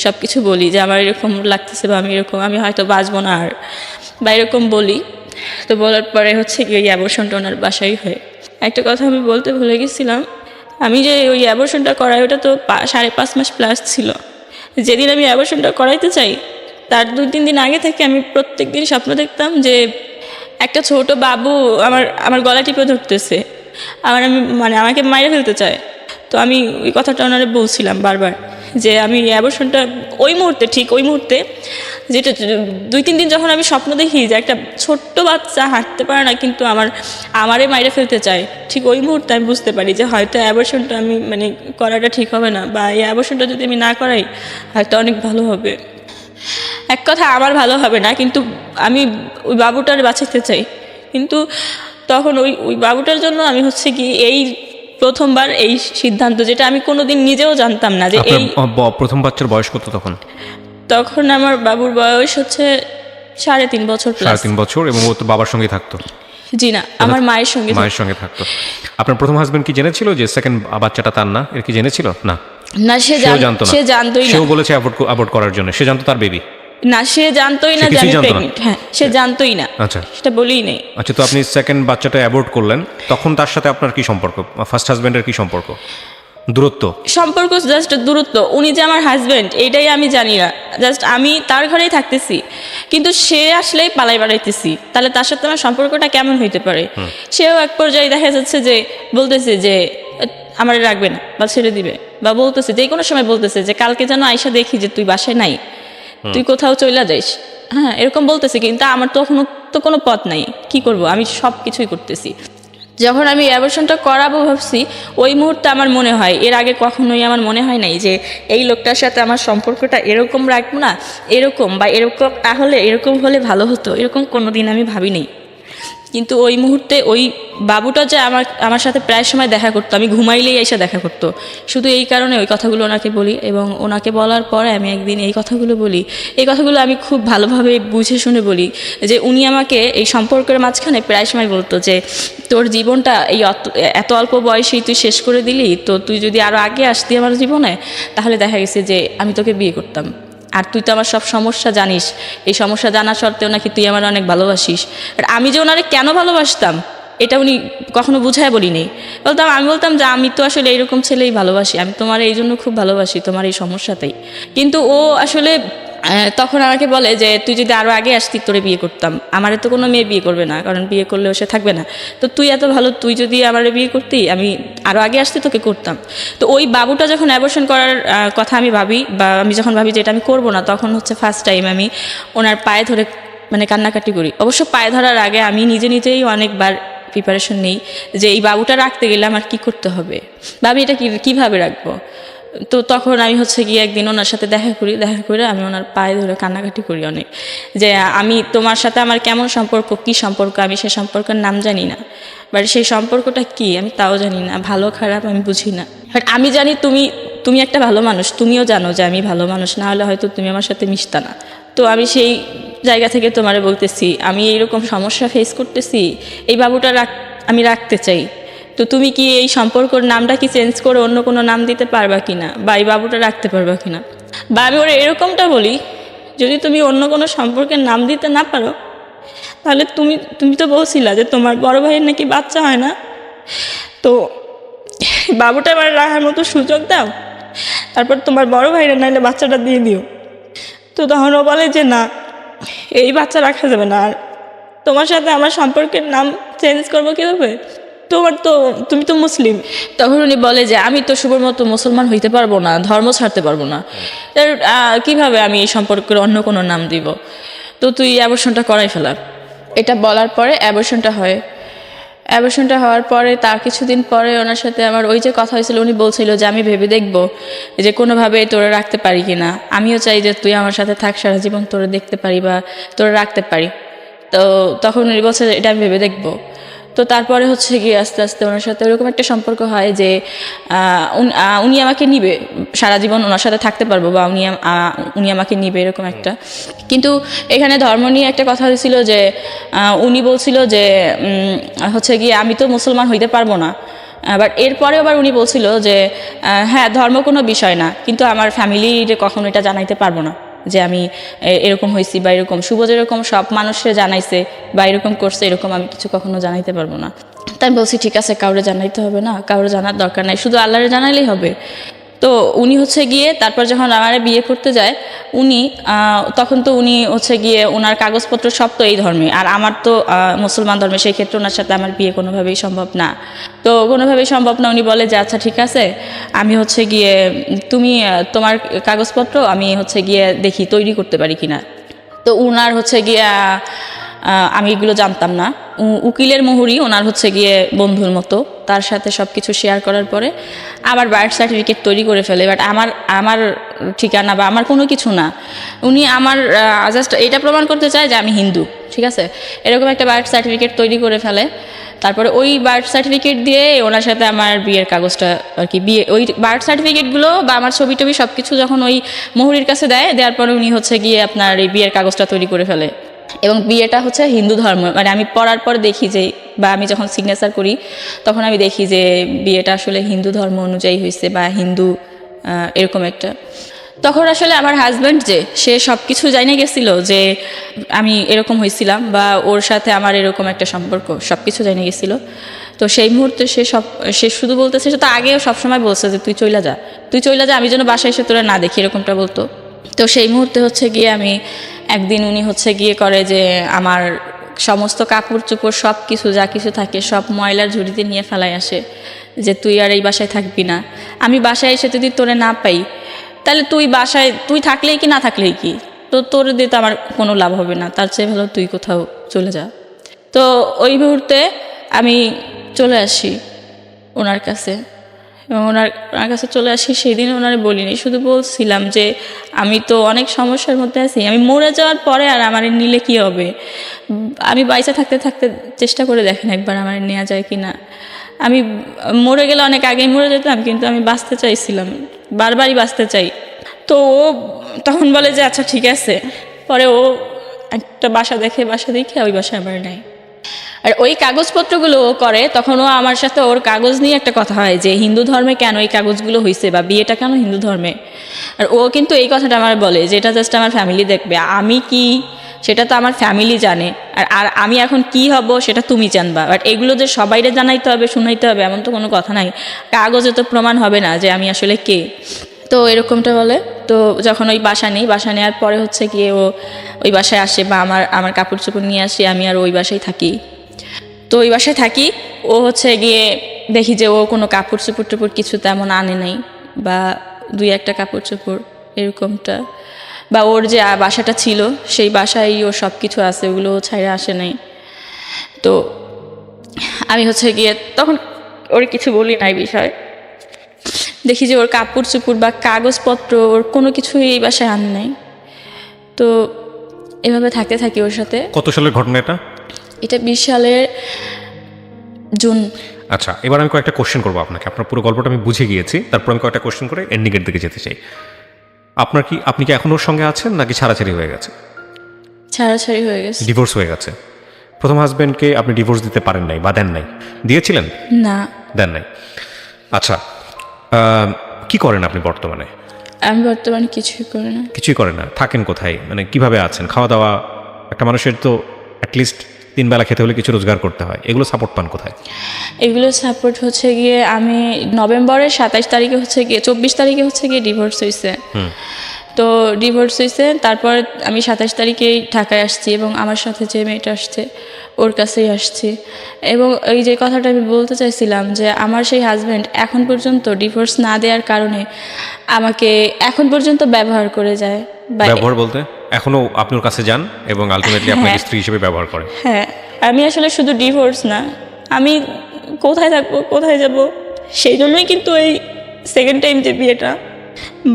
সব কিছু বলি যে আমার এরকম লাগতেছে বা আমি হয়তো বাঁচবো না আর, বা এরকম বলি। তো বলার পরে হচ্ছে গিয়ে ওই অ্যাবর্শনটা ওনার বাসাই হয়। একটা কথা আমি বলতে ভুলে গেছিলাম, আমি যে ওই অ্যাবর্শনটা করাই ওটা তো 5.5 মাস প্লাস ছিল। যেদিন আমি অ্যাবর্শনটা করাইতে চাই তার 2-3 দিন আগে থেকে আমি প্রত্যেক দিন স্বপ্ন দেখতাম যে একটা ছোট বাবু আমার গলা টিপে ধরতেছে, আমাকে মাইরে ফেলতে চায়। তো আমি ওই কথাটা ওনারে বলছিলাম বারবার যে আমি অ্যাবর্শনটা ওই মুহূর্তে যেটা 2-3 দিন যখন আমি স্বপ্ন দেখি যে একটা ছোট্ট বাচ্চা হাঁটতে পারে না কিন্তু আমারে মাইরে ফেলতে চায়, ঠিক ওই মুহূর্তে আমি বুঝতে পারি যে হয়তো অ্যাবর্শনটা আমি করাটা ঠিক হবে না, বা এই অ্যাবর্শনটা যদি আমি না করাই হয়তো অনেক ভালো হবে। এক কথা আমার ভালো হবে না, কিন্তু আমি ওই বাবুটার বাঁচাতে চাই। কিন্তু তখন ওই বাবুটার জন্য আমি হচ্ছে কি এই প্রথমবার এই সিদ্ধান্ত, যেটা আমি কোনোদিন নিজেও জানতাম না যে এই
প্রথম বাচ্চার বয়স কত তখন
আমার বাবুর বয়স হচ্ছে 3.5 বছর প্লাস।
3.5 বছর, এবং ও তো বাবার সঙ্গেই থাকতো?
জি না, আমার মায়ের সঙ্গে
মায়ের সঙ্গে থাকতো। আপনার প্রথম হাজবেন্ড কি জেনেছিল যে সেকেন্ড বাচ্চাটা তার না, এর কি জেনেছিল? না,
না,
সেও জানতো না।
সে জানতোই না।
সেও বলেছে অ্যাবর্ট করার জন্য, সে জানতো তার বেবি?
না, সে জানতোই না
সে
যে
কিছুই
আমি
জানতো না?
প্রেগনেন্ট। হ্যাঁ, সে জানতোই না,
আচ্ছা
সেটা বলেই নেই।
আচ্ছা, তো আপনি সেকেন্ড বাচ্চাটা অ্যাবর্ট করলেন, তখন তার সাথে আপনার কি সম্পর্ক? ফার্স্ট হাজবেন্ডের কি সম্পর্ক? দূরত্ব?
সম্পর্ক জাস্ট দূরত্ব। উনি যে আমার হাজবেন্ড এইটাই আমি জানি না, জাস্ট আমি তার ঘরেই থাকতেছি, কিন্তু সে আসলেই পালাই বাড়াইতেছি, তাহলে তার সাথে আমার সম্পর্কটা কেমন হইতে পারে? সেও এক পর্যায়ে দেখা যাচ্ছে যে বলতেছে যে আমার রাখবে না বা ছেড়ে দিবে, বা বলতেছে যে কোনো সময় বলতেছে যে কালকে যেন আইসা দেখি যে তুই বাসায় নাই, তুই কোথাও চইলা যাইস। হ্যাঁ, এরকম বলতেছে, কিন্তু আমার তখনও তো কোনো পথ নাই, কি করব? আমি সব কিছুই করতেছি। যখন আমি অ্যাবর্শনটা করাবো ভাবছি, ওই মুহূর্তে আমার মনে হয়, এর আগে কখনোই আমার মনে হয় নাই যে এই লোকটার সাথে আমার সম্পর্কটা এরকম রাখবো না, এরকম বা এরকম তাহলে এরকম হলে ভালো হতো, এরকম কোনো দিন আমি ভাবিনি। কিন্তু ওই মুহূর্তে ওই বাবুটা যে আমার সাথে প্রায় সময় দেখা করতো, আমি ঘুমাইলেই এসে দেখা করতো, শুধু এই কারণে ওই কথাগুলো ওনাকে বলি। এবং ওনাকে বলার পরে আমি একদিন এই কথাগুলো বলি, এই কথাগুলো আমি খুব ভালোভাবে বুঝে শুনে বলি, যে উনি আমাকে এই সম্পর্কের মাঝখানে প্রায় সময় বলতো যে তোর জীবনটা এই এত অল্প বয়সেই তুই শেষ করে দিলি, তো তুই যদি আরও আগে আসতি আমার জীবনে, তাহলে দেখা গেছে যে আমি তোকে বিয়ে করতাম। আর তুই তো আমার সব সমস্যা জানিস, এই সমস্যা জানা সত্ত্বেও নাকি তুই আমার অনেক ভালোবাসিস। আর আমি যে ওনারে কেন ভালোবাসতাম এটা উনি কখনো বুঝায় বলিনি। আমি বলতাম যে আমি তো আসলে এইরকম ছেলেই ভালোবাসি, আমি তোমার এই জন্য খুব ভালোবাসি, তোমার এই সমস্যাতেই। কিন্তু ও আসলে তখন আমাকে বলে যে তুই যদি আরও আগে আসতি তোরে বিয়ে করতাম। আমারে তো কোনো মেয়ে বিয়ে করবে না, কারণ বিয়ে করলেও সে থাকবে না। তো তুই এত ভালো, তুই যদি আমারে বিয়ে করতি, আমি আরও আগে আসতে তোকে করতাম। তো ওই বাবুটা যখন অ্যাবর্শন করার কথা আমি ভাবি, বা আমি যখন ভাবি যে এটা আমি করবো না, তখন হচ্ছে ফার্স্ট টাইম আমি ওনার পায়ে ধরে মানে কান্নাকাটি করি। অবশ্য পায়ে ধরার আগে আমি নিজেই অনেকবার প্রিপারেশন নেই যে এই বাবুটা রাখতে গেলে আমার কি করতে হবে, ভাবি এটা কীভাবে রাখবো। তো তখন আমি হচ্ছে গিয়ে একদিন ওনার সাথে দেখা করে আমি ওনার পায়ে ধরে কান্নাকাটি করি অনেক, যে আমি তোমার সাথে আমার কেমন সম্পর্ক, কী সম্পর্ক, আমি সে সম্পর্কের নাম জানি না, বাট সেই সম্পর্কটা কি আমি তাও জানি না, ভালো খারাপ আমি বুঝি না। বাট আমি জানি তুমি একটা ভালো মানুষ, তুমিও জানো যে আমি ভালো মানুষ, না হলে হয়তো তুমি আমার সাথে মিশতা না। তো আমি সেই জায়গা থেকে তোমারে বলতেছি, আমি এইরকম সমস্যা ফেস করতেছি, এই বাবুটা আমি রাখতে চাই। তো তুমি কি এই সম্পর্কের নামটা কি চেঞ্জ করে অন্য কোনো নাম দিতে পারবা কিনা, বা এই বাবুটা রাখতে পারবা কিনা। বা আমি ওরা এরকমটা বলি, যদি তুমি অন্য কোনো সম্পর্কের নাম দিতে না পারো, তাহলে তুমি তো বলছিলা যে তোমার বড় ভাইয়ের নাকি বাচ্চা হয় না, তো বাবুটা এবার রাখার মতো সুযোগ দাও, তারপর তোমার বড় ভাইয়ের নাইলে বাচ্চাটা দিয়ে দিও। তো তখন ও বলে যে না, এই বাচ্চা রাখা যাবে না, আর তোমার সাথে আমার সম্পর্কের নাম চেঞ্জ করবো কীভাবে, তুমি তো মুসলিম। তখন উনি বলে যে আমি তো শুভর মতো মুসলমান হইতে পারবো না, ধর্ম ছাড়তে পারবো না, কিভাবে আমি এই সম্পর্কের অন্য কোনো নাম দিব, তো তুই অ্যাবর্শনটা করাই ফেলা। এটা বলার পরে অ্যাবর্শনটা হওয়ার পরে তার কিছুদিন পরে ওনার সাথে আমার ওই যে কথা হয়েছিল, উনি বলছিল যে আমি ভেবে দেখবো যে কোনোভাবে তোরে রাখতে পারি কিনা, আমিও চাই যে তুই আমার সাথে থাক সারা জীবন, তোরে দেখতে পারি বা তোরে রাখতে পারি। তো তখন উনি বলছে যে এটা আমি ভেবে দেখবো। তো তারপরে হচ্ছে গিয়ে আস্তে আস্তে ওনার সাথে ওরকম একটা সম্পর্ক হয় যে উনি আমাকে নিবে, সারা জীবন ওনার সাথে থাকতে পারবো, বা উনি আমাকে নিবে, এরকম একটা। কিন্তু এখানে ধর্ম নিয়ে একটা কথা হয়েছিল যে উনি বলছিল যে হচ্ছে গিয়ে আমি তো মুসলমান হইতে পারবো না, বাট এরপরে আবার উনি বলছিল যে হ্যাঁ ধর্ম কোনো বিষয় না, কিন্তু আমার ফ্যামিলির কখনো এটা জানাইতে পারবো না যে আমি এরকম হয়েছি, বা এরকম শুভ যেরকম সব মানুষে জানাইছে বা এরকম করছে, এরকম আমি কিছু কখনো জানাইতে পারবো না। তাই আমি বলছি ঠিক আছে, কাউরে জানাইতে হবে না, কাউরে জানার দরকার নাই, শুধু আল্লাহরে জানাইলেই হবে। তো উনি হচ্ছে গিয়ে তারপর যখন আমার বিয়ে করতে যায় তখন তো উনি হচ্ছে গিয়ে ওনার কাগজপত্র সব তো এই ধর্মে, আর আমার তো মুসলমান ধর্মে, সেই ক্ষেত্রে ওনার সাথে আমার বিয়ে কোনোভাবেই সম্ভব না। তো কোনোভাবেই সম্ভব না। উনি বলে যে আচ্ছা ঠিক আছে, আমি হচ্ছে গিয়ে তুমি তোমার কাগজপত্র আমি হচ্ছে গিয়ে দেখি তৈরি করতে পারি কিনা। তো উনার হচ্ছে গিয়ে আমি এগুলো জানতাম না, উকিলের মুহুরি ওনার হচ্ছে গিয়ে বন্ধুর মতো, তার সাথে সব কিছু শেয়ার করার পরে আমার বার্থ সার্টিফিকেট তৈরি করে ফেলে। বাট আমার ঠিকানা বা আমার কোনো কিছু না, উনি আমার জাস্ট এটা প্রমাণ করতে চায় যে আমি হিন্দু, ঠিক আছে, এরকম একটা বার্থ সার্টিফিকেট তৈরি করে ফেলে। তারপরে ওই বার্থ সার্টিফিকেট দিয়ে ওনার সাথে আমার বিয়ের কাগজটা আর কি, ওই বার্থ সার্টিফিকেটগুলো বা আমার ছবি টবি সব কিছু যখন ওই মুহুরির কাছে দেওয়ার পরে উনি হচ্ছে গিয়ে আপনার এই বিয়ের কাগজটা তৈরি করে ফেলে। এবং বিয়েটা হচ্ছে হিন্দু ধর্ম, মানে আমি পড়ার পর দেখি যে বা আমি যখন সিগনেচার করি তখন আমি দেখি যে বিয়েটা আসলে হিন্দু ধর্ম অনুযায়ী হয়েছে বা হিন্দু এরকম একটা। তখন আসলে আমার হাজব্যান্ড যে সে সব কিছু জানিয়ে গেছিল যে আমি এরকম হয়েছিলাম বা ওর সাথে আমার এরকম একটা সম্পর্ক, সব কিছু জানিয়ে গেছিল। তো সেই মুহূর্তে সে শুধু বলতেছে, সে তো আগেও সবসময় বলছে যে তুই চইলা যা, আমি যেন বাসায় এসে তোরা না দেখি, এরকমটা বলতো। তো সেই মুহূর্তে হচ্ছে গিয়ে আমি একদিন উনি হচ্ছে গিয়ে করে যে আমার সমস্ত কাপড় চোপড় সব কিছু যা কিছু থাকে সব ময়লার ঝুড়িতে নিয়ে ফেলাই আসে যে তুই আর এই বাসায় থাকবি না। আমি বাসায় এসে যদি তোরে না পাই তাহলে তুই থাকলেই কি না থাকলেই কি, তো তোর দিয়ে তো আমার কোনো লাভ হবে না, তার চেয়ে ভালো তুই কোথাও চলে যা। তো ওই মুহূর্তে আমি চলে আসি ওনার কাছে এবং ওনার কাছে চলে আসি। সেই দিন ওনারে বলিনি, শুধু বলছিলাম যে আমি তো অনেক সমস্যার মধ্যে আছি, আমি মরে যাওয়ার পরে আর আমার নিলে কি হবে, আমি বাইসে থাকতে থাকতে চেষ্টা করে দেখেন একবার আমার নেওয়া যায় কি না। আমি মরে গেলে অনেক আগেই মরে যেতাম, কিন্তু আমি বাঁচতে চাইছিলাম, বারবারই বাঁচতে চাই। তো ও তখন বলে যে আচ্ছা ঠিক আছে। পরে ও একটা বাসা দেখে ওই বাসায় আমার নেয়। আর ওই কাগজপত্রগুলো ও করে, তখন ও আমার সাথে ওর কাগজ নিয়ে একটা কথা হয় যে হিন্দু ধর্মে কেন এই কাগজগুলো হয়েছে বা বিয়েটা কেন হিন্দু ধর্মে। আর ও কিন্তু এই কথাটা আমার বলে যে এটা জাস্ট আমার ফ্যামিলি দেখবে, আমি কি সেটা তো আমার ফ্যামিলি জানে, আর আমি এখন কি হব সেটা তুমি জানবা। বাট এগুলো যে সবাইরে জানাইতে হবে শুনাইতে হবে এমন তো কোনো কথা নাই, কাগজে তো প্রমাণ হবে না যে আমি আসলে কে। তো এরকমটা বলে। তো যখন ওই বাসা নেওয়ার পরে হচ্ছে গিয়ে ও ওই বাসায় আসে বা আমার কাপড় চোপড় নিয়ে আসি, আমি আর ওই বাসায় থাকি। তো ওই বাসায় থাকি, ও হচ্ছে গিয়ে দেখি যে ও কোনো কাপড় চোপড় টোপড় কিছু তেমন আনে নাই বা দুই একটা কাপড় চোপড় এরকমটা, বা ওর যে বাসাটা ছিল সেই বাসায় ওর সব কিছু আছে, ওগুলো ছাইড়ে আসে নাই। তো আমি হচ্ছে গিয়ে তখন ওর কিছু বলি নাই বিষয়, দেখি যে ওর কাপড় চোপড় বা কাগজপত্র ওর কোনো কিছুই এই বাসায় আন নাই। তো এভাবে থাকতে থাকি ওর সাথে।
কত সালের ঘটনা এটা?
এটা 20 সালের জুন।
আচ্ছা, এবার আমি কয়েকটা কোশ্চেন করবো আপনাকে। আপনার পুরো গল্পটা আমি বুঝে গিয়েছি, তারপর আমি কয়েকটা কোশ্চেন করে এন্ডিংয়ের দিকে যেতে চাই। আপনি কি এখন ওর সঙ্গে আছেন নাকি ছাড়াছাড়ি হয়ে গেছে?
ছাড়াছাড়ি হয়ে গেছে।
ডিভোর্স হয়ে গেছে। প্রথম হাজব্যান্ডকে আপনি ডিভোর্স দিতে পারেন নাই বা দেন নাই? দিয়েছিলেন?
না,
দেন নাই। আচ্ছা, কি করেন আপনি বর্তমানে?
আমি বর্তমানে কিছুই করি না।
কিছুই করেন না? থাকেন কোথায়, মানে কিভাবে আছেন? খাওয়া দাওয়া, একটা মানুষের তো অ্যাটলিস্ট 3 বেলা খেতে হলে কিছু রোজগার করতে হয়, এগুলো সাপোর্ট পান কোথায়?
এগুলো সাপোর্ট হচ্ছে গিয়ে আমি নভেম্বরের 27 তারিখে হচ্ছে গিয়ে 24 তারিখে হচ্ছে গিয়ে ডিভোর্স হয়েছে। তো ডিভোর্স হয়েছে, তারপর আমি 27 তারিখেই ঢাকায় আসছি এবং আমার সাথে যে মেয়েটা আসছে ওর কাছেই আসছি। এবং এই যে কথাটা আমি বলতে চাইছিলাম যে আমার সেই হাজব্যান্ড এখন পর্যন্ত ডিভোর্স না দেওয়ার কারণে আমাকে এখন পর্যন্ত ব্যবহার করে যায়।
ব্যবহার বলতে এখনো আপনি ওর কাছে যান এবং আলটিমেটলি আপনাকে স্ত্রী হিসেবে ব্যবহার করেন?
হ্যাঁ, আমি আসলে শুধু ডিভোর্স না, আমি কোথায় থাকবো কোথায় যাব সেই জন্যই কিন্তু এই সেকেন্ড টাইম যে বিয়েটা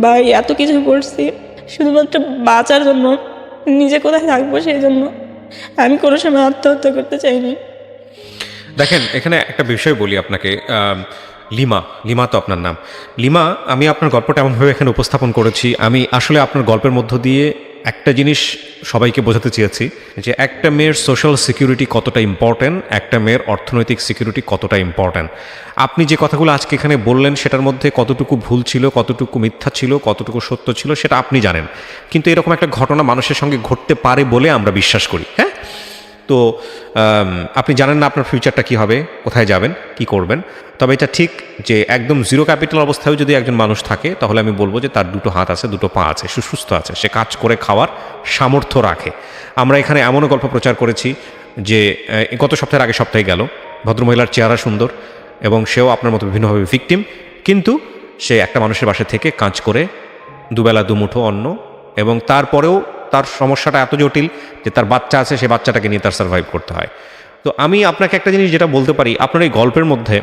বা এত কিছু করছি শুধুমাত্র বাঁচার জন্য, নিজে কোথায় থাকবো সেই জন্য। আমি কোনো সময় আত্মহত্যা করতে চাইনি।
দেখেন, এখানে একটা বিষয় বলি আপনাকে। লিমা তো আপনার নাম। লিমা, আমি আপনার গল্পটা এমনভাবে এখানে উপস্থাপন করেছি, আমি আসলে আপনার গল্পের মধ্য দিয়ে একটা জিনিস সবাইকে বোঝাতে চেয়েছি যে একটা মেয়ের সোশ্যাল সিকিউরিটি কতটা ইম্পর্ট্যান্ট, একটা মেয়ের অর্থনৈতিক সিকিউরিটি কতটা ইম্পর্ট্যান্ট। আপনি যে কথাগুলো আজকে এখানে বললেন সেটার মধ্যে কতটুকু ভুল ছিল, কতটুকু মিথ্যা ছিল, কতটুকু সত্য ছিল সেটা আপনি জানেন, কিন্তু এরকম একটা ঘটনা মানুষের সঙ্গে ঘটতে পারে বলে আমরা বিশ্বাস করি। হ্যাঁ, তো আপনি জানেন না আপনার ফিউচারটা কী হবে, কোথায় যাবেন, কি করবেন। তবে এটা ঠিক যে একদম জিরো ক্যাপিটাল অবস্থায় যদি একজন মানুষ থাকে তাহলে আমি বলবো যে তার দুটো হাত আছে, দুটো পা আছে, সুস্থ আছে, সে কাজ করে খাওয়ার সামর্থ্য রাখে। আমরা এখানে এমনও গল্প প্রচার করেছি যে গত সপ্তাহের আগে সপ্তাহে গেল, ভদ্রমহিলার চেহারা সুন্দর এবং সেও আপনার মতো বিভিন্নভাবে ভিকটিম, কিন্তু সে একটা মানুষের বাসা থেকে কাজ করে দুবেলা দুমুঠো অন্ন, এবং তারপরেও তার সমস্যাটা এত জটিল যে তার বাচ্চা আছে, সে বাচ্চাটাকে নিয়ে তার সার্ভাইভ করতে হয়। তো আমি আপনাকে একটা জিনিস যেটা বলতে পারি, আপনার এই গল্পের মধ্যে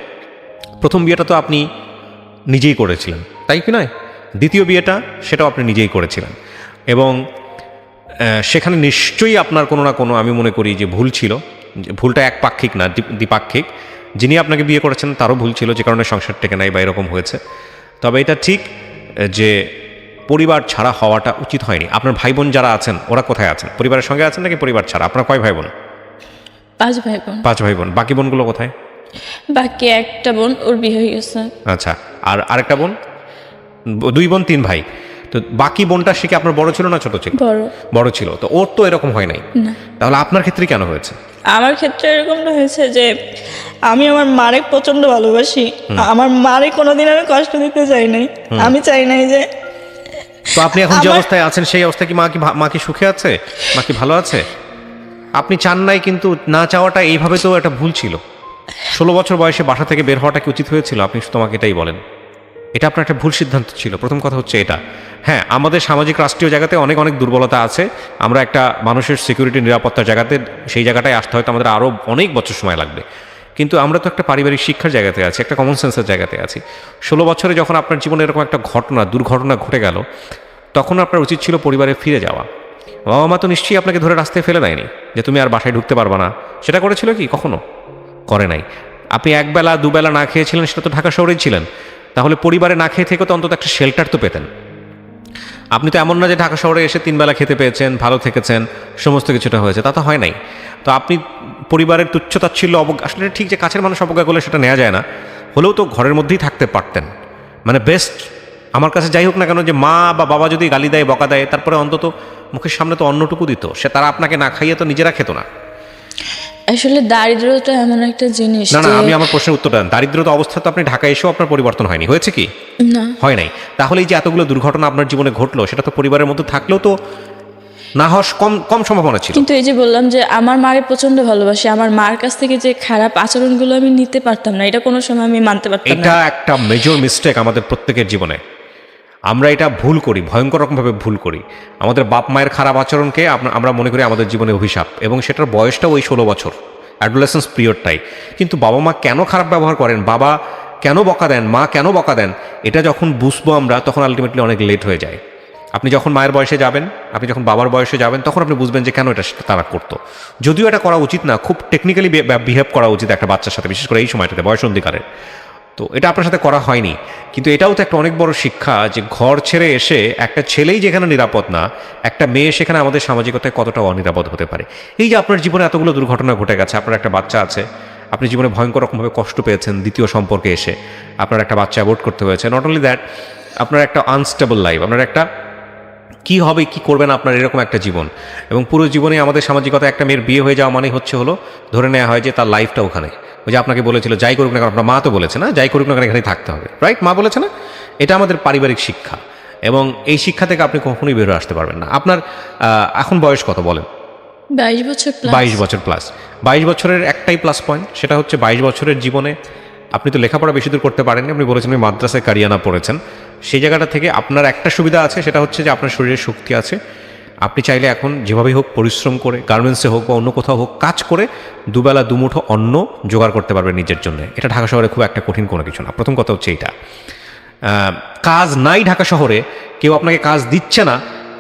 প্রথম বিয়েটা তো আপনি নিজেই করেছিলেন, তাই কি নয়? দ্বিতীয় বিয়েটা সেটাও আপনি নিজেই করেছিলেন, এবং সেখানে নিশ্চয়ই আপনার কোনো না কোনো, আমি মনে করি যে ভুল ছিল। ভুলটা একপাক্ষিক না, দ্বিপাক্ষিক। যিনি আপনাকে বিয়ে করেছেন তারও ভুল ছিল, যে কারণে সংসার টেকে নাই বা এরকম হয়েছে। তবে এটা ঠিক যে পরিবার ছাড়া হওয়াটা উচিত হয়নি। আপনার ভাই বোন যারা আছেন ওরা কোথায় আছেন? পরিবারের সঙ্গে আছেন নাকি পরিবার ছাড়া? আপনার কয় ভাই বোন?
5 ভাই বোন।
5 ভাই বোন। বাকি বোনগুলো কোথায়?
বাকি একটা বোন, ওর বিয়ে হয়ে গেছে।
আচ্ছা, আর আরেকটা বোন? 2 বোন 3 ভাই। তো বাকি বোনটা সে কি আপনার বড় ছিল না ছোট ছিল?
বড়।
বড় ছিল। তো ওর তো এরকম হয় নাই,
না,
তাহলে আপনার ক্ষেত্রে কেন হয়েছে?
আমার ক্ষেত্রে এরকমটা হয়েছে যে আমি আমার মারে প্রচন্ড ভালোবাসি, আমার মারে কোনোদিন আমি কষ্ট দিতে চাই নাই। আমি চাই নাই যে
তো আপনি এখন যে অবস্থায় আছেন সেই অবস্থায় কি মা কি সুখে আছে? মা কি ভালো আছে? আপনি চান নাই, কিন্তু না চাওয়াটা এইভাবে তো একটা ভুল ছিল। 16 বছর বয়সে বাসা থেকে বের হওয়াটা কি উচিত হয়েছিল? আপনি শুধু আমাকে এটাই বলেন। এটা আপনার একটা ভুল সিদ্ধান্ত ছিল। প্রথম কথা হচ্ছে এটা। হ্যাঁ, আমাদের সামাজিক রাষ্ট্রীয় জায়গাতে অনেক অনেক দুর্বলতা আছে। আমরা একটা মানুষের সিকিউরিটি নিরাপত্তার জায়গাতে, সেই জায়গাটায় আসতে হয়তো আমাদের আরও অনেক বছর সময় লাগবে। কিন্তু আমরা তো একটা পারিবারিক শিক্ষার জায়গাতে আছি, একটা কমন সেন্সের জায়গাতে আছি। 16 বছরে যখন আপনার জীবনে এরকম একটা দুর্ঘটনা ঘটে গেল, তখন আপনার উচিত ছিল পরিবারে ফিরে যাওয়া। বাবা মা তো নিশ্চয়ই আপনাকে ধরে রাস্তায় ফেলে দেয়নি যে তুমি আর বাসায় ঢুকতে পারবা না। সেটা করেছিল কি কখনো? করে নাই। আপনি একবেলা দুবেলা না খেয়েছিলেন, সেটা তো ঢাকা শহরেই ছিলেন। তাহলে পরিবারে না খেয়ে থেকে তো অন্তত একটা শেল্টার তো পেতেন। আপনি তো এমন না যে ঢাকা শহরে এসে 3 বেলা খেতে পেয়েছেন, ভালো থেকেছেন, সমস্ত কিছুটা হয়েছে, তা তো হয় নাই। তো আপনি পরিবারের তুচ্ছতাচ্ছিল্য আসলে ঠিক যে কাছের মানুষ অবজ্ঞা করলে সেটা নেওয়া যায় না, হলেও তো ঘরের মধ্যেই থাকতে পারতেন। মানে বেস্ট আমার কাছে যাই হোক না কেন, যে মা বা বাবা যদি গালি দেয়, বকা দেয়, তারপরে অন্তত মুখের সামনে তো অন্নটুকু দিত। সে তারা আপনাকে না খাইয়ে তো নিজেরা খেত না।
আসলে দারিদ্রতা এমন একটা জিনিস
না না,
যে
আমি আমার প্রশ্নের উত্তরটা দেন। দারিদ্রতা অবস্থা তো আপনি ঢাকায় এসেও আপনার পরিবর্তন হয়নি, হয়েছে কি?
না,
হয় নাই। তাহলে এই যে এতগুলো দুর্ঘটনা আপনার জীবনে ঘটলো, সেটা তো পরিবারের মধ্যে থাকলেও তো না হওয়ার কম সম্ভাবনা ছিল।
কিন্তু এই যে বললাম যে আমার মাকে প্রচন্ড ভালোবাসি, আমার মার কাছ থেকে যে খারাপ আচরণগুলো আমি নিতে পারতাম না, এটা কোনো সময় আমি মানতে পারতাম
এটা
না।
একটা মেজর মিস্টেক আমাদের প্রত্যেকের জীবনে। আমরা এটা ভুল করি, ভয়ঙ্কর রকমভাবে ভুল করি। আমাদের বাপ মায়ের খারাপ আচরণকে আমরা মনে করি আমাদের জীবনে অভিশাপ, এবং সেটার বয়সটাও ওই 16 বছর, অ্যাডোলেসেন্স পিরিয়ডটাই। কিন্তু বাবা মা কেন খারাপ ব্যবহার করেন, বাবা কেন বকা দেন, মা কেন বকা দেন, এটা যখন বুঝবো আমরা, তখন আলটিমেটলি অনেক লেট হয়ে যায়। আপনি যখন মায়ের বয়সে যাবেন, আপনি যখন বাবার বয়সে যাবেন, তখন আপনি বুঝবেন যে কেন এটা তারা করতো। যদিও এটা করা উচিত না, খুব টেকনিক্যালি বিহেভ করা উচিত একটা বাচ্চার সাথে, বিশেষ করে এই সময়টাতে বয়সন্ধিকারে। তো এটা আপনার সাথে করা হয়নি। কিন্তু এটাও তো একটা অনেক বড় শিক্ষা যে ঘর ছেড়ে এসে একটা ছেলেই যেখানে নিরাপদ না, একটা মেয়ে সেখানে আমাদের সামাজিকতায় কতটা অনিরাপদ হতে পারে। এই যে আপনার জীবনে এতগুলো দুর্ঘটনা ঘটে গেছে, আপনার একটা বাচ্চা আছে, আপনি জীবনে ভয়ঙ্কর রকমভাবে কষ্ট পেয়েছেন দ্বিতীয় সম্পর্কে এসে, আপনার একটা বাচ্চা অ্যাভয়েড করতে হয়েছে। নট অনলি দ্যাট, আপনার একটা আনস্টেবল লাইফ, আপনার একটা কি হবে কি করবেন আপনার এরকম একটা জীবন। এবং পুরো জীবনে আমাদের সামাজিকতায় একটা মেয়ের বিয়ে হয়ে যাওয়া মানে হলো ধরে নেওয়া হয় যে তার লাইফটা ওখানে। ওই যে আপনাকে বলেছিল যাই করুক না কেন, আপনার মা তো বলেছে না যাই করুক না কেন এখানেই থাকতে হবে, রাইট? মা বলেছে না? এটা আমাদের পারিবারিক শিক্ষা, এবং এই শিক্ষা থেকে আপনি কখনোই বের হয়ে আসতে পারবেন না। আপনার এখন বয়স কত বলেন?
22 বছর প্লাস।
22 বছর প্লাস। 22 বছরের একটাই প্লাস পয়েন্ট, সেটা হচ্ছে 22 বছরের জীবনে আপনি তো লেখাপড়া বেশি দূর করতে পারেননি। আপনি বলেছেন আপনি মাদ্রাসায় কারিয়ানা পড়েছেন। সেই জায়গাটা থেকে আপনার একটা সুবিধা আছে, সেটা হচ্ছে যে আপনার শরীরে শক্তি আছে। আপনি চাইলে এখন যেভাবেই হোক পরিশ্রম করে, গার্মেন্টসে হোক বা অন্য কোথাও হোক, কাজ করে দুবেলা দুমুঠো অন্ন জোগাড় করতে পারবেন নিজের জন্য। এটা ঢাকা শহরে খুব একটা কঠিন কোনো কিছু না। প্রথম কথা হচ্ছে এইটা। কাজ নাই ঢাকা শহরে, কেউ আপনাকে কাজ দিচ্ছে না,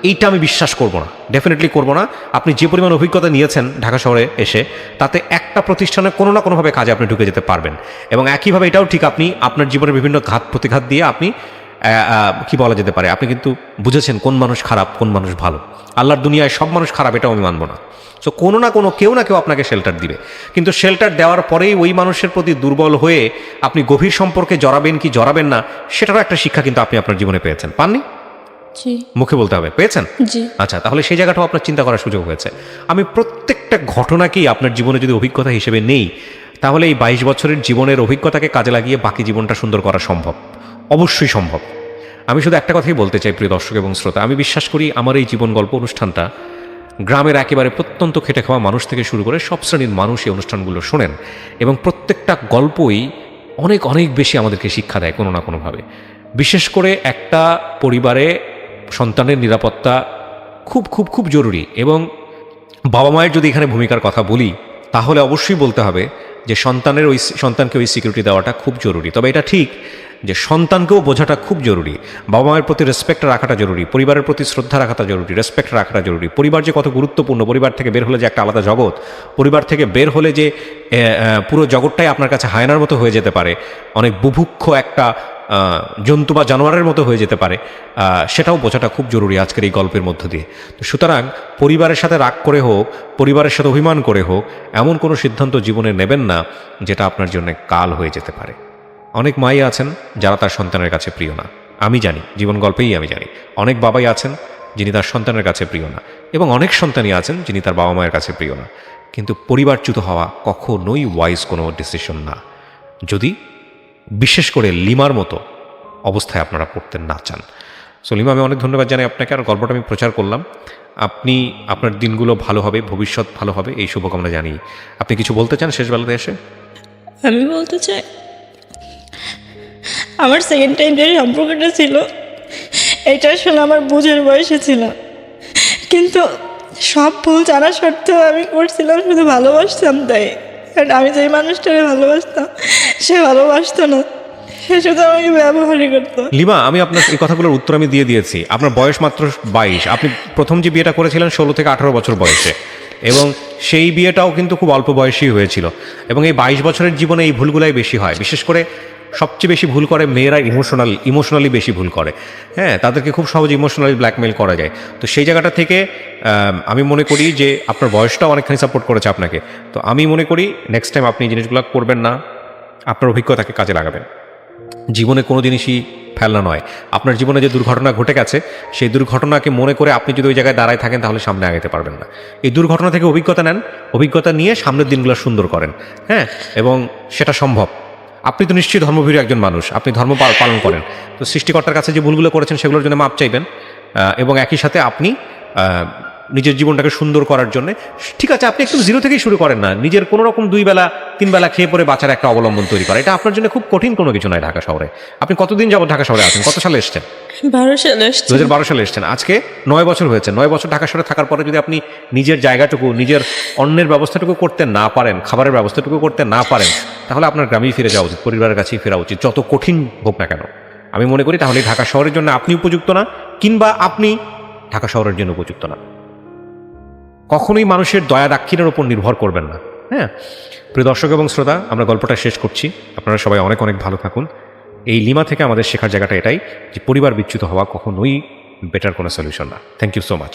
এইটা আমি বিশ্বাস করব না, ডেফিনেটলি করব না। আপনি যে পরিমাণ অভিজ্ঞতা নিয়েছেন ঢাকা শহরে এসে, তাতে একটা প্রতিষ্ঠানে কোনো না কোনোভাবে কাজে আপনি ঢুকে যেতে পারবেন। এবং একইভাবে এটাও ঠিক, আপনি আপনার জীবনের বিভিন্ন ঘাত প্রতিঘাত দিয়ে আপনি কি বলা যেতে পারে, আপনি কিন্তু বুঝেছেন কোন মানুষ খারাপ, কোন মানুষ ভালো। আল্লাহর দুনিয়ায় সব মানুষ খারাপ, এটাও আমি মানব না। সো কোনো না কোনো কেউ না কেউ আপনাকে শেল্টার দিবে। কিন্তু শেল্টার দেওয়ার পরেই ওই মানুষের প্রতি দুর্বল হয়ে আপনি গভীর সম্পর্কে জড়াবেন কি জড়াবেন না, সেটারও একটা শিক্ষা কিন্তু আপনি আপনার জীবনে পেয়েছেন। পাননি?
জি
মুখে বলতে হবে পেয়েছেন।
জি।
আচ্ছা, তাহলে সেই জায়গাটাও আপনার চিন্তা করার সুযোগ হয়েছে। আমি প্রত্যেকটা ঘটনাকেই আপনার জীবনে যদি অভিজ্ঞতা হিসেবে নেই, তাহলে এই 22 বছরের জীবনের অভিজ্ঞতাকে কাজে লাগিয়ে বাকি জীবনটা সুন্দর করা সম্ভব, অবশ্যই সম্ভব। আমি শুধু একটা কথাই বলতে চাই প্রিয় দর্শক এবং শ্রোতা, আমি বিশ্বাস করি আমার এই জীবন গল্প অনুষ্ঠানটা গ্রামের একেবারে প্রত্যন্ত খেটে খাওয়া মানুষ থেকে শুরু করে সব শ্রেণীর মানুষ এই অনুষ্ঠানগুলো শোনেন, এবং প্রত্যেকটা গল্পই অনেক অনেক বেশি আমাদেরকে শিক্ষা দেয় কোনো না কোনোভাবে। বিশেষ করে একটা পরিবারে সন্তানের নিরাপত্তা খুব খুব খুব জরুরি। এবং বাবা মায়ের যদি এখানে ভূমিকার কথা বলি, তাহলে অবশ্যই বলতে হবে যে সন্তানকে ওই সিকিউরিটি দেওয়াটা খুব জরুরি। তবে এটা ঠিক যে সন্তানকেও বোঝাটা খুব জরুরি। বাবা মায়ের প্রতি রেসপেক্ট রাখাটা জরুরি, পরিবারের প্রতি শ্রদ্ধা রাখাটা জরুরি, রেসপেক্ট রাখাটা জরুরি। পরিবার যে কত গুরুত্বপূর্ণ, পরিবার থেকে বের হলে যে একটা আলাদা জগৎ, পরিবার থেকে বের হলে যে পুরো জগৎটাই আপনার কাছে হায়নার মতো হয়ে যেতে পারে, অনেক বুভুক্ষ একটা জন্তু বা জানোয়ারের মতো হয়ে যেতে পারে, সেটাও বোঝাটা খুব জরুরি আজকের এই গল্পের মধ্য দিয়ে। তো সুতরাং পরিবারের সাথে রাগ করে হোক, পরিবারের সাথে অভিমান করে হোক, এমন কোনো সিদ্ধান্ত জীবনে নেবেন না যেটা আপনার জন্য কাল হয়ে যেতে পারে। অনেক মাই আছেন যারা তার সন্তানের কাছে প্রিয় না, আমি জানি, জীবন গল্পেই আমি জানি। অনেক বাবাই আছেন যিনি তার সন্তানের কাছে প্রিয় না, এবং অনেক সন্তানই আছেন যিনি তার বাবা মায়ের কাছে প্রিয় না। কিন্তু পরিবারচ্যুত হওয়া কখনোই ওয়াইজ কোনো ডিসিশন না, যদি বিশেষ করে লিমার মতো অবস্থায় আপনারা পড়তে না চান। সো লিমা, আমি অনেক ধন্যবাদ জানাই আপনাকে, আর গল্পটা আমি প্রচার করলাম। আপনি আপনার দিনগুলো ভালো হবে, ভবিষ্যৎ ভালো হবে, এই শুভকামনা জানি। আপনি কিছু বলতে চান শেষ বেলাতে এসে?
আমি বলতে চাই, আমার সেকেন্ড টাইম যে সম্পর্কটা ছিল এটা আসলে আমার বুঝের বয়সে ছিল, কিন্তু সব ভুল জানা সত্ত্বেও আমি করছিলাম শুধু ভালোবাসতাম তাই। কারণ আমি যেই মানুষটাকে ভালোবাসতাম সে ভালোবাসতো না, সে শুধু আমাকে ব্যবহারই করতো।
লিমা, আমি আপনার এই কথাগুলোর উত্তর আমি দিয়ে দিয়েছি। আপনার বয়স মাত্র 22। আপনি প্রথম যে বিয়েটা করেছিলেন 16 থেকে 18 বছর বয়সে, এবং সেই বিয়েটাও কিন্তু খুব অল্প বয়সেই হয়েছিল। এবং এই 22 বছরের জীবনে এই ভুলগুলাই বেশি হয়। বিশেষ করে সবচেয়ে বেশি ভুল করে মেয়েরা, ইমোশনালি বেশি ভুল করে। হ্যাঁ, তাদেরকে খুব সহজে ইমোশনালি ব্ল্যাকমেল করা যায়। তো সেই জায়গাটা থেকে আমি মনে করি যে আপনার বয়সটাও অনেকখানি সাপোর্ট করেছে আপনাকে। তো আমি মনে করি নেক্সট টাইম আপনি এই জিনিসগুলো করবেন না, আপনার অভিজ্ঞতাকে কাজে লাগাবেন। জীবনে কোনো জিনিসই ফেলনা নয়। আপনার জীবনে যে দুর্ঘটনা ঘটে গেছে, সেই দুর্ঘটনাকে মনে করে আপনি যদি ওই জায়গায় দাঁড়ায় থাকেন তাহলে সামনে আগাতে পারবেন না। এই দুর্ঘটনা থেকে অভিজ্ঞতা নেন, অভিজ্ঞতা নিয়ে সামনের দিনগুলো সুন্দর করেন। হ্যাঁ, এবং সেটা সম্ভব। আপনি তো নিশ্চয়ই ধর্মভীরু একজন মানুষ, আপনি ধর্ম পালন করেন। তো সৃষ্টিকর্তার কাছে যে ভুলগুলো করেছেন সেগুলোর জন্য মাপ চাইবেন, এবং একই সাথে আপনি নিজের জীবনটাকে সুন্দর করার জন্য, ঠিক আছে, আপনি একটু জিরো থেকেই শুরু করেন না। নিজের কোনো রকম 2 বেলা 3 বেলা খেয়ে পরে বাঁচার একটা অবলম্বন তৈরি করা, এটা আপনার জন্য খুব কঠিন কোনো কিছু নয়। ঢাকা শহরে আপনি কতদিন যাবত ঢাকা শহরে আছেন? কত সালে এসছেন?
12 সালে এসেছি।
2012 সালে এসছেন। আজকে 9 বছর হয়েছে। 9 বছর ঢাকা শহরে থাকার পরে যদি আপনি নিজের জায়গাটুকু, নিজের অন্যের ব্যবস্থাটুকু করতে না পারেন, খাবারের ব্যবস্থাটুকু করতে না পারেন, তাহলে আপনার গ্রামেই ফিরে যাওয়া উচিত, পরিবারের কাছেই ফেরা উচিত, যত কঠিন হোক না কেন। আমি মনে করি তাহলে ঢাকা শহরের জন্য আপনি উপযুক্ত না, কিংবা আপনি ঢাকা শহরের জন্য উপযুক্ত না। কখনোই মানুষের দয়া দাক্ষিণের উপর নির্ভর করবেন না। হ্যাঁ, প্রিয় দর্শক এবং শ্রোতা, আমরা গল্পটা শেষ করছি। আপনারা সবাই অনেক অনেক ভালো থাকুন। এই লিমা থেকে আমাদের শেখার জায়গাটা এটাই যে পরিবার বিচ্যুত হওয়া কখনোই বেটার কোনো সলিউশন না। Thank you so much.